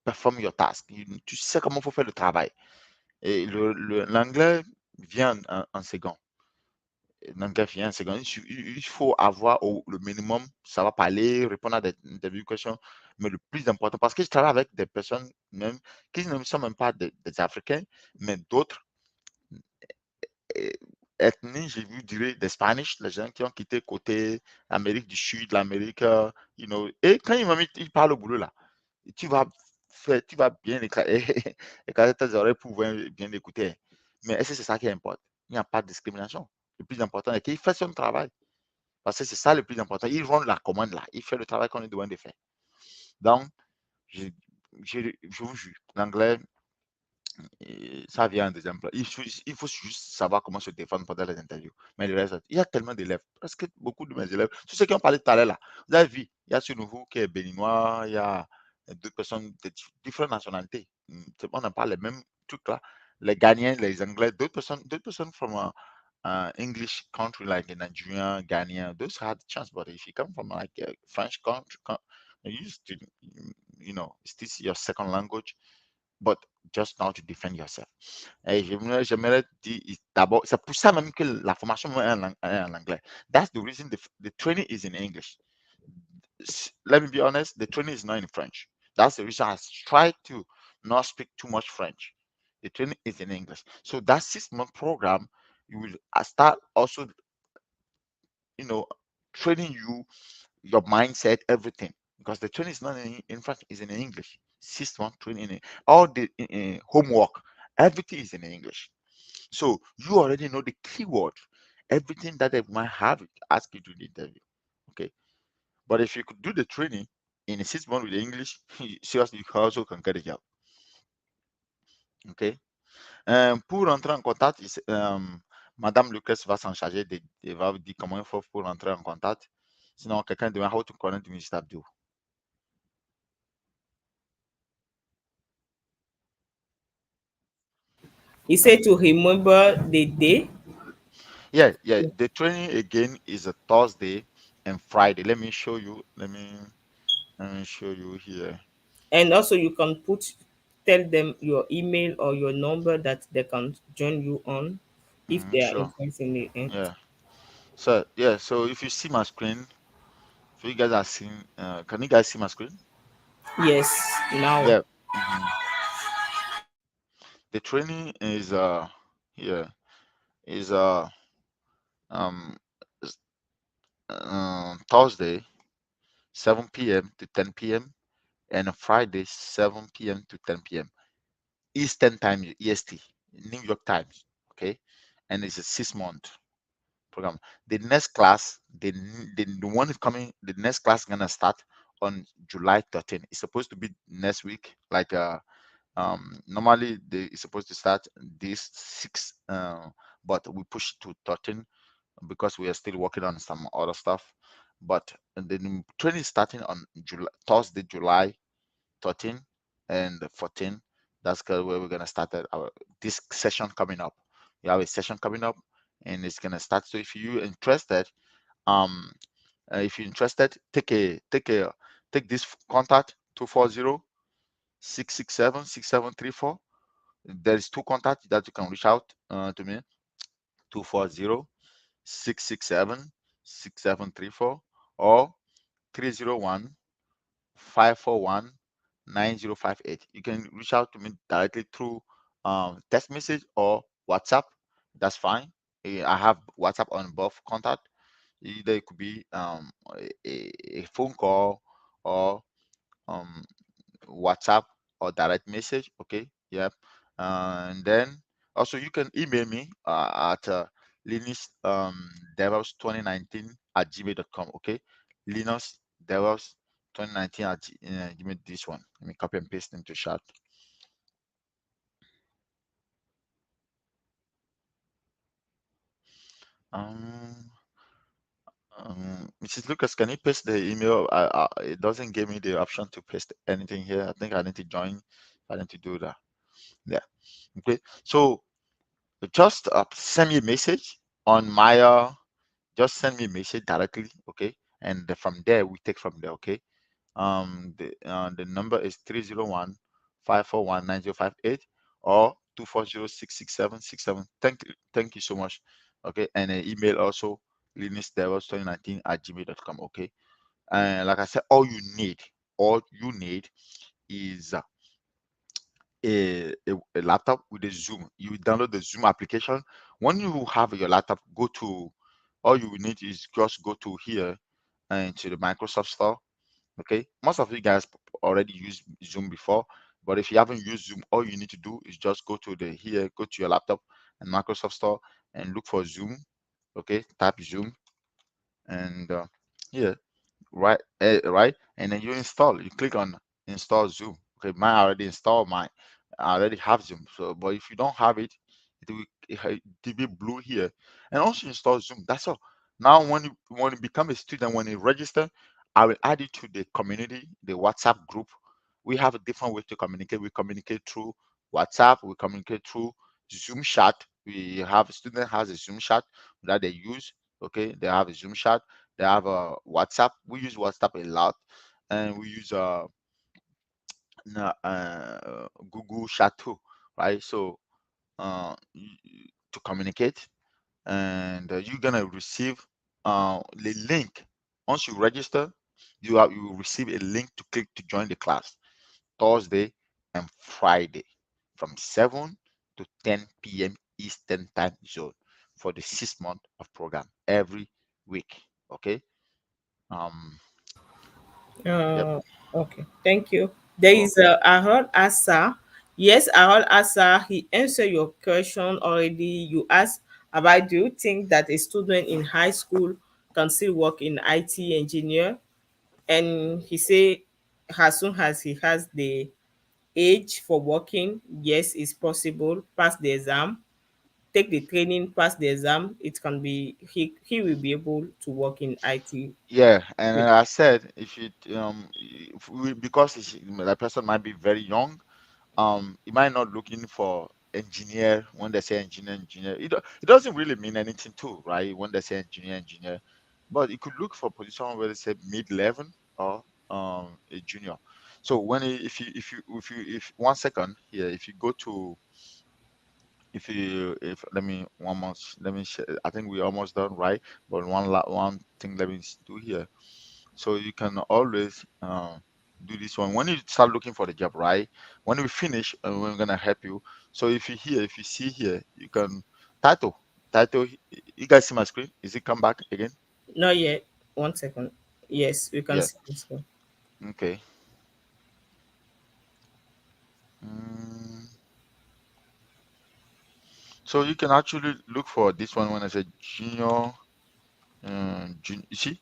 perform your task, tu sais comment il faut faire le travail. Et l'anglais vient en second. L'anglais vient en second. Il faut avoir le minimum, ça va parler, répondre à des interviews, questions, mais le plus important, parce que je travaille avec des personnes même qui ne sont même pas des Africains, mais d'autres ethnies, j'ai vu dire des Spanish, les gens qui ont quitté côté Amérique du Sud, l'Amérique, et quand ils parlent au boulot là, tu vas tu vas bien éclater tes oreilles pour bien écouter. Mais est-ce que c'est ça qui importe? Il n'y a pas de discrimination. Le plus important est qu'il fait son travail. Parce que c'est ça le plus important. Il rend la commande là. Il fait le travail qu'on est demandé de faire. Donc, je, je vous jure, l'anglais, ça vient en deuxième plan. Il faut juste savoir comment se défendre pendant les interviews. Mais le reste, il y a tellement d'élèves. Parce que beaucoup de mes élèves, tous ceux qui ont parlé tout à l'heure là, vous avez vu, il y a ce nouveau qui est béninois, il y a d'autres personnes de différentes nationalités. On n'a pas les mêmes trucs là. Les Ghanéens, les Anglais, d'autres personnes from English country like Nigeria, Ghanaian, those had the chance. But if you come from like a French country, you still, it's still your second language, but just now to defend yourself. Et j'aimerais dire d'abord, c'est pour ça même que la formation est en anglais. That's the reason the training is in English. Let me be honest, the training is not in French. That's the reason I try to not speak too much French. The training is in English. So that 6 month program, you will start also, you know, training your mindset, everything. Because the training is not in French, it's in English. 6 month training, all the homework, everything is in English. So you already know the keyword, everything that they might have ask you to the interview. Okay. But if you could do the training in a 6 month with English, seriously, you also can get a job. Okay. Pour rentrer en contact, Madame Lucas va s'en charger, va vous dire comment il faut pour rentrer en contact. Sinon, quelqu'un demande how to connect with Mr. Abdul. He said to remember the day. Yeah. The training again is a Thursday and Friday. Let me show you. Let me show you here. And also you can tell them your email or your number that they can join you on if they are Sure. interested in it. Yeah. So yeah. So if you see my screen, so you guys are seeing. Can you guys see my screen? Yes, now. Yeah. mhm. The training is here is um s- Thursday 7 p.m. to 10 p.m. and a Friday 7 p.m. to 10 p.m. Eastern time, EST, New York times. Okay, and it's a 6 month program. The next class, the one is coming. The next class is gonna start on July 13th. It's supposed to be next week. Like normally it's supposed to start this 6, but we push to 13 because we are still working on some other stuff. But the training is starting on Thursday, July 13 and 14. That's where we're gonna start our this session coming up. We have a session coming up, and it's gonna start. So if you're interested, um, take this contact 240-667-6734. There is two contacts that you can reach out to me 240-667-6734 or 301-541-9058. You can reach out to me directly through text message or WhatsApp. That's fine. I have WhatsApp on both contact. Either it could be a phone call or um, WhatsApp or direct message. Okay. Yep. And then also you can email me at Linus DevOps 2019 at gmail.com. Okay, Linus DevOps 2019 at gmail. This one. Let me copy and paste into chat. Um, Mrs. Lucas, can you paste the email? It doesn't give me the option to paste anything here. I think I need to join. I need to do that. Yeah. Okay. So just send me a message on my just send me a message directly. Okay. And from there we take from there. Okay. The number is 301-541-9058 or 240-667-67. Thank you so much. Okay. And an email also, linusdevils2019 at gmail.com. Okay. And like I said, all you need is a laptop with a Zoom. You download the Zoom application. When you have your laptop, all you will need is just go to here and to the Microsoft Store. Okay, most of you guys already used Zoom before, but if you haven't used Zoom, all you need to do is just go to go to your laptop and Microsoft Store and look for Zoom. Okay, type Zoom and here, right, and then you install. You click on install Zoom. Okay, mine already installed mine. I already have Zoom. So, but if you don't have it, it will be blue here, and also install Zoom. That's all. Now, when you become a student, when you register, I will add you to the community, the WhatsApp group. We have a different way to communicate. We communicate through WhatsApp. We communicate through Zoom chat. We have a student has a Zoom chat that they use. Okay, they have a Zoom chat. They have a WhatsApp. We use WhatsApp a lot, and we use Google Chat too, right? So to communicate, and you're gonna receive the link once you register. You will receive a link to click to join the class Thursday and Friday from 7 to 10 p.m. Eastern Time Zone for the 6 month of program every week. Okay. Um. Yep. Okay, thank you. There is Welcome. Aaron Asa. Yes, Aaron Asa, he answered your question already. You asked about, do you think that a student in high school can still work in IT engineer? And he said, as soon as he has the age for working, yes, it's possible. Pass the exam, take the training, pass the exam. It can be he will be able to work in IT. Yeah, and I said if you if we, because the person might be very young, it might not looking for engineer. When they say engineer, it doesn't really mean anything too, right? When they say engineer, but it could look for position where they say mid-level or a junior. So if 1 second here, if you go to if let me one more let me I think we're almost done, right? But one thing let me do here. So you can always do this one when you start looking for the job, right? When we finish, we're gonna help you. So if you see here, you can title. You guys see my screen? Is it come back again? Not yet. 1 second. Yes, we can Yeah. see this one. Okay. Mm, so you can actually look for this one when I say junior. You see,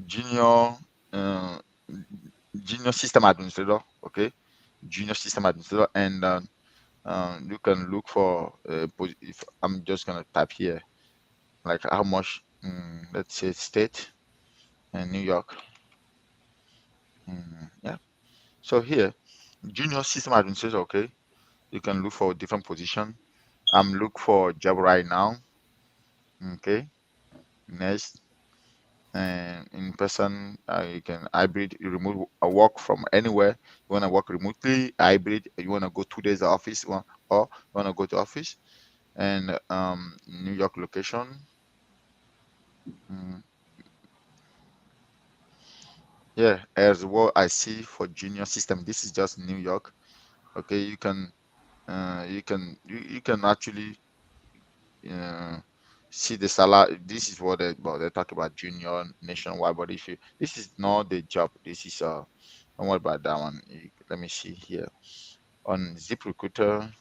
junior, uh, junior system administrator. Okay, junior system administrator, and you can look for if I'm just gonna type here like how much, let's say state and New York. Yeah, so here junior system administrator. Okay, you can look for different position. I'm look for job right now. Okay, next, and in person, you can hybrid, you remove work from anywhere. You want to work remotely, hybrid, you want to go 2 days office, or you want to go to office, and New York location. Mm, yeah, as what I see for junior system, this is just New York. Okay, you can actually uh, see the salary. This is what they talk about junior nationwide. But if you this is not the job. This is don't worry about that one. Let me see here on ZipRecruiter.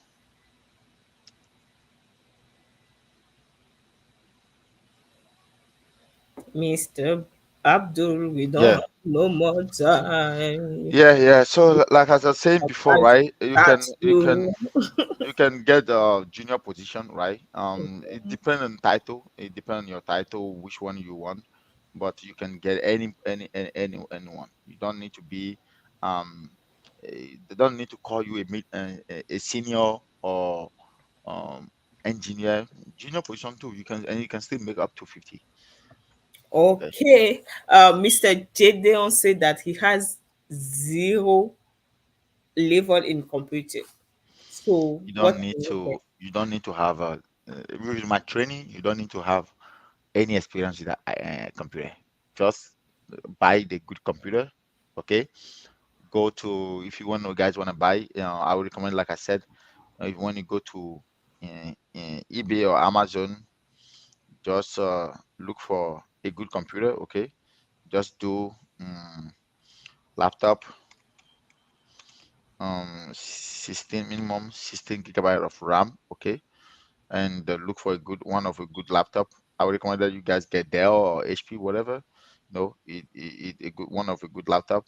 Mr. Abdul, we don't Yeah, have no more time. yeah. So like as I was saying before, Thanks right? You that can you you. can you can get a junior position, right? It depends on title. It depends on your title, which one you want. But you can get anyone. You don't need to be they don't need to call you a senior or um engineer. Junior position too. You can and you can still make up to 50. Okay. Okay. Mr. Jadeon said that he has zero level in computing. So You what don't need can you say? to have a with my training. You don't need to have any experience with a computer. Just buy the good computer. Okay. Go to if you want to guys want to buy. I would recommend, like I said, if you want to go to eBay or Amazon, just look for a good computer. Okay. Just do laptop 16 minimum 16 gigabyte of RAM. Okay, and look for a good one of a good laptop. I would recommend that you guys get Dell or HP, whatever. No, a good one of a good laptop.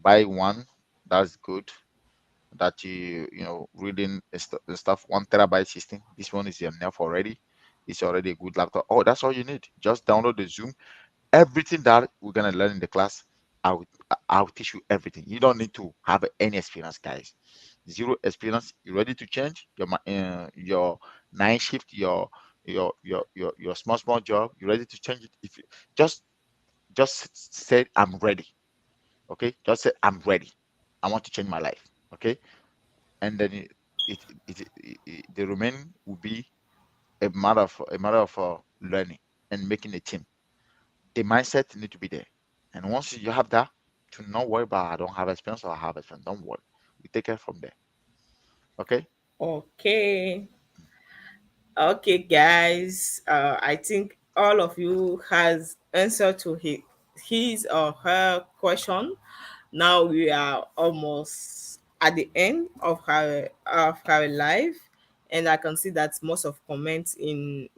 Buy one that's good that reading stuff 1 terabyte system. This one is enough already. It's already a good laptop. Oh, that's all you need. Just download the Zoom. Everything that we're gonna learn in the class, I'll teach you everything. You don't need to have any experience, guys. Zero experience. You ready to change your night shift, your small job? You ready to change it? If you just say I'm ready, okay? Just say I'm ready. I want to change my life, okay? And then the remaining will be a matter of learning and making a team. The mindset need to be there. And once you have that, to not worry about I don't have experience or I have experience. Don't worry. We take it from there. Okay? Okay. Okay, guys. I think all of you has answered to his or her question. Now we are almost at the end of her life, and I can see that most of question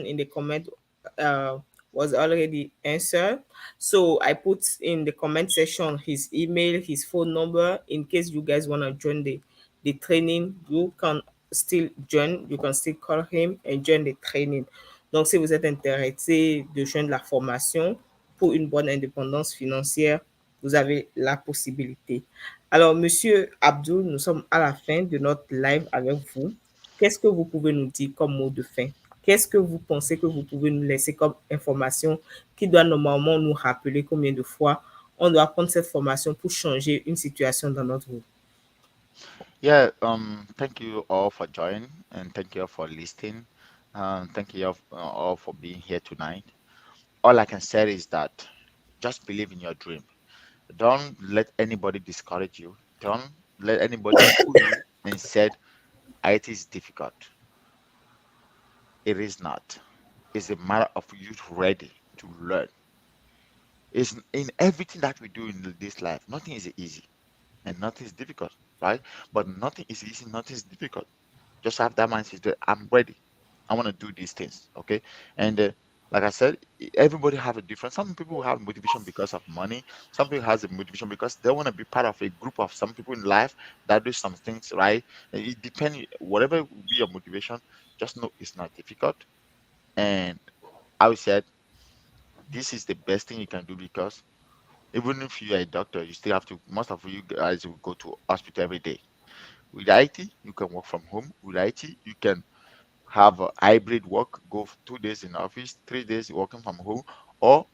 in the comment uh, was already answered. So I put in the comment section his email, his phone number. In case you guys want to join the training, you can still join. You can still call him and join the training. Donc, si vous êtes intéressé de joindre la formation pour une bonne indépendance financière, vous avez la possibilité. Alors, Monsieur Abdul, nous sommes à la fin de notre live avec vous. Qu'est-ce que vous pouvez nous dire comme mot de fin? Qu'est-ce que vous pensez que vous pouvez nous laisser comme information qui doit normalement nous rappeler combien de fois on doit prendre cette formation pour changer une situation dans notre vie? Yeah, thank you all for joining and thank you all for listening. Thank you all for being here tonight. All I can say is that just believe in your dream. Don't let anybody discourage you. Don't let anybody fool you and said it is difficult. It is not. It's a matter of you ready to learn. It's in everything that we do in this life. Nothing is easy and nothing is difficult, right? But nothing is easy, nothing is difficult. Just have that mindset that I'm ready. I want to do these things, okay? And like I said, everybody have a different. Some people have motivation because of money. Some people has a motivation because they want to be part of a group of some people in life that do some things, right? It depends. Whatever will be your motivation, just know it's not difficult. And I would say this is the best thing you can do because even if you're a doctor, you still have to. Most of you guys will go to hospital every day. With IT, you can work from home. With IT, you can have a hybrid work, go 2 days in office, 3 days working from home, or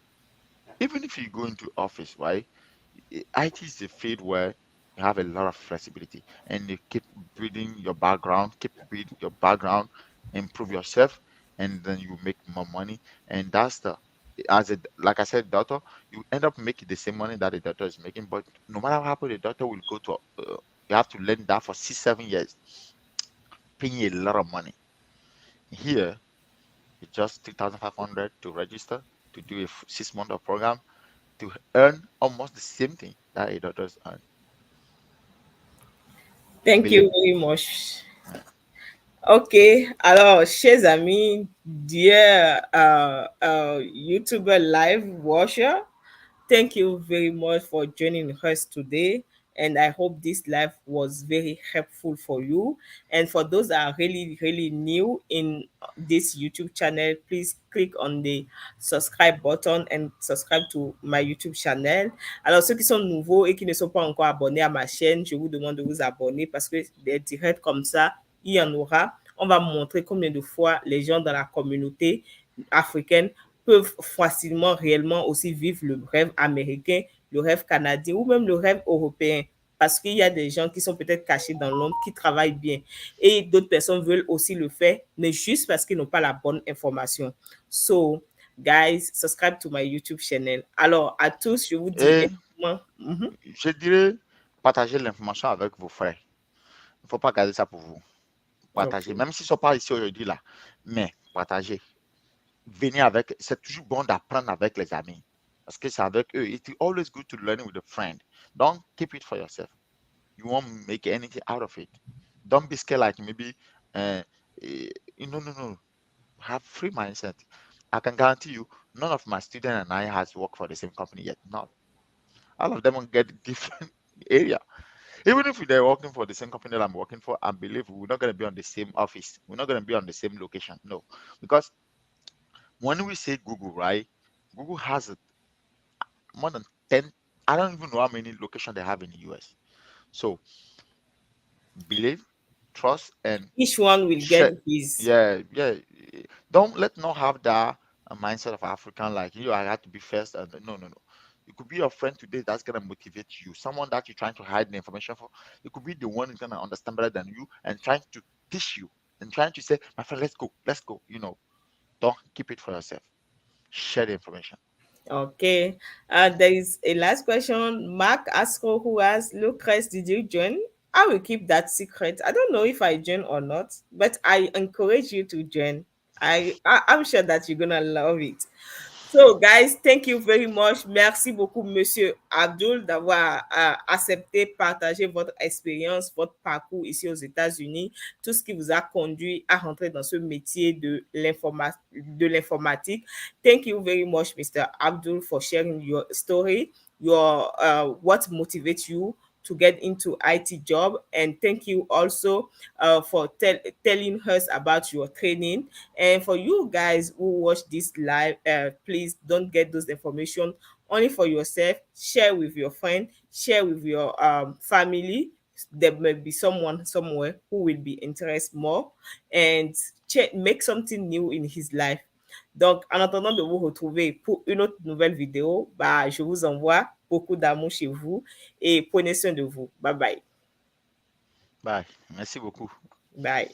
even if you go into office, right? IT is a field where you have a lot of flexibility and you keep building your background, keep building your background, improve yourself, and then you make more money. And that's the as a like I said, doctor, you end up making the same money that the doctor is making, but no matter how happy the doctor will go to, you have to learn that for 6, 7 years, paying a lot of money. Here, it's just 3,500 to register to do a 6 month of program to earn almost the same thing that a doctor's earn. Thank Believe you me. very much. Yeah. Ok, alors, chers amis, dear YouTuber live watcher, thank you very much for joining us today. And I hope this live was very helpful for you. And for those that are really, really new in this YouTube channel, please click on the subscribe button and subscribe to my YouTube channel. Alors, ceux qui sont nouveaux et qui ne sont pas encore abonnés à ma chaîne, je vous demande de vous abonner parce que des directs comme ça, il y en aura. On va montrer combien de fois les gens dans la communauté africaine peuvent facilement, réellement aussi vivre le rêve américain, le rêve canadien ou même le rêve européen. Parce qu'il y a des gens qui sont peut-être cachés dans l'ombre, qui travaillent bien. Et d'autres personnes veulent aussi le faire, mais juste parce qu'ils n'ont pas la bonne information. So, guys, subscribe to my YouTube channel. Alors, à tous, je vous dis... Et je dirais, partagez l'information avec vos frères. Il ne faut pas garder ça pour vous. Partagez, même s'ils ne sont pas ici aujourd'hui là, mais partagez. Venez avec, c'est toujours bon d'apprendre avec les amis. Parce que c'est avec eux. It's always good to learn with a friend. Don't keep it for yourself. You won't make anything out of it. Don't be scared like maybe, no. Have free mindset. I can guarantee you, none of my students and I has worked for the same company yet. Not. All of them will get different area. Even if they're working for the same company that I'm working for, I believe we're not going to be on the same office. We're not going to be on the same location. No. Because when we say Google, right? Google has more than 10, I don't even know how many locations they have in the US. So believe, trust, and each one will share. get his... Yeah. Don't not have that mindset of African like I have to be first. And no. It could be your friend today that's gonna motivate you. Someone that you're trying to hide the information for. It could be the one who's gonna understand better than you and trying to teach you and trying to say, my friend, let's go. Don't keep it for yourself. Share the information. Okay. There is a last question. Mark Asco who asks, Lucas, did you join? I will keep that secret. I don't know if I join or not, but I encourage you to join. I'm sure that you're gonna love it. So, guys, thank you very much. Merci beaucoup, Monsieur Abdul, d'avoir accepté partager votre expérience, votre parcours ici aux États-Unis, tout ce qui vous a conduit à rentrer dans ce métier de l'informatique. Thank you very much, Mr. Abdul, for sharing your story, your what motivates you to get into IT job, and thank you also for telling us about your training. And for you guys who watch this live, please don't get those information only for yourself. Share with your friend, share with your family. There may be someone somewhere who will be interested more and make something new in his life. Donc, en attendant de vous retrouver pour une autre nouvelle vidéo, je vous envoie beaucoup d'amour chez vous et prenez soin de vous. Bye bye. Bye. Merci beaucoup. Bye.